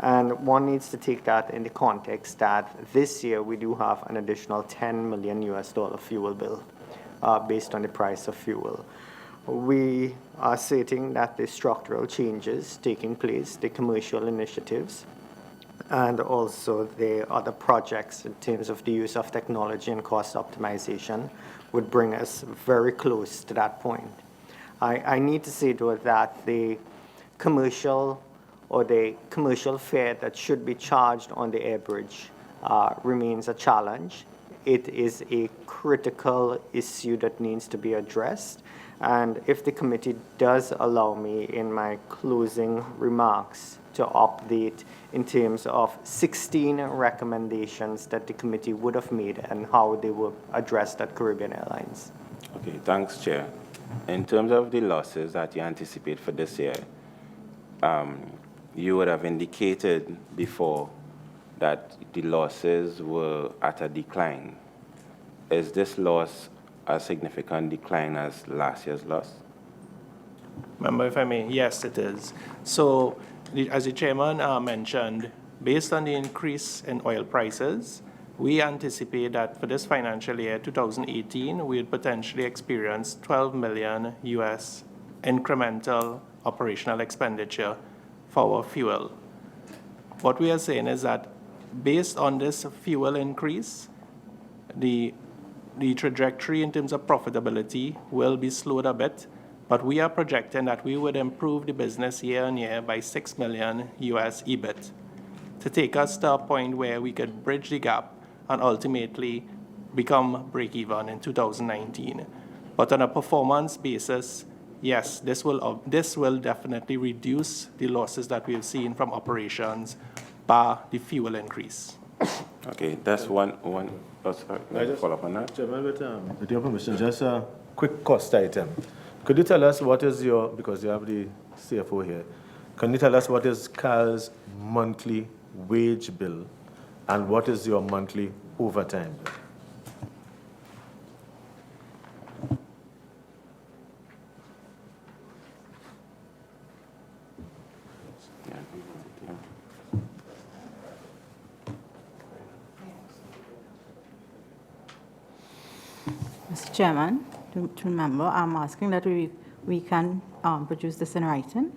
And one needs to take that in the context that this year we do have an additional $10 million fuel bill based on the price of fuel. We are stating that the structural changes taking place, the commercial initiatives, and also the other projects in terms of the use of technology and cost optimization would bring us very close to that point. I need to say, though, that the commercial fare that should be charged on the air bridge remains a challenge. It is a critical issue that needs to be addressed. And if the committee does allow me in my closing remarks to update in terms of 16 recommendations that the committee would have made and how they were addressed at Caribbean Airlines. Okay, thanks, Chair. In terms of the losses that you anticipate for this year, you would have indicated before that the losses were at a decline. Is this loss a significant decline as last year's loss? Member, if I may, yes, it is. So, as the chairman mentioned, based on the increase in oil prices, we anticipate that for this financial year, 2018, we would potentially experience $12 million incremental operational expenditure for our fuel. What we are saying is that based on this fuel increase, the trajectory in terms of profitability will be slowed a bit, but we are projecting that we would improve the business year on year by $6 million EBIT to take us to a point where we could bridge the gap and ultimately become break-even in 2019. But on a performance basis, yes, this will definitely reduce the losses that we've seen from operations bar the fuel increase. Okay, that's one. Oh, sorry, I just follow up on that. Chairman, with your permission, just a quick cost item. Could you tell us what is your, because you have the CFO here, can you tell us what is CAL's monthly wage bill and what is your monthly overtime bill? Mr. Chairman, to remember, I'm asking that we can produce this in writing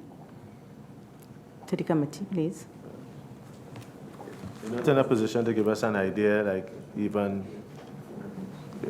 to the committee, please. You're not in a position to give us an idea, like even,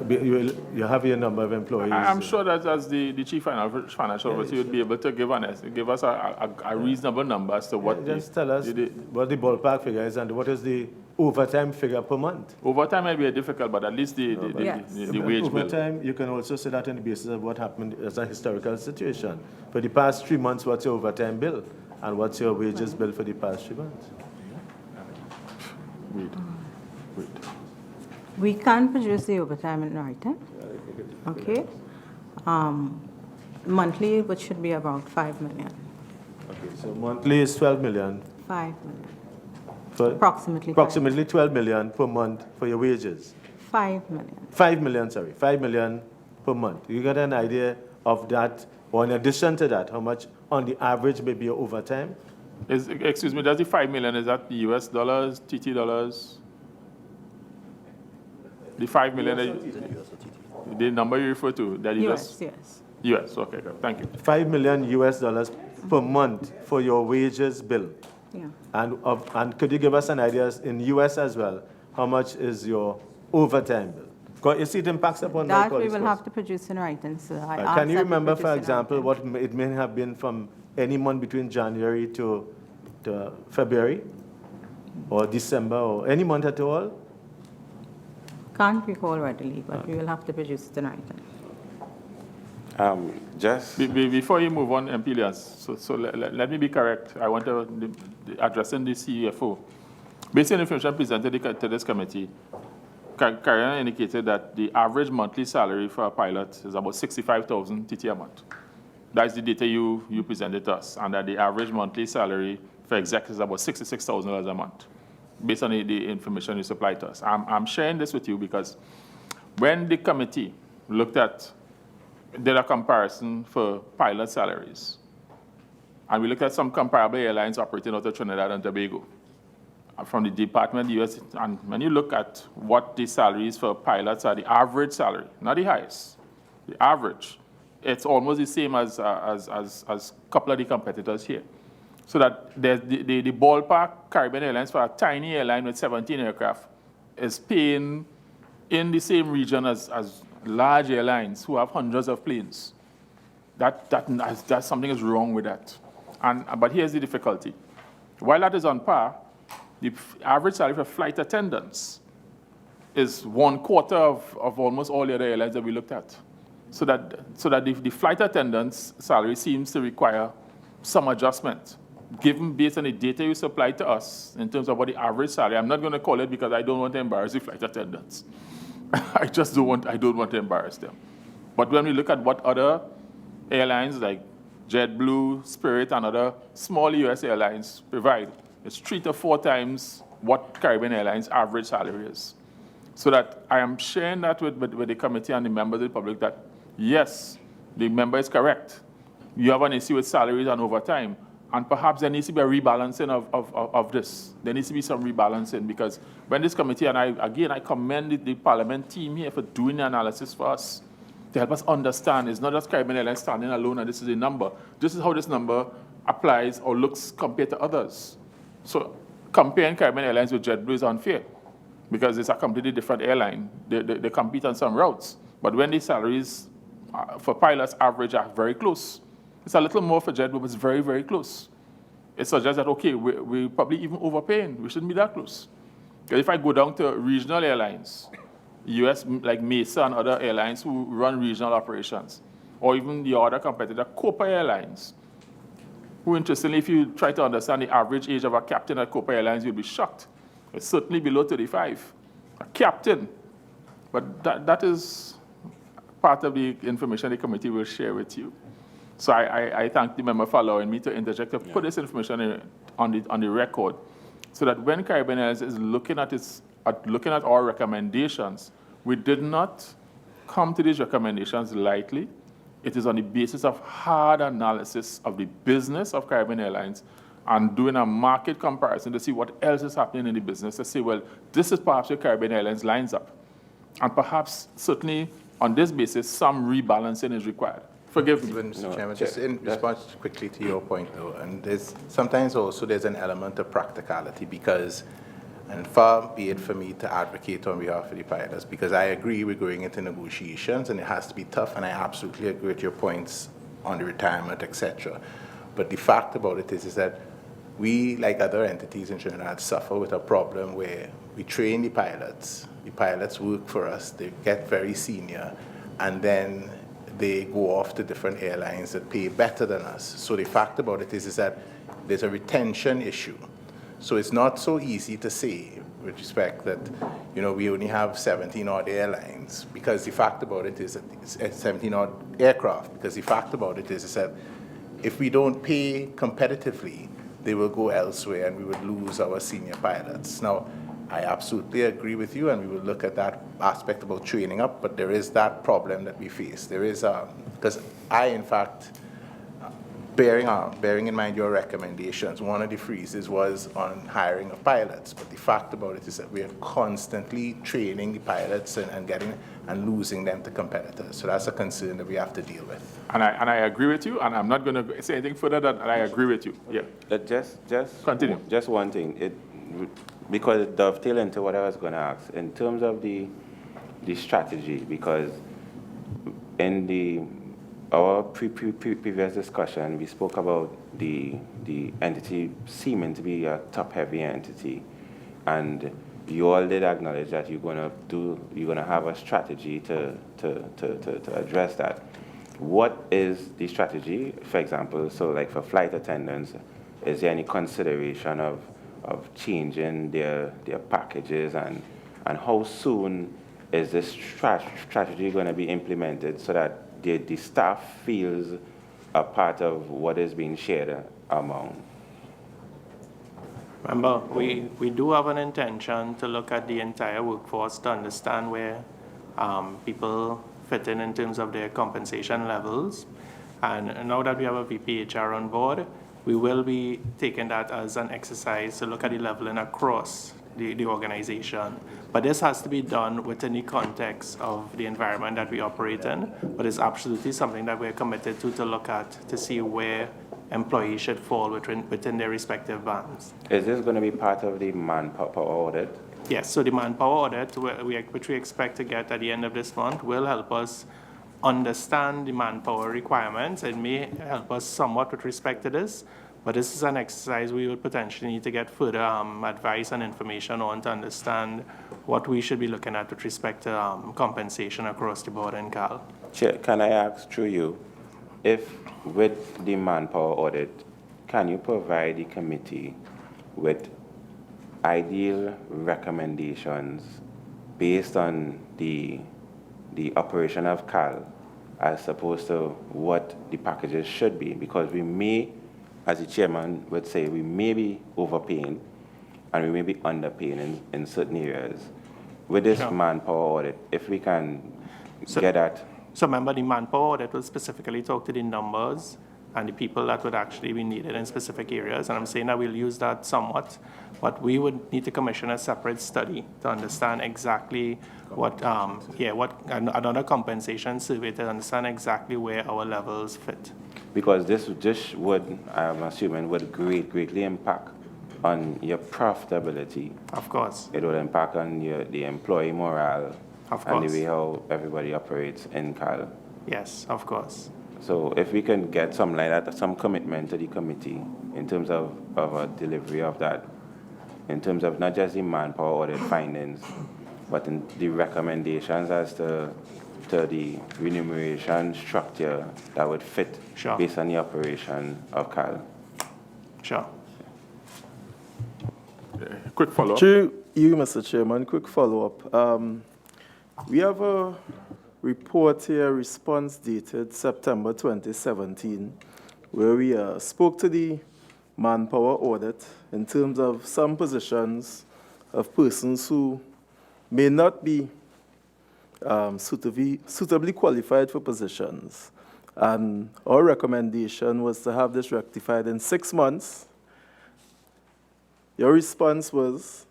you have your number of employees. I'm sure that as the Chief Financial Officer, you'd be able to give us a reasonable number as to what. Just tell us what the ballpark figure is and what is the overtime figure per month. Overtime might be difficult, but at least the wage bill. Overtime, you can also say that on the basis of what happened as a historical situation. For the past 3 months, what's your overtime bill? And what's your wages bill for the past 3 months? Wait. We can produce the overtime in writing. Okay. Monthly, which should be about 5 million. Okay, so monthly is 12 million. 5 million. For Approximately 12 million per month for your wages. 5 million. 5 million, sorry, 5 million per month. You got an idea of that, or in addition to that, how much on the average may be your overtime? Excuse me, does the 5 million, is that US dollars, TT dollars? The 5 million. The number you refer to, that you just... Yes. US, okay, good. Thank you. $5 million US per month for your wages bill. Yeah. And could you give us an idea in US as well, how much is your overtime bill? Because you see it impacts upon That we will have to produce in writing, sir. Can you remember, for example, what it may have been from any month between January to February or December or any month at all? Can't recall readily, but we will have to produce it in writing. Before you move on, MP Lias, so let me be correct. I want to addressing the CFO. Based on information presented to this committee, Karen indicated that the average monthly salary for a pilot is about 65,000 TT a month. That's the data you presented to us, and that the average monthly salary for executives is about $66,000 a month, based on the information you supplied to us. I'm sharing this with you because when the committee did a comparison for pilot salaries, and we looked at some comparable airlines operating out of Trinidad and Tobago from the Department of the US, and when you look at what the salaries for pilots are, the average salary, not the highest, the average, it's almost the same as a couple of the competitors here. So that the ballpark Caribbean Airlines, for a tiny airline with 17 aircraft, is paying in the same region as large airlines who have hundreds of planes. That something is wrong with that. But here's the difficulty. While that is on par, the average salary for flight attendants is 1/4 of almost all the other airlines that we looked at. So that the flight attendants' salary seems to require some adjustment, given based on the data you supplied to us in terms of what the average salary. I'm not going to call it because I don't want to embarrass the flight attendants. I don't want to embarrass them. But when we look at what other airlines like JetBlue, Spirit, and other small US airlines provide, it's 3 to 4 times what Caribbean Airlines' average salary is. So that I am sharing that with the committee and the members of the public that, yes, the member is correct. You have an issue with salaries and overtime, and perhaps there needs to be a rebalancing of this. There needs to be some rebalancing, because when this committee, and I commend the Parliament team here for doing the analysis for us, to help us understand, it's not just Caribbean Airlines standing alone and this is a number. This is how this number applies or looks compared to others. So comparing Caribbean Airlines with JetBlue is unfair, because it's a completely different airline. They compete on some routes. But when the salaries for pilots average are very close, it's a little more for JetBlue, but it's very, very close. It suggests that, okay, we're probably even overpaying. We shouldn't be that close. Because if I go down to regional airlines, US, like Mesa and other airlines who run regional operations, or even the other competitor, Copa Airlines, who, interestingly, if you try to understand the average age of a captain at Copa Airlines, you'll be shocked. It's certainly below 35. A captain. But that is part of the information the committee will share with you. So I thank the member for allowing me to interject to put this information on the record, so that when Caribbean Airlines is looking at our recommendations, we did not come to these recommendations lightly. It is on the basis of hard analysis of the business of Caribbean Airlines and doing a market comparison to see what else is happening in the business, to say, well, this is perhaps where Caribbean Airlines lines up. And perhaps, certainly, on this basis, some rebalancing is required. Forgive me. Mr. Chairman, just in response quickly to your point, though, and sometimes also there's an element of practicality, because, and far be it for me to advocate on behalf of the pilots, because I agree we're going into negotiations and it has to be tough, and I absolutely agree with your points on the retirement, etc. But the fact about it is that we, like other entities in Trinidad, suffer with a problem where we train the pilots work for us, they get very senior, and then they go off to different airlines that pay better than us. So the fact about it is that there's a retention issue. So it's not so easy to say, with respect, that we only have 17 odd airlines, because the fact about it is that it's 17 odd aircraft, because the fact about it is that if we don't pay competitively, they will go elsewhere and we would lose our senior pilots. Now, I absolutely agree with you, and we will look at that aspect about training up, but there is that problem that we face. There is, because I, in fact, bearing in mind your recommendations, one of the freezes was on hiring of pilots. But the fact about it is that we are constantly training the pilots and losing them to competitors. So that's a concern that we have to deal with. And I agree with you, and I'm not going to say anything further than I agree with you. Yeah. Just continue. Just one thing, because it dovetails into what I was going to ask in terms of the strategy. Because in our previous discussion, we spoke about the entity seeming to be a top-heavy entity, and you all did acknowledge that you're going to have a strategy to address that. What is the strategy, for example? So, like for flight attendants, is there any consideration of changing their packages, and how soon is this strategy going to be implemented so that the staff feels a part of what is being shared among? Remember, we do have an intention to look at the entire workforce to understand where people fit in terms of their compensation levels. And now that we have a VPHR on board, we will be taking that as an exercise to look at the leveling across the organization. But this has to be done within the context of the environment that we operate in. But it's absolutely something that we're committed to look at to see where employees should fall within their respective bands. Is this going to be part of the manpower audit? Yes, so the manpower audit, which we expect to get at the end of this month, will help us understand the manpower requirements. It may help us somewhat with respect to this, but this is an exercise we would potentially need to get further advice and information on to understand what we should be looking at with respect to compensation across the board in CAL. Chair, can I ask through you, if with the manpower audit, can you provide the committee with ideal recommendations based on the operation of CAL as opposed to what the packages should be? Because we may, as the chairman would say, we may be overpaying and we may be underpaying in certain areas. With this manpower audit, if we can get that. So remember, the manpower audit will specifically talk to the numbers and the people that would actually be needed in specific areas. And I'm saying that we'll use that somewhat, but we would need to commission a separate study to understand exactly another compensation survey to understand exactly where our levels fit. Because this would, I'm assuming, would greatly impact on your profitability. Of course. It would impact on the employee morale. Of course. And the way how everybody operates in CAL. Yes, of course. So if we can get some like that, some commitment to the committee in terms of a delivery of that, in terms of not just the manpower audit findings, but in the recommendations as to the remuneration structure that would fit based on the operation of CAL. Sure. Quick follow-up. To you, Mr. Chairman, quick follow-up. We have a report here, response dated September 2017, where we spoke to the manpower audit in terms of some positions of persons who may not be suitably qualified for positions. And our recommendation was to have this rectified in 6 months. Your response was,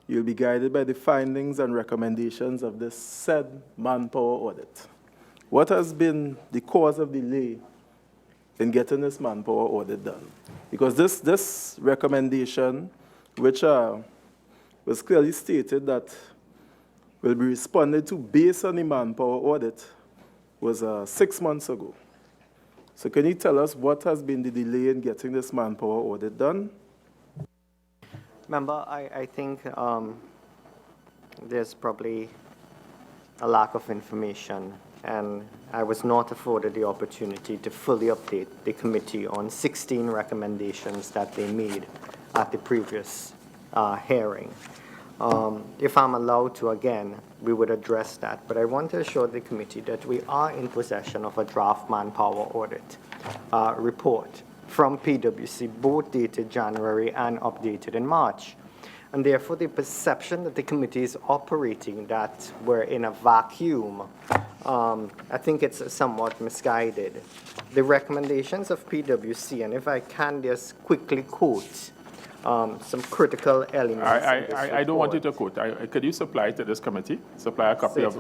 you'll be guided by the findings and recommendations of this said manpower audit. What has been the cause of delay in getting this manpower audit done? Because this recommendation, which was clearly stated that will be responded to based on the manpower audit, was 6 months ago. So can you tell us what has been the delay in getting this manpower audit done? Member, I think there's probably a lack of information, and I was not afforded the opportunity to fully update the committee on 16 recommendations that they made at the previous hearing. If I'm allowed to, again, we would address that, but I want to assure the committee that we are in possession of a draft manpower audit report from PwC, both dated January and updated in March. And therefore, the perception that the committee is operating, that we're in a vacuum, I think it's somewhat misguided. The recommendations of PwC, and if I can just quickly quote some critical elements. I don't want you to quote. Could you supply to this committee, supply a copy of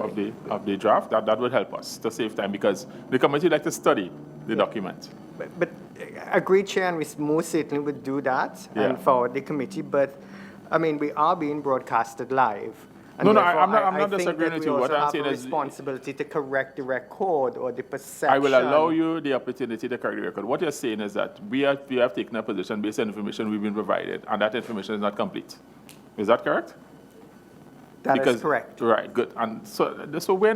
the draft? That would help us to save time, because the committee would like to study the document. But agreed, Chair, and we most certainly would do that and forward the committee. But, I mean, we are being broadcasted live. And No, therefore, I'm not disagreeing with you. What I'm saying is, is, responsibility to correct the record or the perception. I will allow you the opportunity to correct the record. What you're saying is that we have taken a position based on information we've been provided, and that information is not complete. Is that correct? That is correct. Right, good. And so we're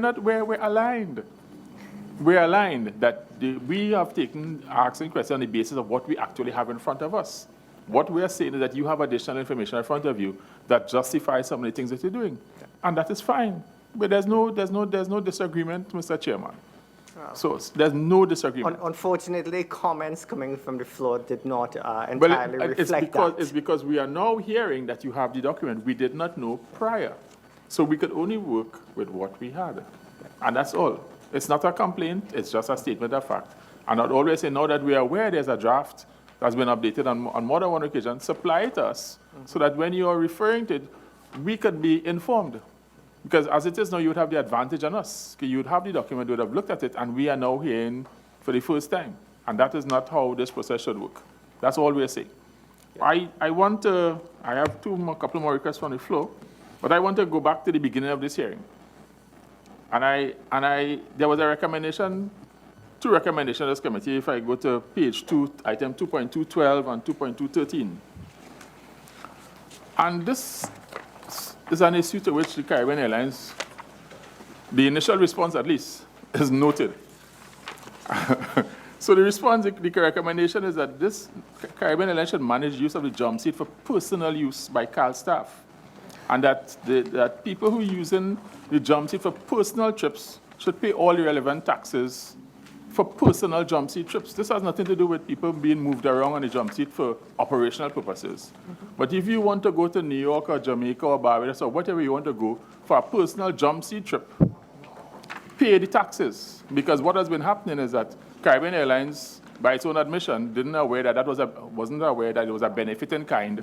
aligned. We're aligned that we have taken asking questions on the basis of what we actually have in front of us. What we are saying is that you have additional information in front of you that justifies some of the things that you're doing, and that is fine. But there's no disagreement, Mr. Chairman. So there's no disagreement. Unfortunately, comments coming from the floor did not entirely reflect that. It's because we are now hearing that you have the document. We did not know prior, so we could only work with what we had, and that's all. It's not a complaint. It's just a statement of fact. And I'd always say, now that we are aware there's a draft that's been updated on more than one occasion, supply it to us so that when you are referring to it, we could be informed. Because as it is now, you would have the advantage on us. You would have the document, you would have looked at it, and we are now hearing for the first time. And that is not how this process should work. That's all we're saying. I have a couple more requests from the floor, but I want to go back to the beginning of this hearing. There was a recommendation, two recommendations of this committee. If I go to page 2, item 2.212 and 2.213. And this is an issue to which the Caribbean Airlines, the initial response at least, is noted. So the response, the recommendation is that this Caribbean Airlines should manage use of the jump seat for personal use by CAL staff. And that people who are using the jump seat for personal trips should pay all the relevant taxes for personal jump seat trips. This has nothing to do with people being moved around on the jump seat for operational purposes. But if you want to go to New York or Jamaica or Barbados or whatever you want to go for a personal jump seat trip, pay the taxes. Because what has been happening is that Caribbean Airlines, by its own admission, wasn't aware that it was a benefit in kind,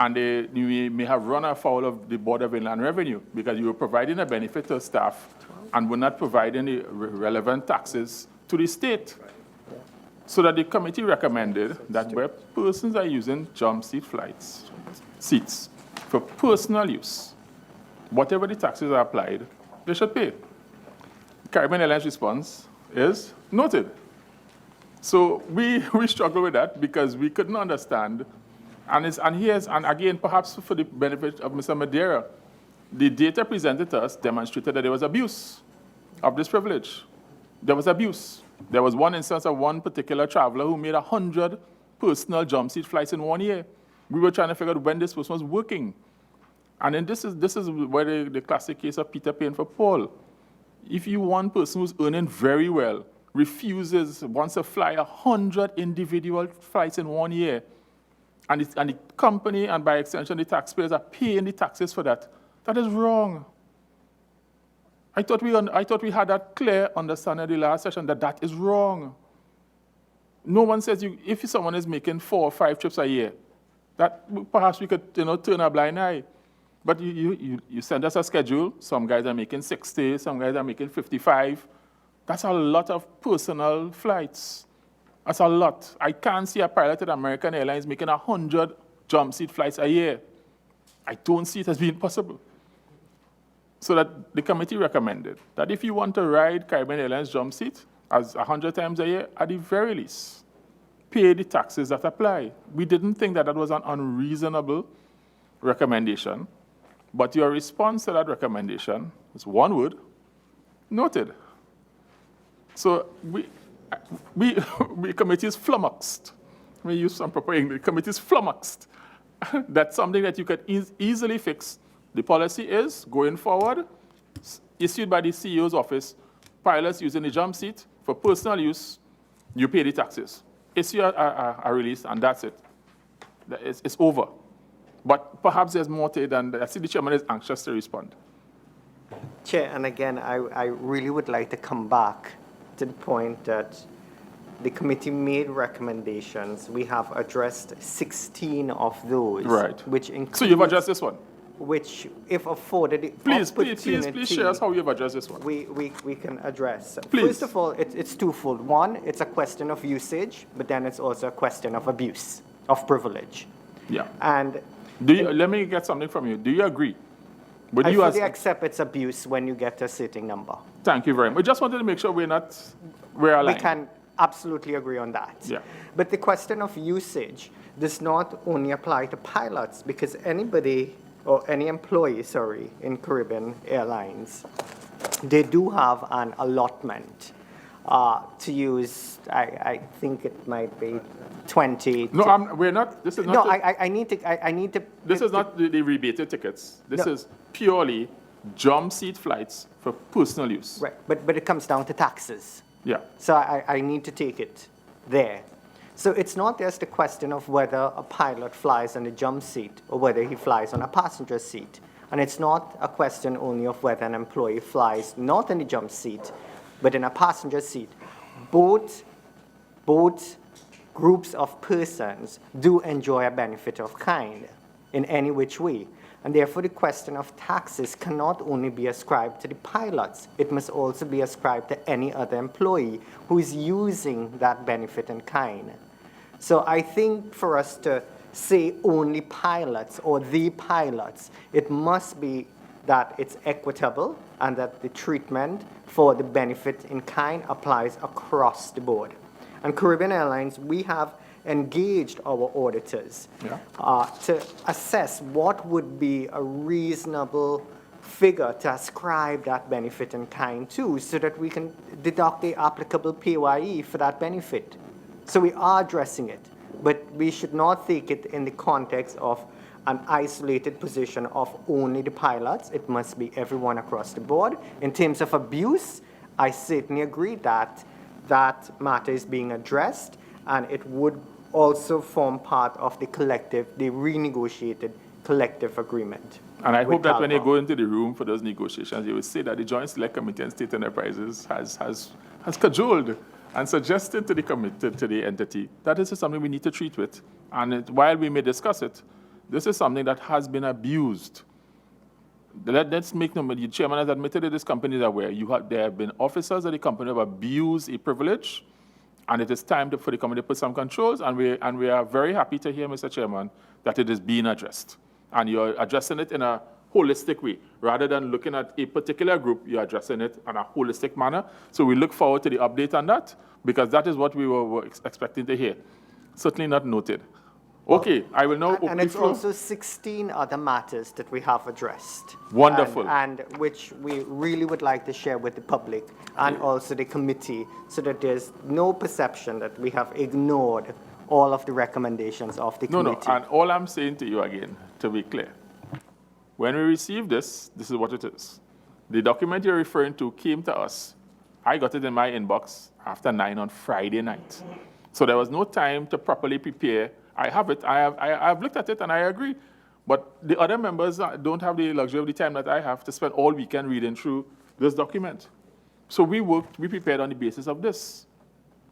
and you may have run afoul of the Board of Inland Revenue because you were providing a benefit to staff and were not providing the relevant taxes to the state. So that the committee recommended that where persons are using jump seat seats for personal use, whatever the taxes are applied, they should pay. Caribbean Airlines response is noted. So we struggle with that because we couldn't understand. And again, perhaps for the benefit of Mr. Madeira, the data presented to us demonstrated that there was abuse of this privilege. There was abuse. There was one instance of one particular traveler who made 100 personal jump seat flights in 1 year. We were trying to figure out when this person was working. And then this is where the classic case of Peter paying for Paul. If you one person who's earning very well wants to fly 100 individual flights in 1 year, and the company, and by extension the taxpayers, are paying the taxes for that, that is wrong. I thought we had that clear understanding in the last session that is wrong. No one says if someone is making 4 or 5 trips a year, that perhaps we could turn a blind eye. But you send us a schedule. Some guys are making 60, some guys are making 55. That's a lot of personal flights. That's a lot. I can't see a pilot at American Airlines making 100 jump seat flights a year. I don't see it as being possible. So that the committee recommended that if you want to ride Caribbean Airlines jump seat as 100 times a year, at the very least, pay the taxes that apply. We didn't think that was an unreasonable recommendation, but your response to that recommendation is one word: noted. So the committee is flummoxed. We use some proper English. The committee is flummoxed. That's something that you could easily fix. The policy is, going forward, issued by the CEO's office, pilots using the jump seat for personal use, you pay the taxes. Issue a release, and that's it. It's over. But perhaps there's more to it than that. I see the chairman is anxious to respond. Chair, and again, I really would like to come back to the point that the committee made recommendations. We have addressed 16 of those. Right. Which includes, So you've addressed this one? Which, if afforded the Please opportunity, share us how you've addressed this one. we can address. Please. First of all, it's twofold. One, it's a question of usage, but then it's also a question of abuse, of privilege. Yeah. And Let me get something from you. Do you agree? I fully accept it's abuse when you get a certain number. Thank you very much. We just wanted to make sure we're aligned. We can absolutely agree on that. Yeah. But the question of usage does not only apply to pilots, because anybody or any employee, in Caribbean Airlines, they do have an allotment to use. I think it might be 20. No, we're not. This is not. No, I need to. This is not the rebated tickets. This is purely jump seat flights for personal use. Right, but it comes down to taxes. Yeah. So I need to take it there. So it's not just a question of whether a pilot flies on a jump seat or whether he flies on a passenger seat. And it's not a question only of whether an employee flies not in a jump seat, but in a passenger seat. Both groups of persons do enjoy a benefit of kind in any which way. And therefore, the question of taxes cannot only be ascribed to the pilots. It must also be ascribed to any other employee who is using that benefit in kind. So I think for us to say only pilots or the pilots, it must be that it's equitable and that the treatment for the benefit in kind applies across the board. And Caribbean Airlines, we have engaged our auditors to assess what would be a reasonable figure to ascribe that benefit in kind to, so that we can deduct the applicable PYE for that benefit. So we are addressing it, but we should not take it in the context of an isolated position of only the pilots. It must be everyone across the board. In terms of abuse, I certainly agree that that matter is being addressed, and it would also form part of the renegotiated collective agreement. And I hope that when you go into the room for those negotiations, you will say that the Joint Select Committee on State Enterprises has cajoled and suggested to the committee, to the entity, that this is something we need to treat with. And while we may discuss it, this is something that has been abused. Let's make no mistake. The chairman has admitted that this company is aware. There have been officers of the company who have abused a privilege, and it is time for the company to put some controls, and we are very happy to hear, Mr. Chairman, that it is being addressed. And you're addressing it in a holistic way. Rather than looking at a particular group, you're addressing it in a holistic manner. So we look forward to the update on that, because that is what we were expecting to hear. Certainly not noted. Okay, I will now open and the it's floor. also 16 other matters that we have addressed. Wonderful. And which we really would like to share with the public and also the committee, so that there's no perception that we have ignored all of the recommendations of the committee. No, and all I'm saying to you again, to be clear, when we received this is what it is. The document you're referring to came to us. I got it in my inbox after 9 on Friday night. So there was no time to properly prepare. I have it. I have looked at it, and I agree. But the other members don't have the luxury of the time that I have to spend all weekend reading through this document. So we prepared on the basis of this.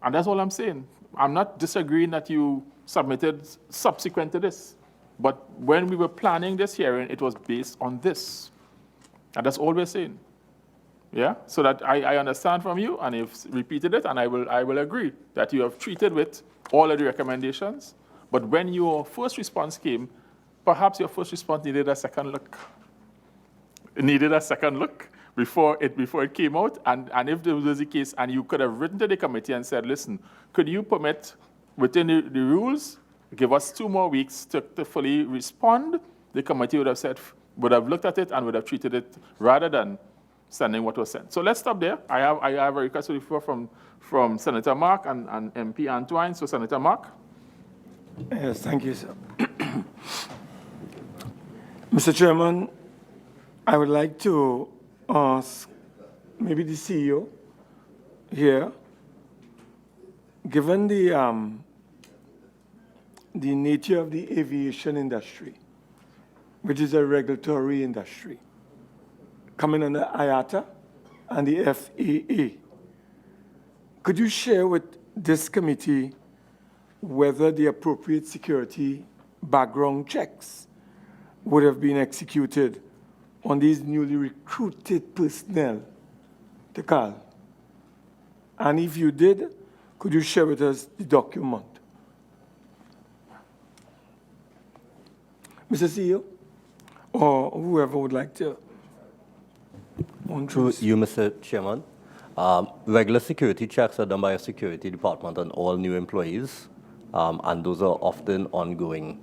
And that's all I'm saying. I'm not disagreeing that you submitted subsequent to this. But when we were planning this hearing, it was based on this. And that's all we're saying. Yeah? So that I understand from you, and you've repeated it, and I will agree that you have treated with all of the recommendations. But when your first response came, perhaps your first response needed a second look. It needed a second look before it came out. And if there was the case, and you could have written to the committee and said, listen, could you permit, within the rules, give us 2 more weeks to fully respond? The committee would have looked at it and would have treated it rather than sending what was sent. So let's stop there. I have a request from Senator Mark and MP Antoine. So Senator Mark. Yes, thank you, sir. Mr. Chairman, I would like to ask maybe the CEO here, given the nature of the aviation industry, which is a regulatory industry, coming under IATA and the FAA. Could you share with this committee whether the appropriate security background checks would have been executed on these newly recruited personnel to CAL? And if you did, could you share with us the document? Mr. CEO, or whoever would like to. Through you, Mr. Chairman. Regular security checks are done by a security department on all new employees, and those are often ongoing.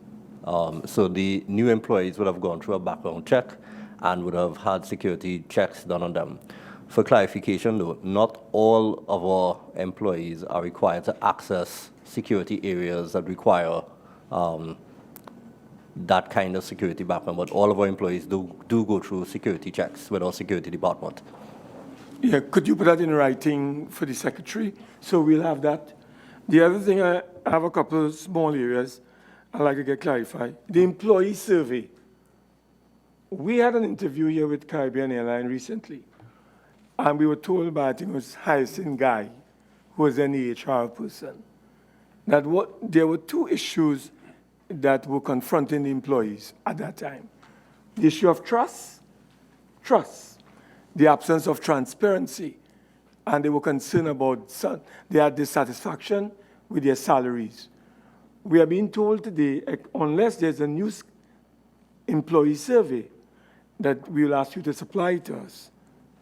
So the new employees would have gone through a background check and would have had security checks done on them. For clarification, though, not all of our employees are required to access security areas that require that kind of security background, but all of our employees do go through security checks with our security department. Yeah, could you put that in writing for the secretary? So we'll have that. The other thing, I have a couple of small areas I'd like to get clarified. The employee survey. We had an interview here with Caribbean Airlines recently, and we were told by, I think it was Hyacinth Guy, who was an HR person, that there were two issues that were confronting the employees at that time. The issue of trust, the absence of transparency, and they were concerned about their dissatisfaction with their salaries. We are being told today, unless there's a new employee survey that we will ask you to supply to us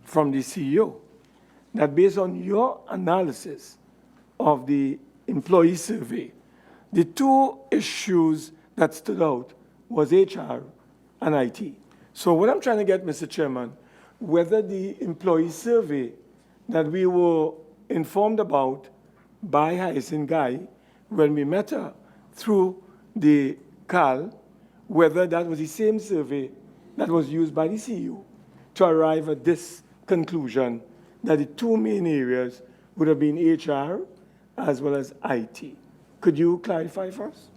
from the CEO, that based on your analysis of the employee survey, the two issues that stood out was HR and IT. So what I'm trying to get, Mr. Chairman, whether the employee survey that we were informed about by Hyacinth Guy when we met her through the CAL, whether that was the same survey that was used by the CEO to arrive at this conclusion that the two main areas would have been HR as well as IT. Could you clarify for us?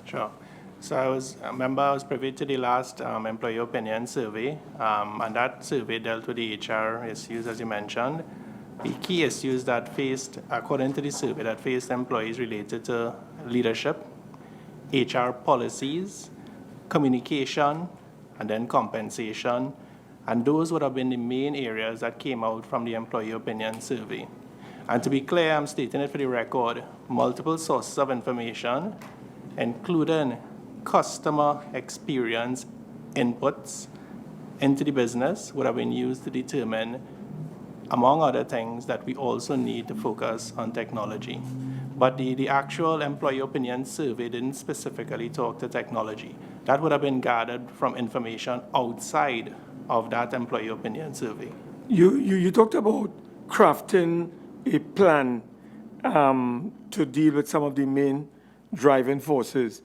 Sure. So I was privy to the last employee opinion survey, and that survey dealt with the HR issues, as you mentioned. The key issues that faced, according to the survey, that faced employees related to leadership, HR policies, communication, and then compensation. And those would have been the main areas that came out from the employee opinion survey. And to be clear, I'm stating it for the record, multiple sources of information, including customer experience inputs into the business, would have been used to determine, among other things, that we also need to focus on technology. But the actual employee opinion survey didn't specifically talk to technology. That would have been gathered from information outside of that employee opinion survey. You talked about crafting a plan to deal with some of the main driving forces.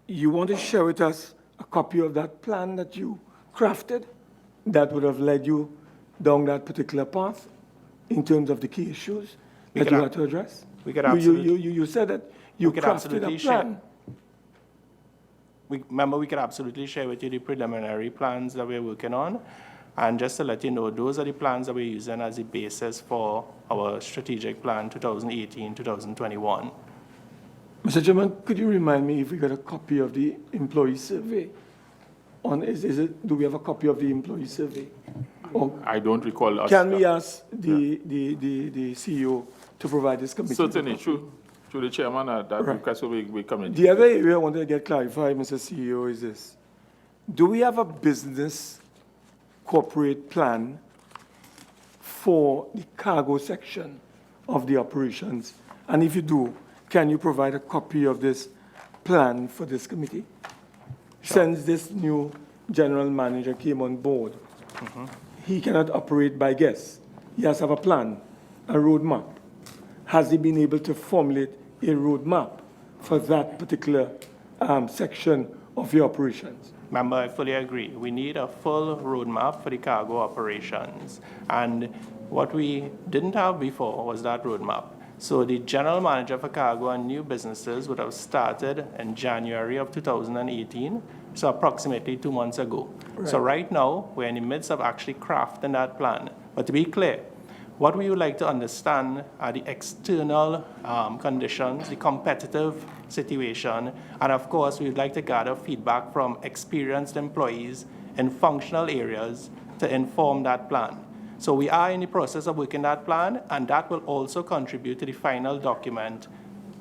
You want to share with us a copy of that plan that you crafted that would have led you down that particular path in terms of the key issues that you had to address? We could absolutely. You said that you crafted a plan. Remember, we could absolutely share with you the preliminary plans that we're working on. And just to let you know, those are the plans that we're using as the basis for our strategic plan 2018-2021. Mr. Chairman, could you remind me if we got a copy of the employee survey? Do we have a copy of the employee survey? Or I don't recall. Can we ask the CEO to provide this committee? Certainly, through the chairman, that request will be coming. The other area I wanted to get clarified, Mr. CEO, is this. Do we have a business corporate plan for the cargo section of the operations? And if you do, can you provide a copy of this plan for this committee? Sure. Since this new general manager came on board, he cannot operate by guess. He has to have a plan, a roadmap. Has he been able to formulate a roadmap for that particular section of your operations? Member, I fully agree. We need a full roadmap for the cargo operations. And what we didn't have before was that roadmap. So the general manager for cargo and new businesses would have started in January of 2018, so approximately 2 months ago. So right now, we're in the midst of actually crafting that plan. But to be clear, what we would like to understand are the external conditions, the competitive situation, and of course, we would like to gather feedback from experienced employees in functional areas to inform that plan. So we are in the process of working that plan, and that will also contribute to the final document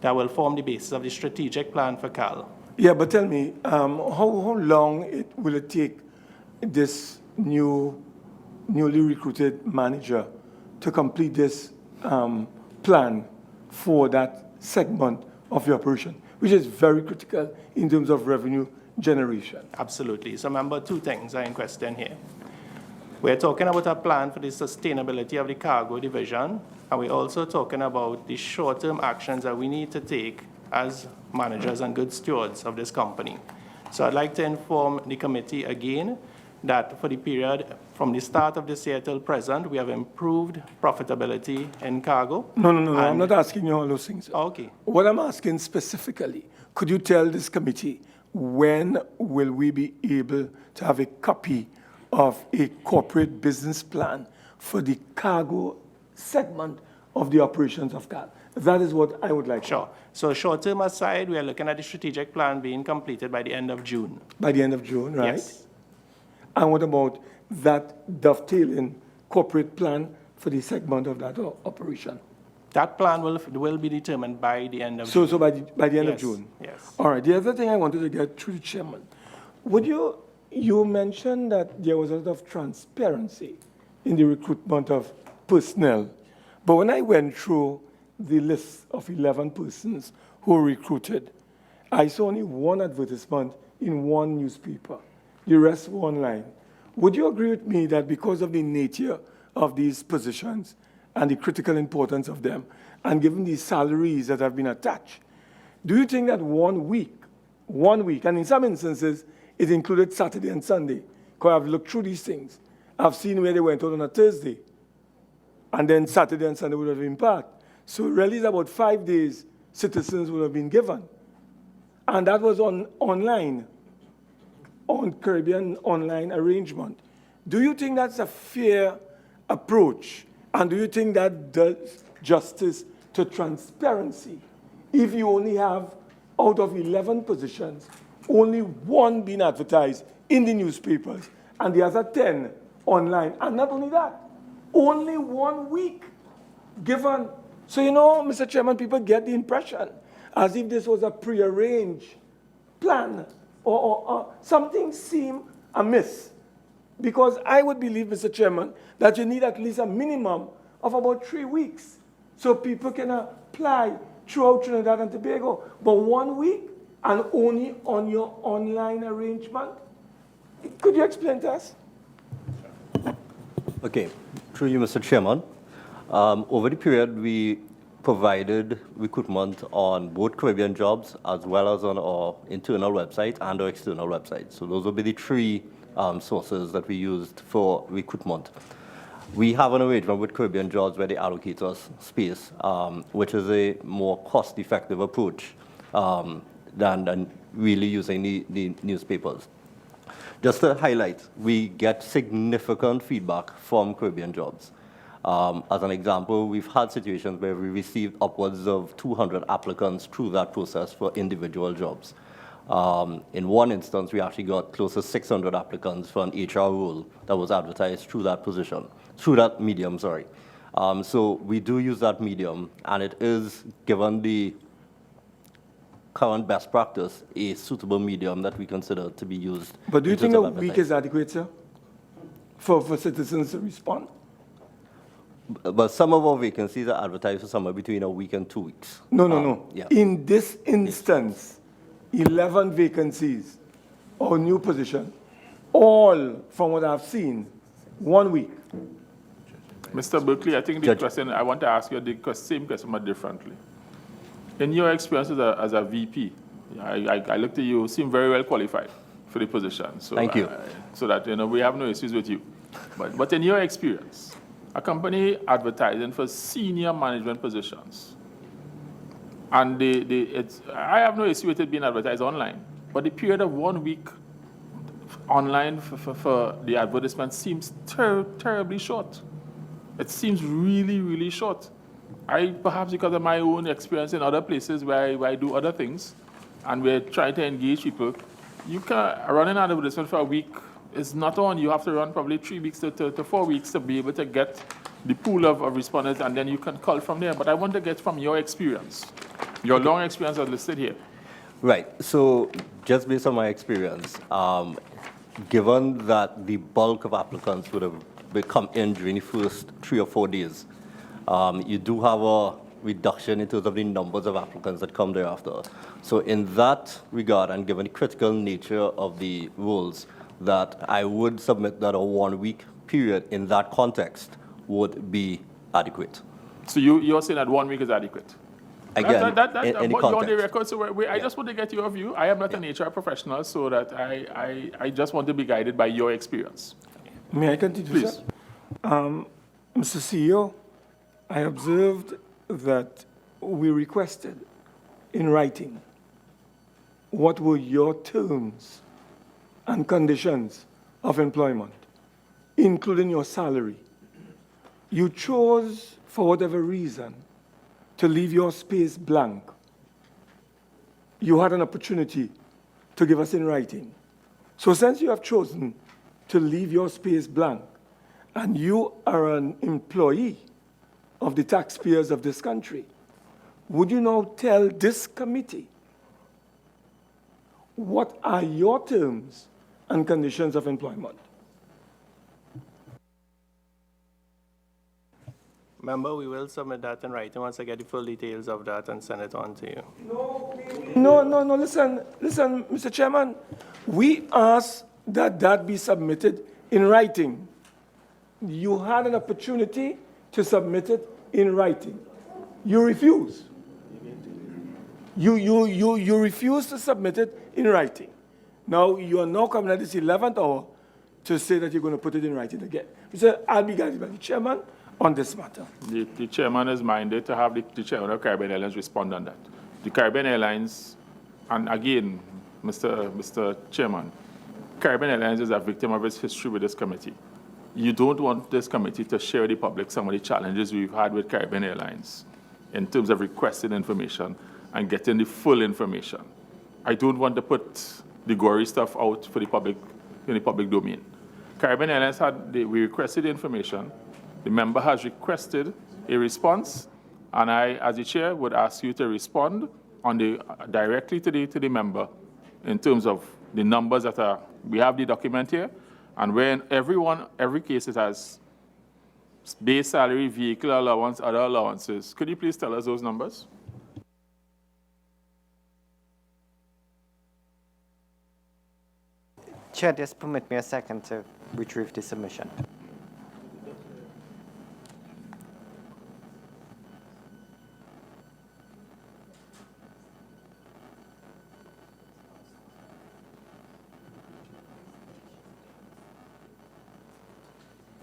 that will form the basis of the strategic plan for CAL. Yeah, but tell me, how long will it take this newly recruited manager to complete this plan for that segment of the operation, which is very critical in terms of revenue generation? Absolutely. So remember, 2 things are in question here. We're talking about a plan for the sustainability of the cargo division, and we're also talking about the short-term actions that we need to take as managers and good stewards of this company. So I'd like to inform the committee again that for the period from the start of this year till present, we have improved profitability in cargo. No, I'm not asking you all those things. Okay. What I'm asking specifically, could you tell this committee when will we be able to have a copy of a corporate business plan for the cargo segment of the operations of CAL? That is what I would like. Sure. So short-term aside, we are looking at the strategic plan being completed by the end of June. By the end of June, right? Yes. And what about that dovetailing corporate plan for the segment of that operation? That plan will be determined by the end of June. So by the end of June? Yes. All right. The other thing I wanted to get through the chairman, you mentioned that there was a lot of transparency in the recruitment of personnel. But when I went through the list of 11 persons who were recruited, I saw only one advertisement in one newspaper. The rest were online. Would you agree with me that because of the nature of these positions and the critical importance of them, and given the salaries that have been attached, do you think that 1 week, and in some instances, it included Saturday and Sunday, because I've looked through these things. I've seen where they went out on a Thursday, and then Saturday and Sunday would have been parked. So really it's about 5 days citizens would have been given. And that was online, on Caribbean online arrangement. Do you think that's a fair approach? And do you think that does justice to transparency if you only have, out of 11 positions, only 1 being advertised in the newspapers and the other 10 online? And not only that, only 1 week given. So, Mr. Chairman, people get the impression as if this was a prearranged plan or something seemed amiss. Because I would believe, Mr. Chairman, that you need at least a minimum of about 3 weeks so people can apply throughout Trinidad and Tobago. But 1 week and only on your online arrangement? Could you explain to us? Okay, through you, Mr. Chairman. Over the period, we provided recruitment on both Caribbean jobs as well as on our internal website and our external website. So those will be the 3 sources that we used for recruitment. We have an arrangement with Caribbean jobs where they allocate us space, which is a more cost-effective approach than really using the newspapers. Just to highlight, we get significant feedback from Caribbean jobs. As an example, we've had situations where we received upwards of 200 applicants through that process for individual jobs. In one instance, we actually got close to 600 applicants for an HR role that was advertised through that position, through that medium, sorry. So we do use that medium, and it is, given the current best practice, a suitable medium that we consider to be used. But do you think a week is adequate, sir, for citizens to respond? But some of our vacancies are advertised for somewhere between a week and 2 weeks. No. Yeah. In this instance, 11 vacancies or new position, all from what I've seen, 1 week. Mr. Berkeley, I think the question, I want to ask you the same question but differently. In your experience as a VP, I looked at you, you seem very well qualified for the position. So thank you. So that we have no issues with you. But in your experience, a company advertising for senior management positions, And I have no issue with it being advertised online, but the period of 1 week online for the advertisement seems terribly short. It seems really, really short. Perhaps because of my own experience in other places where I do other things, and we're trying to engage people, you can run an advertisement for a week is not on. You have to run probably 3 weeks to 4 weeks to be able to get the pool of respondents, and then you can call from there. But I want to get from your experience. Your long experience is listed here. Right. So just based on my experience, given that the bulk of applicants would have come in during the first 3 or 4 days, you do have a reduction in terms of the numbers of applicants that come thereafter. So in that regard, and given the critical nature of the rules, that I would submit that a 1 week period in that context would be adequate. So you're saying that 1 week is adequate? Again, in the context. You're on the record, so I just want to get your view. I am not an HR professional, so that I just want to be guided by your experience. May I continue, Please. sir? Mr. CEO, I observed that we requested in writing what were your terms and conditions of employment, including your salary. You chose, for whatever reason, to leave your space blank. You had an opportunity to give us in writing. So since you have chosen to leave your space blank, and you are an employee of the taxpayers of this country, would you now tell this committee what are your terms and conditions of employment? Member, we will submit that in writing once I get the full details of that and send it on to you. No, listen, Mr. Chairman. We ask that that be submitted in writing. You had an opportunity to submit it in writing. You refuse. You refuse to submit it in writing. Now, you are now coming at this 11th hour to say that you're going to put it in writing again. Mr. I'll be guided by the chairman on this matter. The chairman is minded to have the chairman of Caribbean Airlines respond on that. The Caribbean Airlines, and again, Mr. Chairman, Caribbean Airlines is a victim of its history with this committee. You don't want this committee to share with the public some of the challenges we've had with Caribbean Airlines in terms of requesting information and getting the full information. I don't want to put the gory stuff out for the public in the public domain. Caribbean Airlines we requested the information. The member has requested a response, and I, as the chair, would ask you to respond directly to the member in terms of the numbers that are. We have the document here, and when every case it has base salary, vehicle allowance, other allowances. Could you please tell us those numbers? Chair, just permit me a second to retrieve the submission.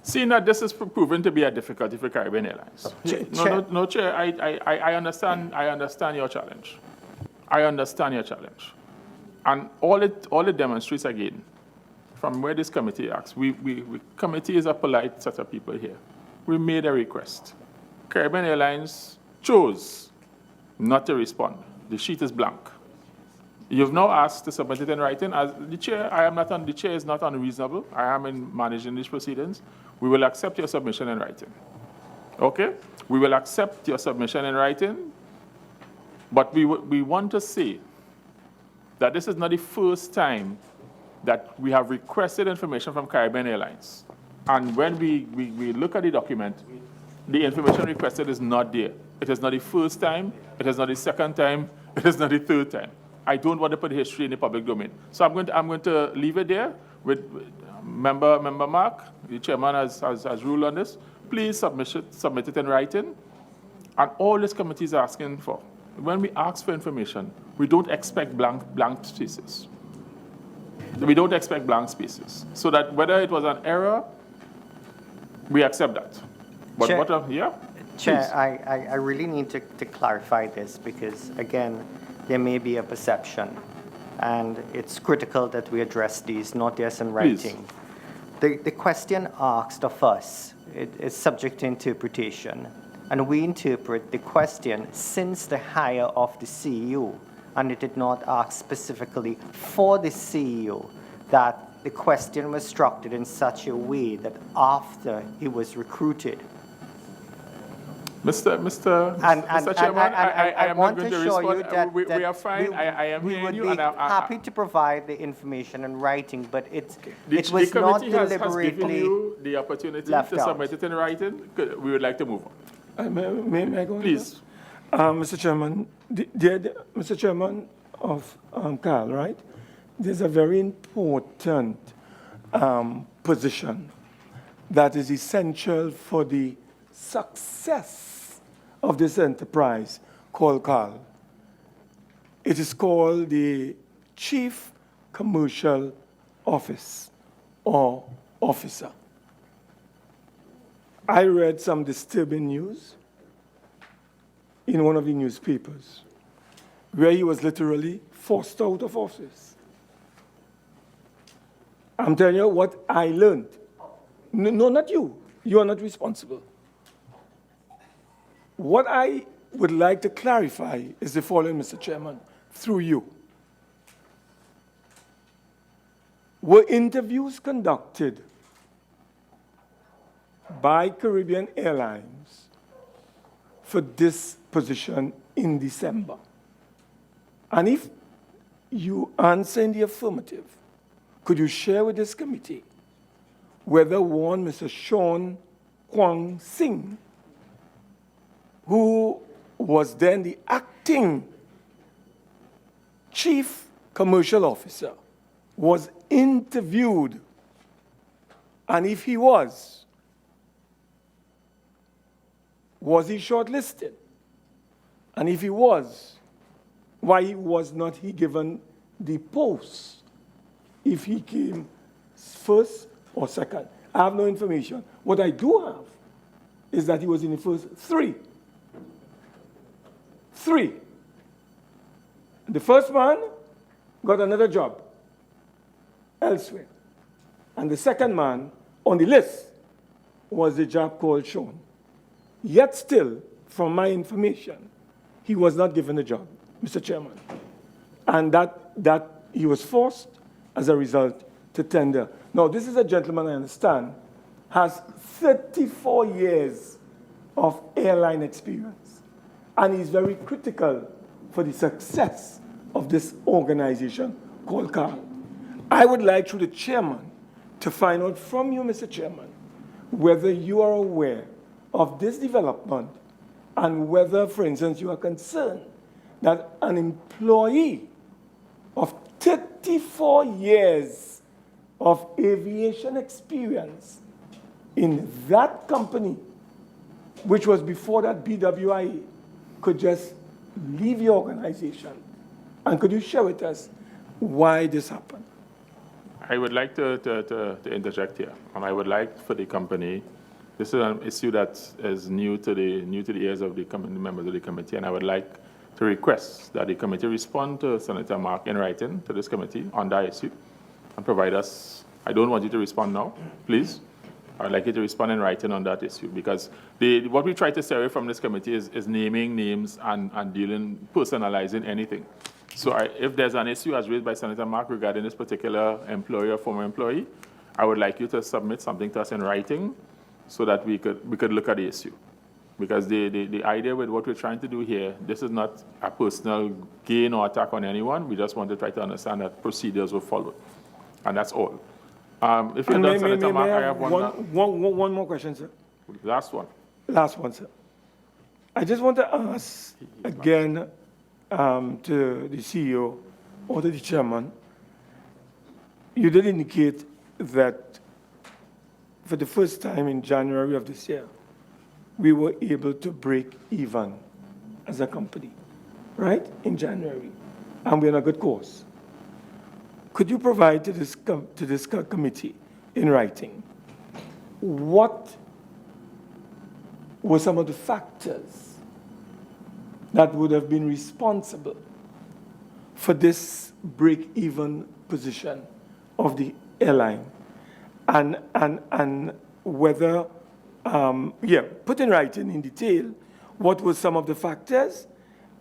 Seeing that this is proven to be a difficulty for Caribbean Airlines. No, Chair, I understand your challenge. I understand your challenge. And all it demonstrates again, from where this committee acts, committee is a polite set of people here. We made a request. Caribbean Airlines chose not to respond. The sheet is blank. You've now asked to submit it in writing. As the chair, the chair is not unreasonable. I am in managing these proceedings. We will accept your submission in writing. Okay? We will accept your submission in writing, but we want to say that this is not the first time that we have requested information from Caribbean Airlines. And when we look at the document, the information requested is not there. It is not the first time, it is not the second time, it is not the third time. I don't want to put history in the public domain. So I'm going to leave it there with Member Mark. The chairman has ruled on this. Please submit it in writing. And all this committee is asking for, when we ask for information, we don't expect blank spaces. We don't expect blank spaces. So that whether it was an error, we accept that. But Chair, Chair, I really need to clarify this because, again, there may be a perception, and it's critical that we address these, not just in writing. The question asked of us is subject to interpretation, and we interpret the question since the hire of the CEO, and it did not ask specifically for the CEO, that the question was structured in such a way that after he was recruited. Mr. Chairman, I am not going to respond. We are fine. I am hearing you. We would be happy to provide the information in writing, but it was not deliberately has given you the opportunity to submit it in writing. We would like to move on. May I go on? Please. Mr. Chairman, Mr. Chairman of CAL, right? There's a very important position that is essential for the success of this enterprise called CAL. It is called the Chief Commercial Office or Officer. I read some disturbing news in one of the newspapers where he was literally forced out of office. I'm telling you what I learned. No, not you. You are not responsible. What I would like to clarify is the following, Mr. Chairman, through you. Were interviews conducted by Caribbean Airlines for this position in December? And if you answer in the affirmative, could you share with this committee whether one Mr. Sean Kwang Singh, who was then the acting chief commercial officer, was interviewed? And if he was he shortlisted? And if he was, why was not he given the post if he came first or second? I have no information. What I do have is that he was in the first three. The first man got another job elsewhere. And the second man on the list was the job called Sean. Yet still, from my information, he was not given a job, Mr. Chairman. And that he was forced, as a result, to tender. Now, this is a gentleman, I understand, has 34 years of airline experience. And he's very critical for the success of this organization called CAL. I would like, through the chairman, to find out from you, Mr. Chairman, whether you are aware of this development and whether, for instance, you are concerned that an employee of 34 years of aviation experience in that company, which was before that BWIA, could just leave the organization. And could you share with us why this happened? I would like to interject here, and I would like for the company. This is an issue that is new to the ears of the members of the committee, and I would like to request that the committee respond to Senator Mark in writing to this committee on that issue, and provide us. I don't want you to respond now, please. I'd like you to respond in writing on that issue, because what we try to stay away from this committee is naming names and personalizing anything. So if there's an issue as raised by Senator Mark regarding this particular employee or former employee, I would like you to submit something to us in writing so that we could look at the issue. Because the idea with what we're trying to do here, this is not a personal gain or attack on anyone. We just want to try to understand that procedures were followed. And that's all. If you're done, Senator Mark, I have one more question, sir. Last one. Last one, sir. I just want to ask again to the CEO or to the chairman. You did indicate that for the first time in January of this year, we were able to break even as a company, right, in January, and we're on a good course. Could you provide to this committee in writing what were some of the factors that would have been responsible for this break-even position of the airline, and whether, put in writing in detail what were some of the factors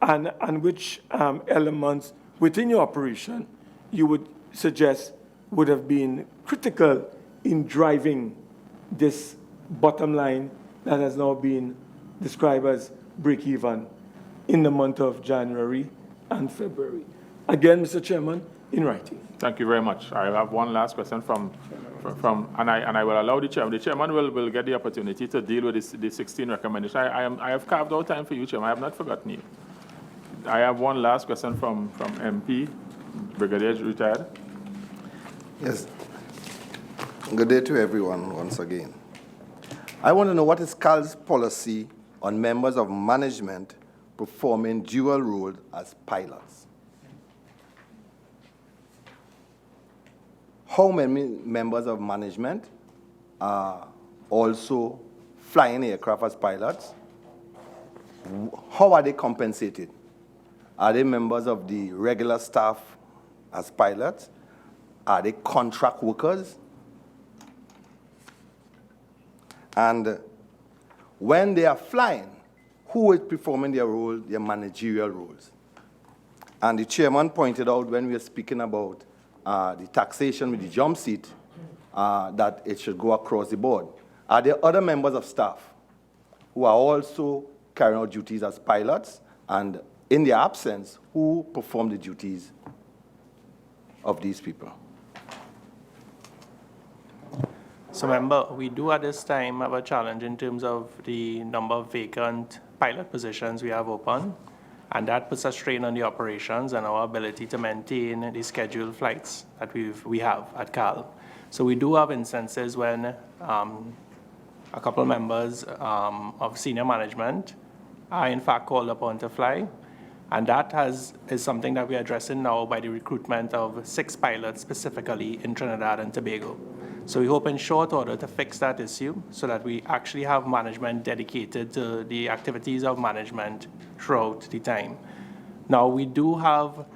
and which elements within your operation you would suggest would have been critical in driving this bottom line that has now been described as break-even in the month of January and February. Again, Mr. Chairman, in writing. Thank you very much. I have one last question and I will allow the chairman. The chairman will get the opportunity to deal with the 16 recommendations. I have carved out time for you, Chairman. I have not forgotten you. I have one last question from MP, Brigadier Retired. Yes. Good day to everyone once again. I want to know what is CAL's policy on members of management performing dual roles as pilots. How many members of management are also flying aircraft as pilots? How are they compensated? Are they members of the regular staff as pilots? Are they contract workers? And when they are flying, who is performing their role, their managerial roles? And the chairman pointed out when we were speaking about the taxation with the jump seat, that it should go across the board. Are there other members of staff who are also carrying out duties as pilots? And in their absence, who perform the duties of these people? So remember, we do at this time have a challenge in terms of the number of vacant pilot positions we have open, and that puts a strain on the operations and our ability to maintain the scheduled flights that we have at CAL. So we do have instances when a couple of members of senior management are in fact called upon to fly, and that is something that we're addressing now by the recruitment of 6 pilots specifically in Trinidad and Tobago. So we hope in short order to fix that issue so that we actually have management dedicated to the activities of management throughout the time. Now, we do have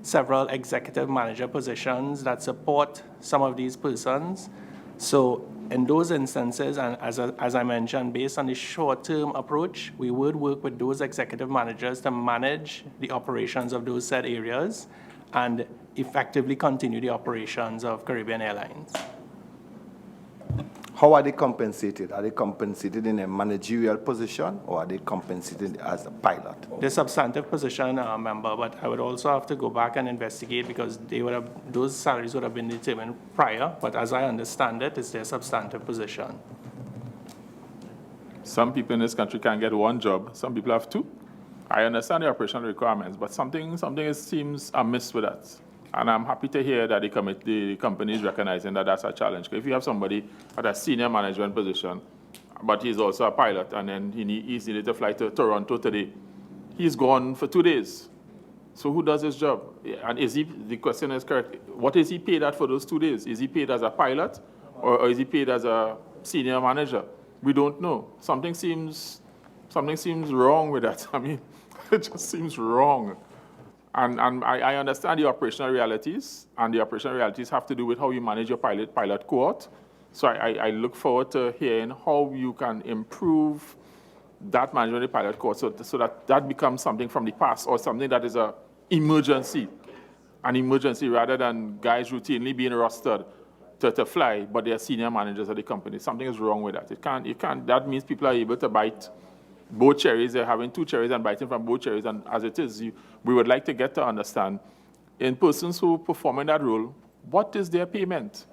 several executive manager positions that support some of these persons. So in those instances, and as I mentioned, based on the short-term approach, we would work with those executive managers to manage the operations of those said areas and effectively continue the operations of Caribbean Airlines. How are they compensated? Are they compensated in a managerial position, or are they compensated as a pilot? The substantive position, member, but I would also have to go back and investigate because those salaries would have been determined prior, but as I understand it, it's their substantive position. Some people in this country can get one job, some people have 2. I understand the operational requirements, but something seems amiss with that. And I'm happy to hear that the company is recognizing that that's a challenge. If you have somebody at a senior management position, but he's also a pilot, and then he's needed to fly to Toronto today, he's gone for 2 days. So who does his job? And the question is correct, what is he paid at for those 2 days? Is he paid as a pilot, or is he paid as a senior manager? We don't know. Something seems wrong with that. I mean, it just seems wrong. And I understand the operational realities, and the operational realities have to do with how you manage your pilot cohort. So I look forward to hearing how you can improve that management of the pilot cohort so that becomes something from the past, or something that is an emergency rather than guys routinely being rostered to fly, but they are senior managers of the company. Something is wrong with that. It can't. That means people are able to bite both cherries. They're having 2 cherries and biting from both cherries. And as it is, we would like to get to understand, in persons who perform in that role, what is their payment?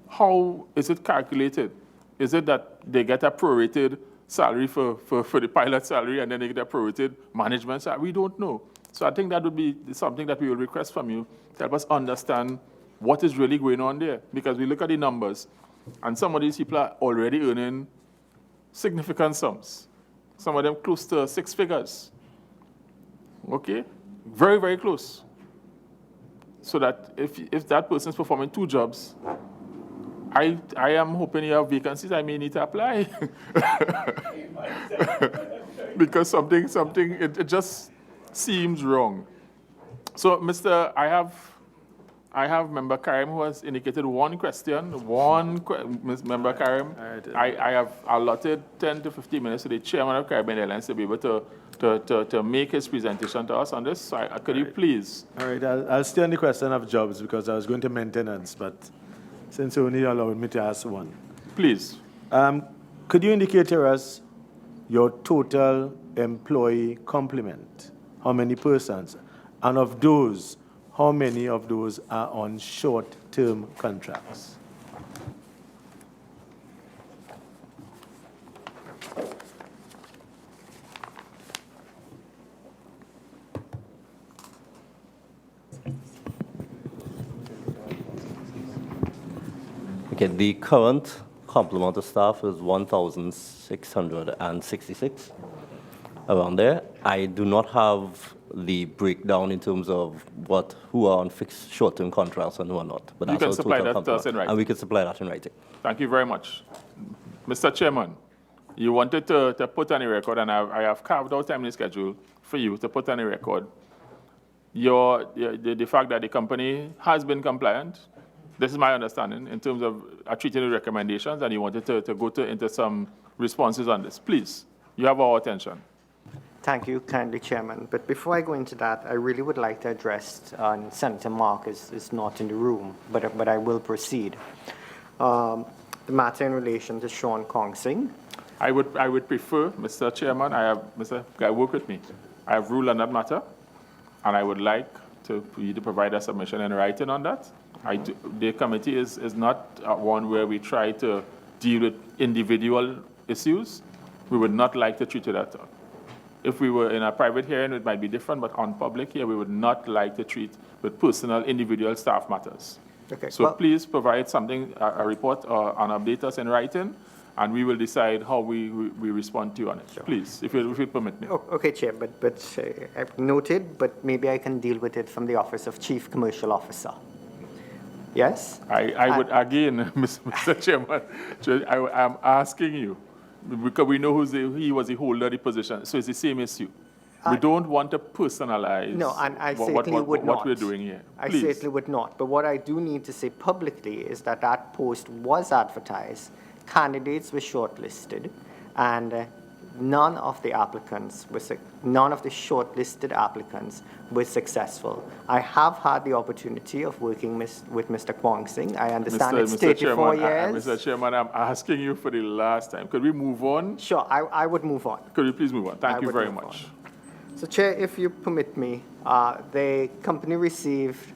How is it calculated? Is it that they get a prorated salary for the pilot salary, and then they get a prorated management salary? We don't know. So I think that would be something that we will request from you to help us understand what is really going on there. Because we look at the numbers, and some of these people are already earning significant sums. Some of them close to 6 figures. Okay? Very, very close. So that if that person is performing 2 jobs, I am hoping you have vacancies. I may need to apply. Because something, it just seems wrong. So, I have Member Karim who has indicated one question. Member Karim, I have allotted 10 to 15 minutes to the chairman of Caribbean Airlines to be able to make his presentation to us on this. So could you please? All right, I'll stay on the question of jobs because I was going to maintenance, but since you only allowed me to ask one. Please. Could you indicate to us your total employee complement? How many persons? And of those, how many of those are on short-term contracts? Okay, the current complement of staff is 1,666, around there. I do not have the breakdown in terms of who are on fixed short-term contracts and who are not. But you that's can our supply total that to us in complement, writing. and we can supply that in writing. Thank you very much. Mr. Chairman, you wanted to put on a record, and I have carved out time in the schedule for you to put on a record the fact that the company has been compliant. This is my understanding in terms of treating the recommendations, and you wanted to go into some responses on this. Please, you have our attention. Thank you kindly, Chairman. But before I go into that, I really would like to address, Senator Marcus is not in the room, but I will proceed. The matter in relation to Sean Kongsing. I would prefer, Mr. Chairman, Mr. Guy, work with me. I have ruled on that matter, and I would like for you to provide a submission in writing on that. The committee is not one where we try to deal with individual issues. We would not like to treat it that way. If we were in a private hearing, it might be different, but on public here, we would not like to treat with personal, individual staff matters. Okay. So please provide something, a report or an update us in writing, and we will decide how we respond to you on it. Sure. Please, if you permit me. Okay, Chair, but I've noted, but maybe I can deal with it from the Office of Chief Commercial Officer. Yes? I would, again, Mr. Chairman, I am asking you, because we know he was the holder of the position, so it's the same issue. We don't want to personalize what we're doing here. I certainly would not. But what I do need to say publicly is that that post was advertised, candidates were shortlisted, and none of the shortlisted applicants were successful. I have had the opportunity of working with Mr. Kongsing. I understand it's 34 years. Mr. Chairman, I'm asking you for the last time. Could we move on? Sure, I would move on. Could we please move on? Thank you very much. So, Chair, if you permit me, the company received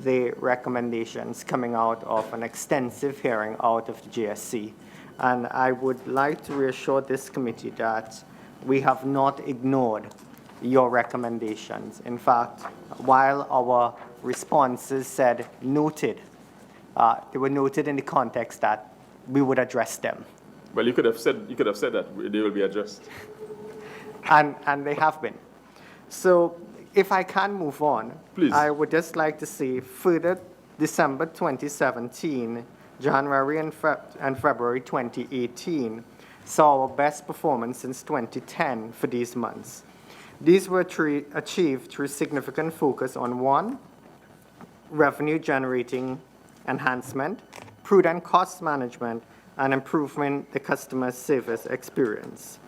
the recommendations coming out of an extensive hearing out of the JSC. And I would like to reassure this committee that we have not ignored your recommendations. In fact, while our responses said noted, they were noted in the context that we would address them. Well, you could have said that they will be addressed. And they have been. So if I can move on, please. I would just like to say further December 2017, January and February 2018 saw our best performance since 2010 for these months. These were achieved through significant focus on 1, revenue generating enhancement, prudent cost management, and improving the customer service experience.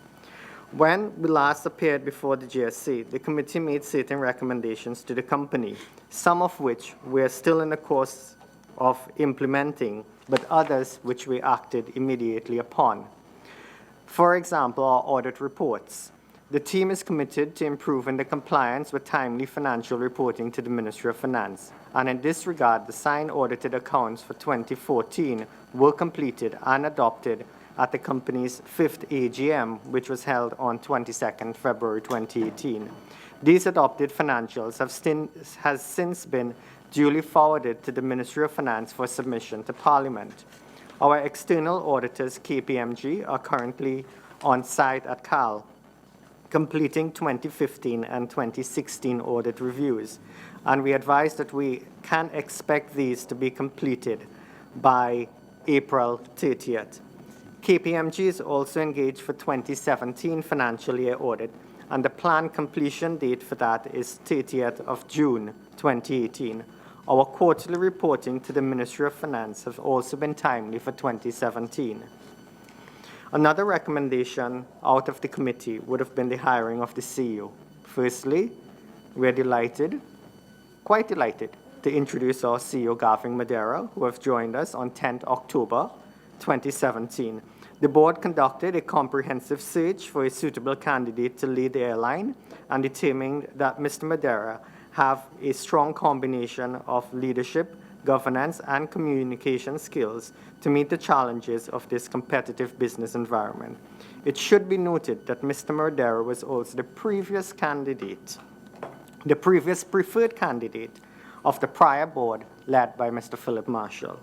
When we last appeared before the JSC, the committee made certain recommendations to the company, some of which we are still in the course of implementing, but others which we acted immediately upon. For example, our audit reports. The team is committed to improving the compliance with timely financial reporting to the Ministry of Finance, and in this regard, the signed audited accounts for 2014 were completed and adopted at the company's 5th AGM, which was held on 22nd February 2018. These adopted financials has since been duly forwarded to the Ministry of Finance for submission to Parliament. Our external auditors, KPMG, are currently on site at CAL, completing 2015 and 2016 audit reviews, and we advise that we can expect these to be completed by April 30th. KPMG is also engaged for 2017 financial year audit, and the planned completion date for that is 30th of June 2018. Our quarterly reporting to the Ministry of Finance has also been timely for 2017. Another recommendation out of the committee would have been the hiring of the CEO. Firstly, we're delighted, quite delighted, to introduce our CEO, Gavin Madeira, who have joined us on 10th October 2017. The board conducted a comprehensive search for a suitable candidate to lead the airline and determined that Mr. Madeira have a strong combination of leadership, governance, and communication skills to meet the challenges of this competitive business environment. It should be noted that Mr. Madeira was also the previous preferred candidate of the prior board led by Mr. Philip Marshall.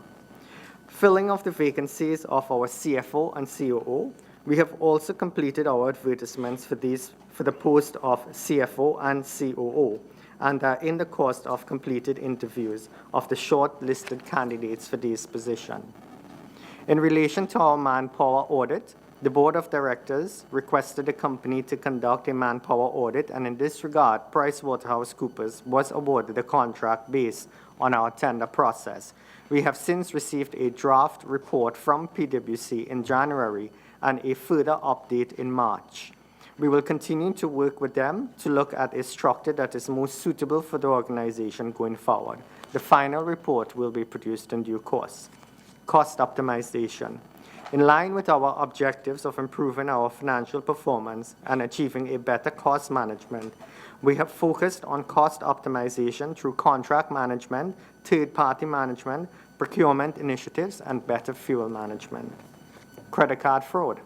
Filling of the vacancies of our CFO and COO, we have also completed our advertisements for the post of CFO and COO, and are in the course of completed interviews of the short-listed candidates for this position. In relation to our manpower audit, the Board of Directors requested the company to conduct a manpower audit, and in this regard, PricewaterhouseCoopers was awarded a contract based on our tender process. We have since received a draft report from PwC in January and a further update in March. We will continue to work with them to look at a structure that is most suitable for the organization going forward. The final report will be produced in due course. Cost optimization. In line with our objectives of improving our financial performance and achieving a better cost management, we have focused on cost optimization through contract management, third-party management, procurement initiatives, and better fuel management. Credit card fraud.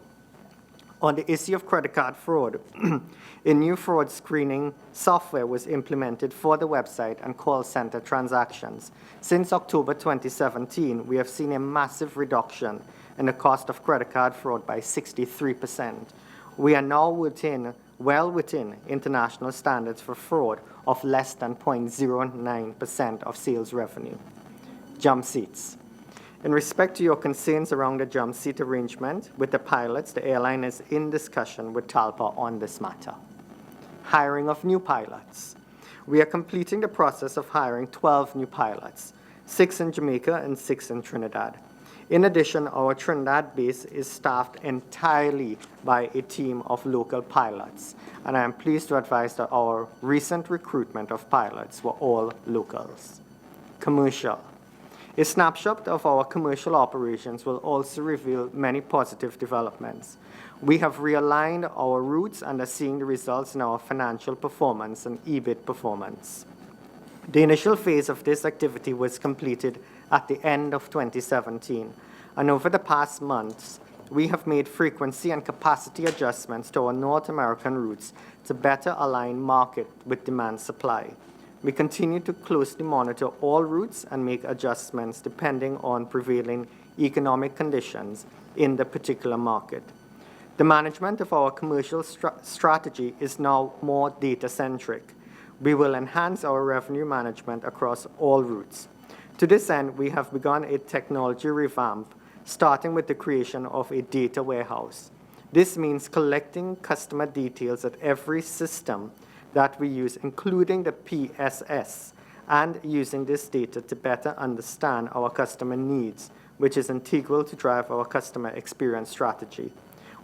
On the issue of credit card fraud, a new fraud screening software was implemented for the website and call center transactions. Since October 2017, we have seen a massive reduction in the cost of credit card fraud by 63%. We are now well within international standards for fraud of less than 0.09% of sales revenue. Jump seats. In respect to your concerns around the jump seat arrangement with the pilots, the airline is in discussion with TALPA on this matter. Hiring of new pilots. We are completing the process of hiring 12 new pilots, 6 in Jamaica and 6 in Trinidad. In addition, our Trinidad base is staffed entirely by a team of local pilots, and I am pleased to advise that our recent recruitment of pilots were all locals. Commercial. A snapshot of our commercial operations will also reveal many positive developments. We have realigned our routes and are seeing the results in our financial performance and EBIT performance. The initial phase of this activity was completed at the end of 2017, and over the past months, we have made frequency and capacity adjustments to our North American routes to better align market with demand supply. We continue to closely monitor all routes and make adjustments depending on prevailing economic conditions in the particular market. The management of our commercial strategy is now more data-centric. We will enhance our revenue management across all routes. To this end, we have begun a technology revamp, starting with the creation of a data warehouse. This means collecting customer details at every system that we use, including the PSS, and using this data to better understand our customer needs, which is integral to drive our customer experience strategy.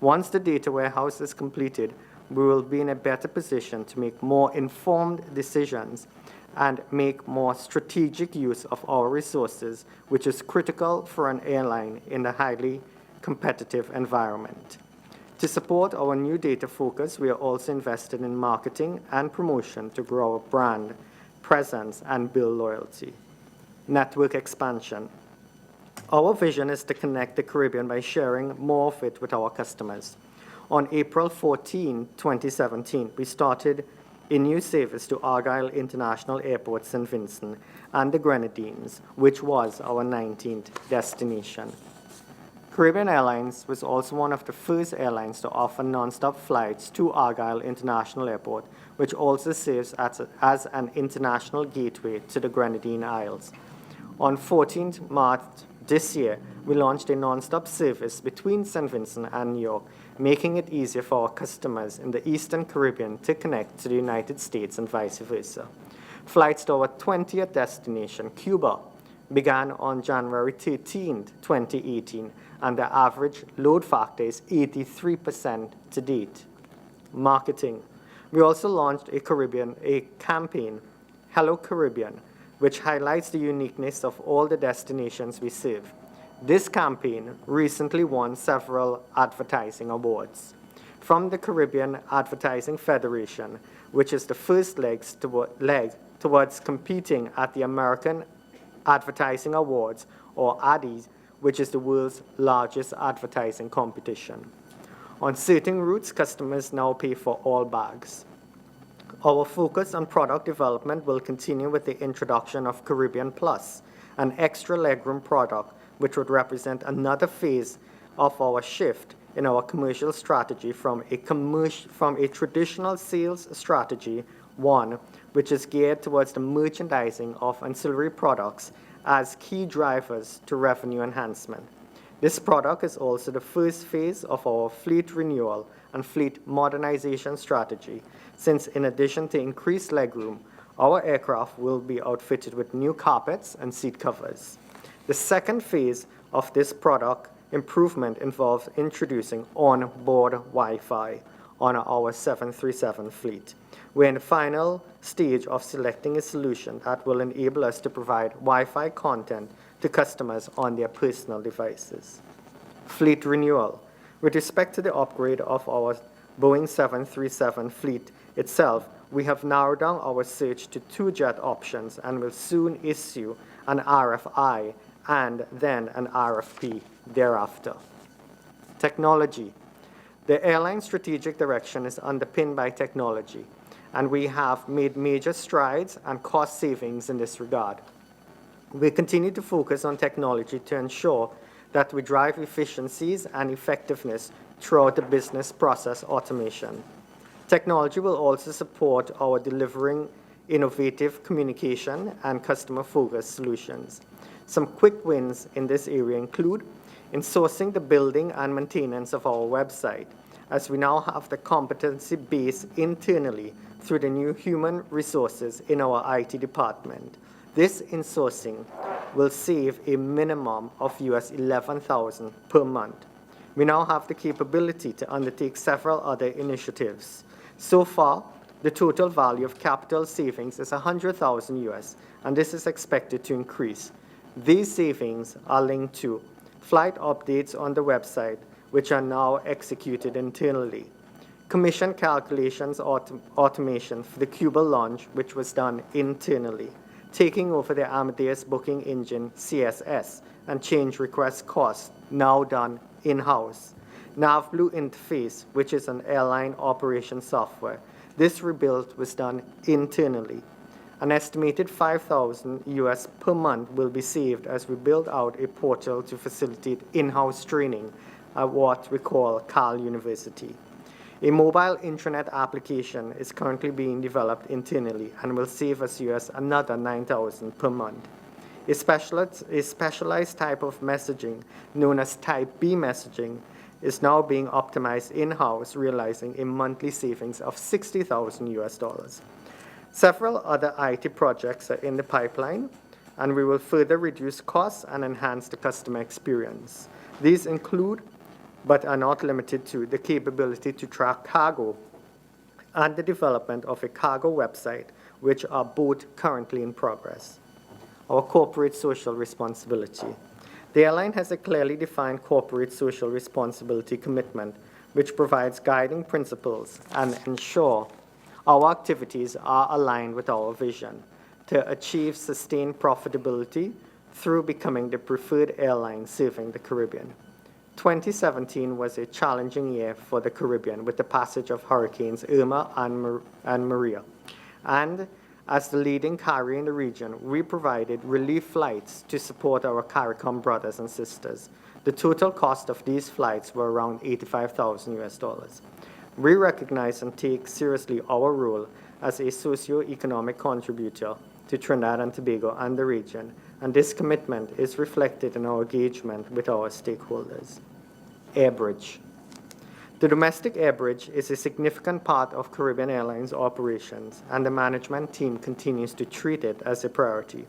Once the data warehouse is completed, we will be in a better position to make more informed decisions and make more strategic use of our resources, which is critical for an airline in a highly competitive environment. To support our new data focus, we are also invested in marketing and promotion to grow our brand presence and build loyalty. Network expansion. Our vision is to connect the Caribbean by sharing more of it with our customers. On April 14, 2017, we started a new service to Argyle International Airport, St. Vincent, and the Grenadines, which was our 19th destination. Caribbean Airlines was also one of the first airlines to offer non-stop flights to Argyle International Airport, which also serves as an international gateway to the Grenadine Isles. On 14th March This year, we launched a non-stop service between St. Vincent and New York, making it easier for our customers in the Eastern Caribbean to connect to the United States and vice versa. Flights to our 20th destination, Cuba, began on January 13, 2018, and the average load factor is 83% to date. Marketing. We also launched a campaign, Hello Caribbean, which highlights the uniqueness of all the destinations we serve. This campaign recently won several advertising awards. From the Caribbean Advertising Federation, which is the first leg towards competing at the American Advertising Awards, or ADIs, which is the world's largest advertising competition. On certain routes, customers now pay for all bags. Our focus on product development will continue with the introduction of Caribbean Plus, an extra legroom product which would represent another phase of our shift in our commercial strategy from a traditional sales strategy, one which is geared towards the merchandising of ancillary products as key drivers to revenue enhancement. This product is also the first phase of our fleet renewal and fleet modernization strategy, since in addition to increased legroom, our aircraft will be outfitted with new carpets and seat covers. The second phase of this product improvement involves introducing on-board Wi-Fi on our 737 fleet. We're in the final stage of selecting a solution that will enable us to provide Wi-Fi content to customers on their personal devices. Fleet renewal. With respect to the upgrade of our Boeing 737 fleet itself, we have narrowed down our search to 2 jet options and will soon issue an RFI and then an RFP thereafter. Technology. The airline strategic direction is underpinned by technology, and we have made major strides and cost savings in this regard. We continue to focus on technology to ensure that we drive efficiencies and effectiveness throughout the business process automation. Technology will also support our delivering innovative communication and customer-focused solutions. Some quick wins in this area include insourcing the building and maintenance of our website, as we now have the competency base internally through the new human resources in our IT department. This insourcing will save a minimum of $11,000 per month. We now have the capability to undertake several other initiatives. So far, the total value of capital savings is $100,000, and this is expected to increase. These savings are linked to flight updates on the website, which are now executed internally, commission calculations automation for the Cuba launch, which was done internally, taking over the Amadeus booking engine CSS and change request costs, now done in-house. NavBlue interface, which is an airline operation software. This rebuild was done internally. An estimated $5,000 per month will be saved as we build out a portal to facilitate in-house training at what we call Cal University. A mobile intranet application is currently being developed internally and will save us another $9,000 per month. A specialized type of messaging, known as Type B messaging, is now being optimized in-house, realizing a monthly savings of $60,000. Several other IT projects are in the pipeline, and we will further reduce costs and enhance the customer experience. These include, but are not limited to, the capability to track cargo and the development of a cargo website, which are both currently in progress. Our corporate social responsibility. The airline has a clearly defined corporate social responsibility commitment, which provides guiding principles and ensure our activities are aligned with our vision to achieve sustained profitability through becoming the preferred airline serving the Caribbean. 2017 was a challenging year for the Caribbean with the passage of Hurricanes Irma and Maria. And as the leading carrier in the region, we provided relief flights to support our CARICOM brothers and sisters. The total cost of these flights were around $85,000. We recognize and take seriously our role as a socio-economic contributor to Trinidad and Tobago and the region, and this commitment is reflected in our engagement with our stakeholders. Airbridge. The domestic airbridge is a significant part of Caribbean Airlines operations, and the management team continues to treat it as a priority.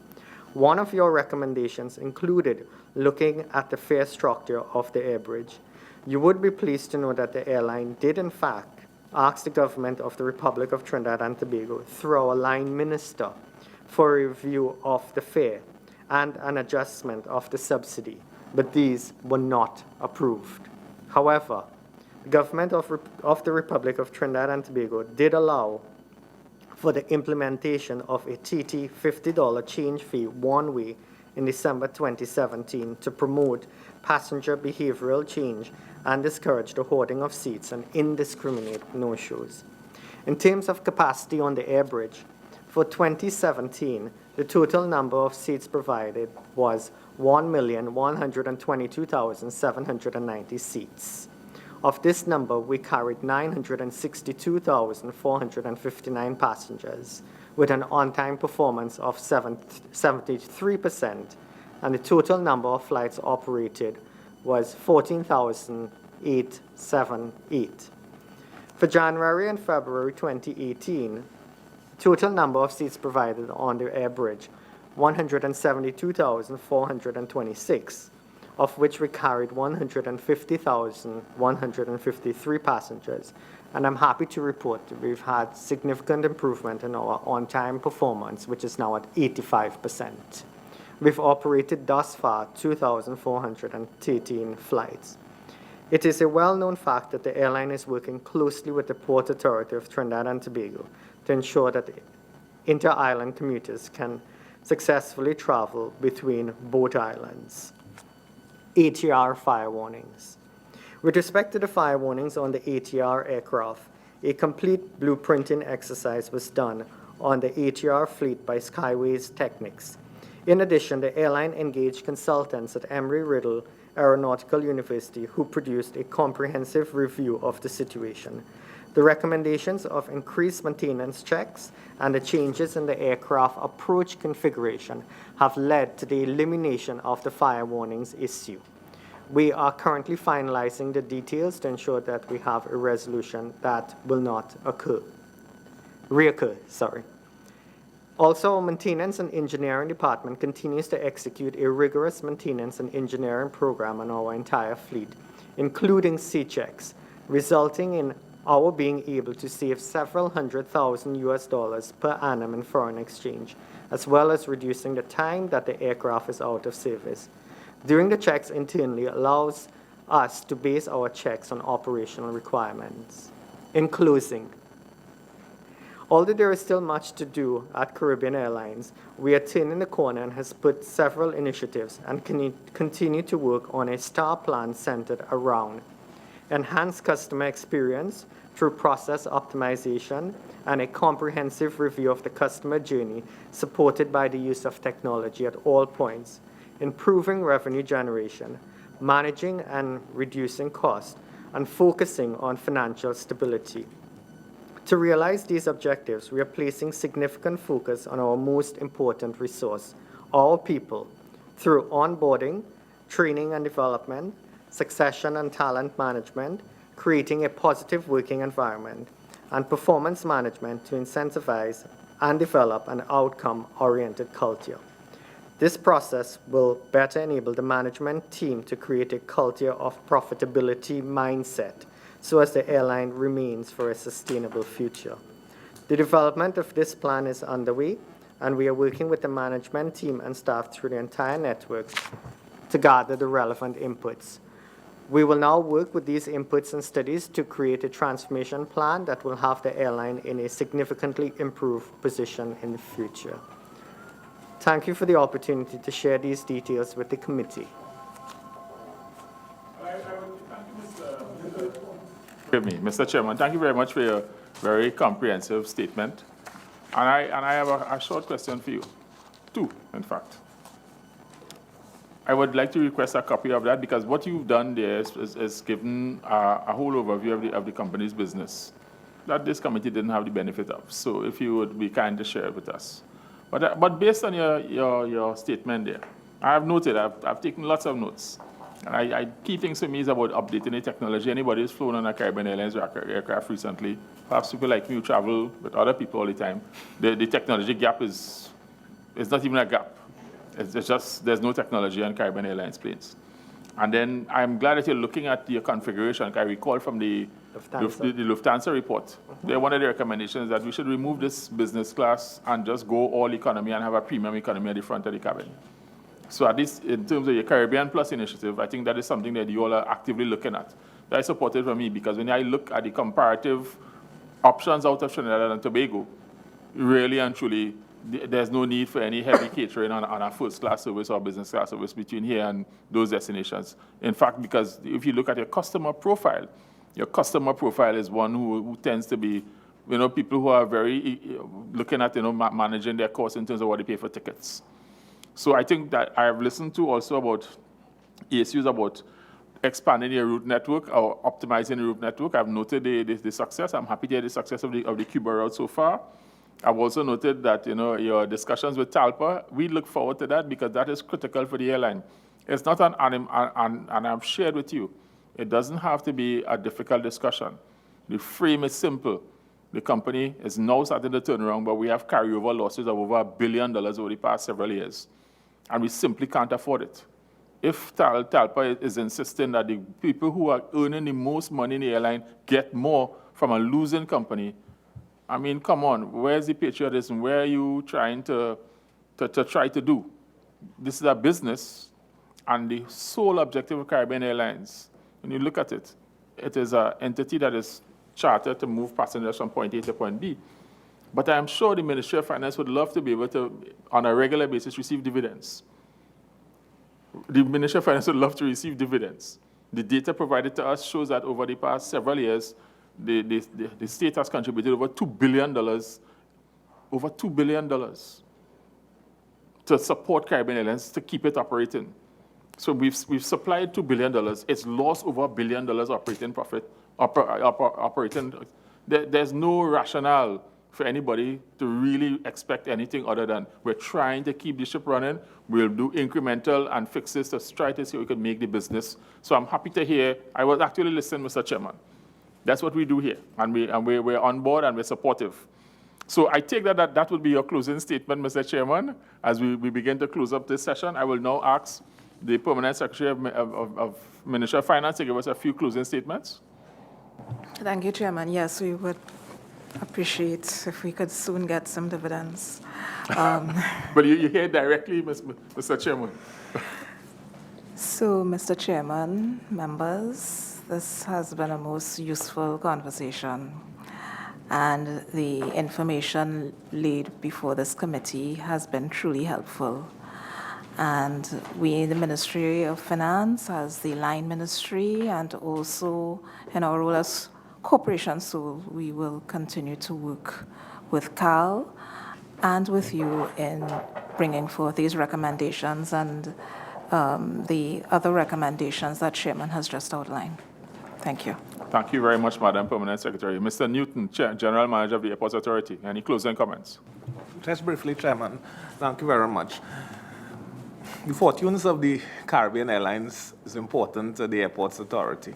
One of your recommendations included looking at the fare structure of the airbridge. You would be pleased to know that the airline did in fact ask the government of the Republic of Trinidad and Tobago through our line minister for a review of the fare and an adjustment of the subsidy, but these were not approved. However, the government of the Republic of Trinidad and Tobago did allow for the implementation of a TT $50 change fee one way in December 2017 to promote passenger behavioral change and discourage the hoarding of seats and indiscriminate no-shows. In terms of capacity on the airbridge, for 2017, the total number of seats provided was 1,122,790 seats. Of this number, we carried 962,459 passengers, with an on-time performance of 73%, and the total number of flights operated was 14,878. For January and February 2018, total number of seats provided on the airbridge, 172,426, of which we carried 150,153 passengers. And I'm happy to report that we've had significant improvement in our on-time performance, which is now at 85%. We've operated thus far 2,413 flights. It is a well-known fact that the airline is working closely with the Port Authority of Trinidad and Tobago to ensure that inter-island commuters can successfully travel between both islands. ATR fire warnings. With respect to the fire warnings on the ATR aircraft, a complete blueprinting exercise was done on the ATR fleet by Skyways Technics. In addition, the airline engaged consultants at Embry-Riddle Aeronautical University who produced a comprehensive review of the situation. The recommendations of increased maintenance checks and the changes in the aircraft approach configuration have led to the elimination of the fire warnings issue. We are currently finalizing the details to ensure that we have a resolution that will not reoccur. Also, our maintenance and engineering department continues to execute a rigorous maintenance and engineering program on our entire fleet, including C-checks, resulting in our being able to save several $100,000 per annum in foreign exchange, as well as reducing the time that the aircraft is out of service. Doing the checks internally allows us to base our checks on operational requirements. In closing, although there is still much to do at Caribbean Airlines, we are turning the corner and has put several initiatives and continue to work on a star plan centered around enhanced customer experience through process optimization and a comprehensive review of the customer journey supported by the use of technology at all points, improving revenue generation, managing and reducing costs, and focusing on financial stability. To realize these objectives, we are placing significant focus on our most important resource, our people, through onboarding, training and development, succession and talent management, creating a positive working environment, and performance management to incentivize and develop an outcome-oriented culture. This process will better enable the management team to create a culture of profitability mindset so as the airline remains for a sustainable future. The development of this plan is underway, and we are working with the management team and staff through the entire network to gather the relevant inputs. We will now work with these inputs and studies to create a transformation plan that will have the airline in a significantly improved position in the future. Thank you for the opportunity to share these details with the committee. Mr. Chairman, thank you very much for your very comprehensive statement. And I have a short question for you. Two, in fact. I would like to request a copy of that because what you've done there is given a whole overview of the company's business. that this committee didn't have the benefit of. So if you would be kind to share it with us. But based on your statement there, I have noted, I've taken lots of notes. And key things for me is about updating the technology. Anybody who's flown on a Caribbean Airlines aircraft recently, perhaps people like me who travel with other people all the time, the technology gap is not even a gap. It's just there's no technology on Caribbean Airlines planes. And then I'm glad that you're looking at your configuration. I recall from the Lufthansa report, one of the recommendations that we should remove this business class and just go all economy and have a premium economy at the front of the cabin. So at least in terms of your Caribbean Plus initiative, I think that is something that you all are actively looking at. That is supported for me because when I look at the comparative options out of Trinidad and Tobago, really and truly, there's no need for any heavy catering on a first-class service or business class service between here and those destinations. In fact, because if you look at your customer profile is one who tends to be, people who are very looking at, managing their costs in terms of what they pay for tickets. So I think that I have listened to also about issues about expanding your route network or optimizing the route network. I've noted the success. I'm happy to hear the success of the Cuba route so far. I've also noted that, your discussions with TALPA, we look forward to that because that is critical for the airline. It's not and I've shared with you, it doesn't have to be a difficult discussion. The frame is simple. The company is now starting to turn around, but we have carryover losses of over $1 billion over the past several years. And we simply can't afford it. If TALPA is insisting that the people who are earning the most money in the airline get more from a losing company, I mean, come on, where's the patriotism? Where are you trying to try to do? This is a business, and the sole objective of Caribbean Airlines, when you look at it, it is an entity that is chartered to move passengers from point A to point B. But I am sure the Ministry of Finance would love to be able to, on a regular basis, receive dividends. The Ministry of Finance would love to receive dividends. The data provided to us shows that over the past several years, the state has contributed over $2 billion to support Caribbean Airlines to keep it operating. So we've supplied $2 billion. It's lost over $1 billion operating profit. There's no rationale for anybody to really expect anything other than we're trying to keep the ship running. We'll do incremental and fixes to try to see if we can make the business. So I'm happy to hear. I was actually listening, Mr. Chairman. That's what we do here, and we're on board and we're supportive. So I take that would be your closing statement, Mr. Chairman. As we begin to close up this session, I will now ask the Permanent Secretary of Ministry of Finance to give us a few closing statements. Thank you, Chairman. Yes, we would appreciate if we could soon get some dividends. But you hear directly, Mr. Chairman. So, Mr. Chairman, members, this has been a most useful conversation, and the information laid before this committee has been truly helpful. And we in the Ministry of Finance, as the line ministry, and also in our role as corporation, so we will continue to work with CAL and with you in bringing forth these recommendations and the other recommendations that Chairman has just outlined. Thank you. Thank you very much, Madam Permanent Secretary. Mr. Newton, General Manager of the Airports Authority, any closing comments? Just briefly, Chairman, thank you very much. The fortunes of the Caribbean Airlines is important to the Airports Authority.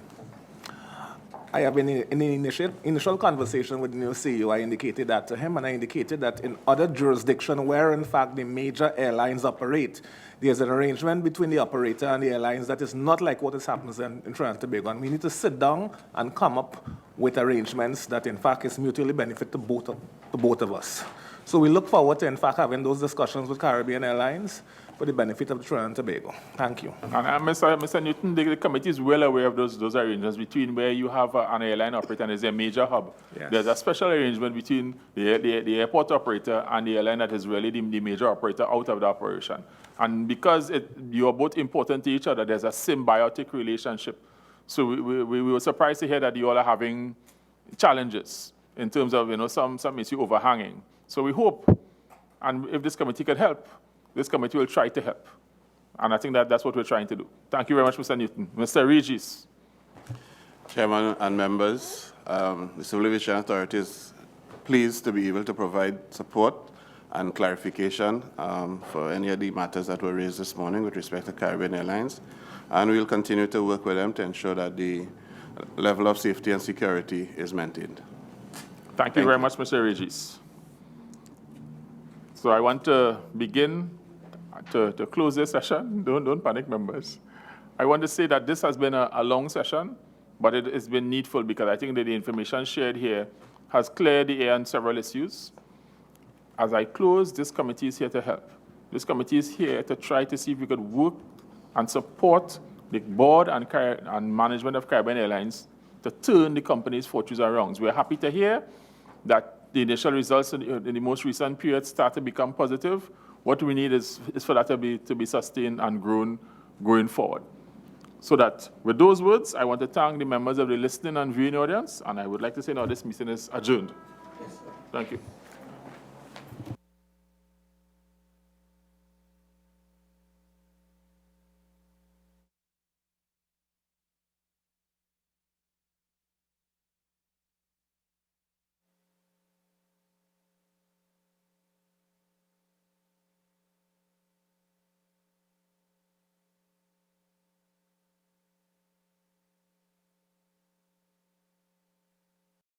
I have been in the initial conversation with the new CEO. I indicated that to him, and I indicated that in other jurisdictions where, in fact, the major airlines operate, there's an arrangement between the operator and the airlines that is not like what is happening in Trinidad and Tobago. And we need to sit down and come up with arrangements that, in fact, is mutually benefit to both of us. So we look forward to, in fact, having those discussions with Caribbean Airlines for the benefit of Trinidad and Tobago. Thank you. And Mr. Newton, the committee is well aware of those arrangements between where you have an airline operator and there's a major hub. Yes. There's a special arrangement between the airport operator and the airline that is really the major operator out of the operation. And because you are both important to each other, there's a symbiotic relationship. So we were surprised to hear that you all are having challenges in terms of some issue overhanging. So we hope, and if this committee can help, this committee will try to help. And I think that's what we're trying to do. Thank you very much, Mr. Newton. Mr. Regis. Chairman and members, the Civil Aviation Authority is pleased to be able to provide support and clarification for any of the matters that were raised this morning with respect to Caribbean Airlines. And we'll continue to work with them to ensure that the level of safety and security is maintained. Thank you very much, Mr. Regis. So I want to begin to close this session. Don't panic, members. I want to say that this has been a long session, but it has been needful because I think that the information shared here has cleared the air on several issues. As I close, this committee is here to help. This committee is here to try to see if we could work and support the board and management of Caribbean Airlines to turn the company's fortunes around. We're happy to hear that the initial results in the most recent period start to become positive. What we need is for that to be sustained and grown going forward. So that with those words, I want to thank the members of the listening and viewing audience, and I would like to say now this meeting is adjourned. Thank you.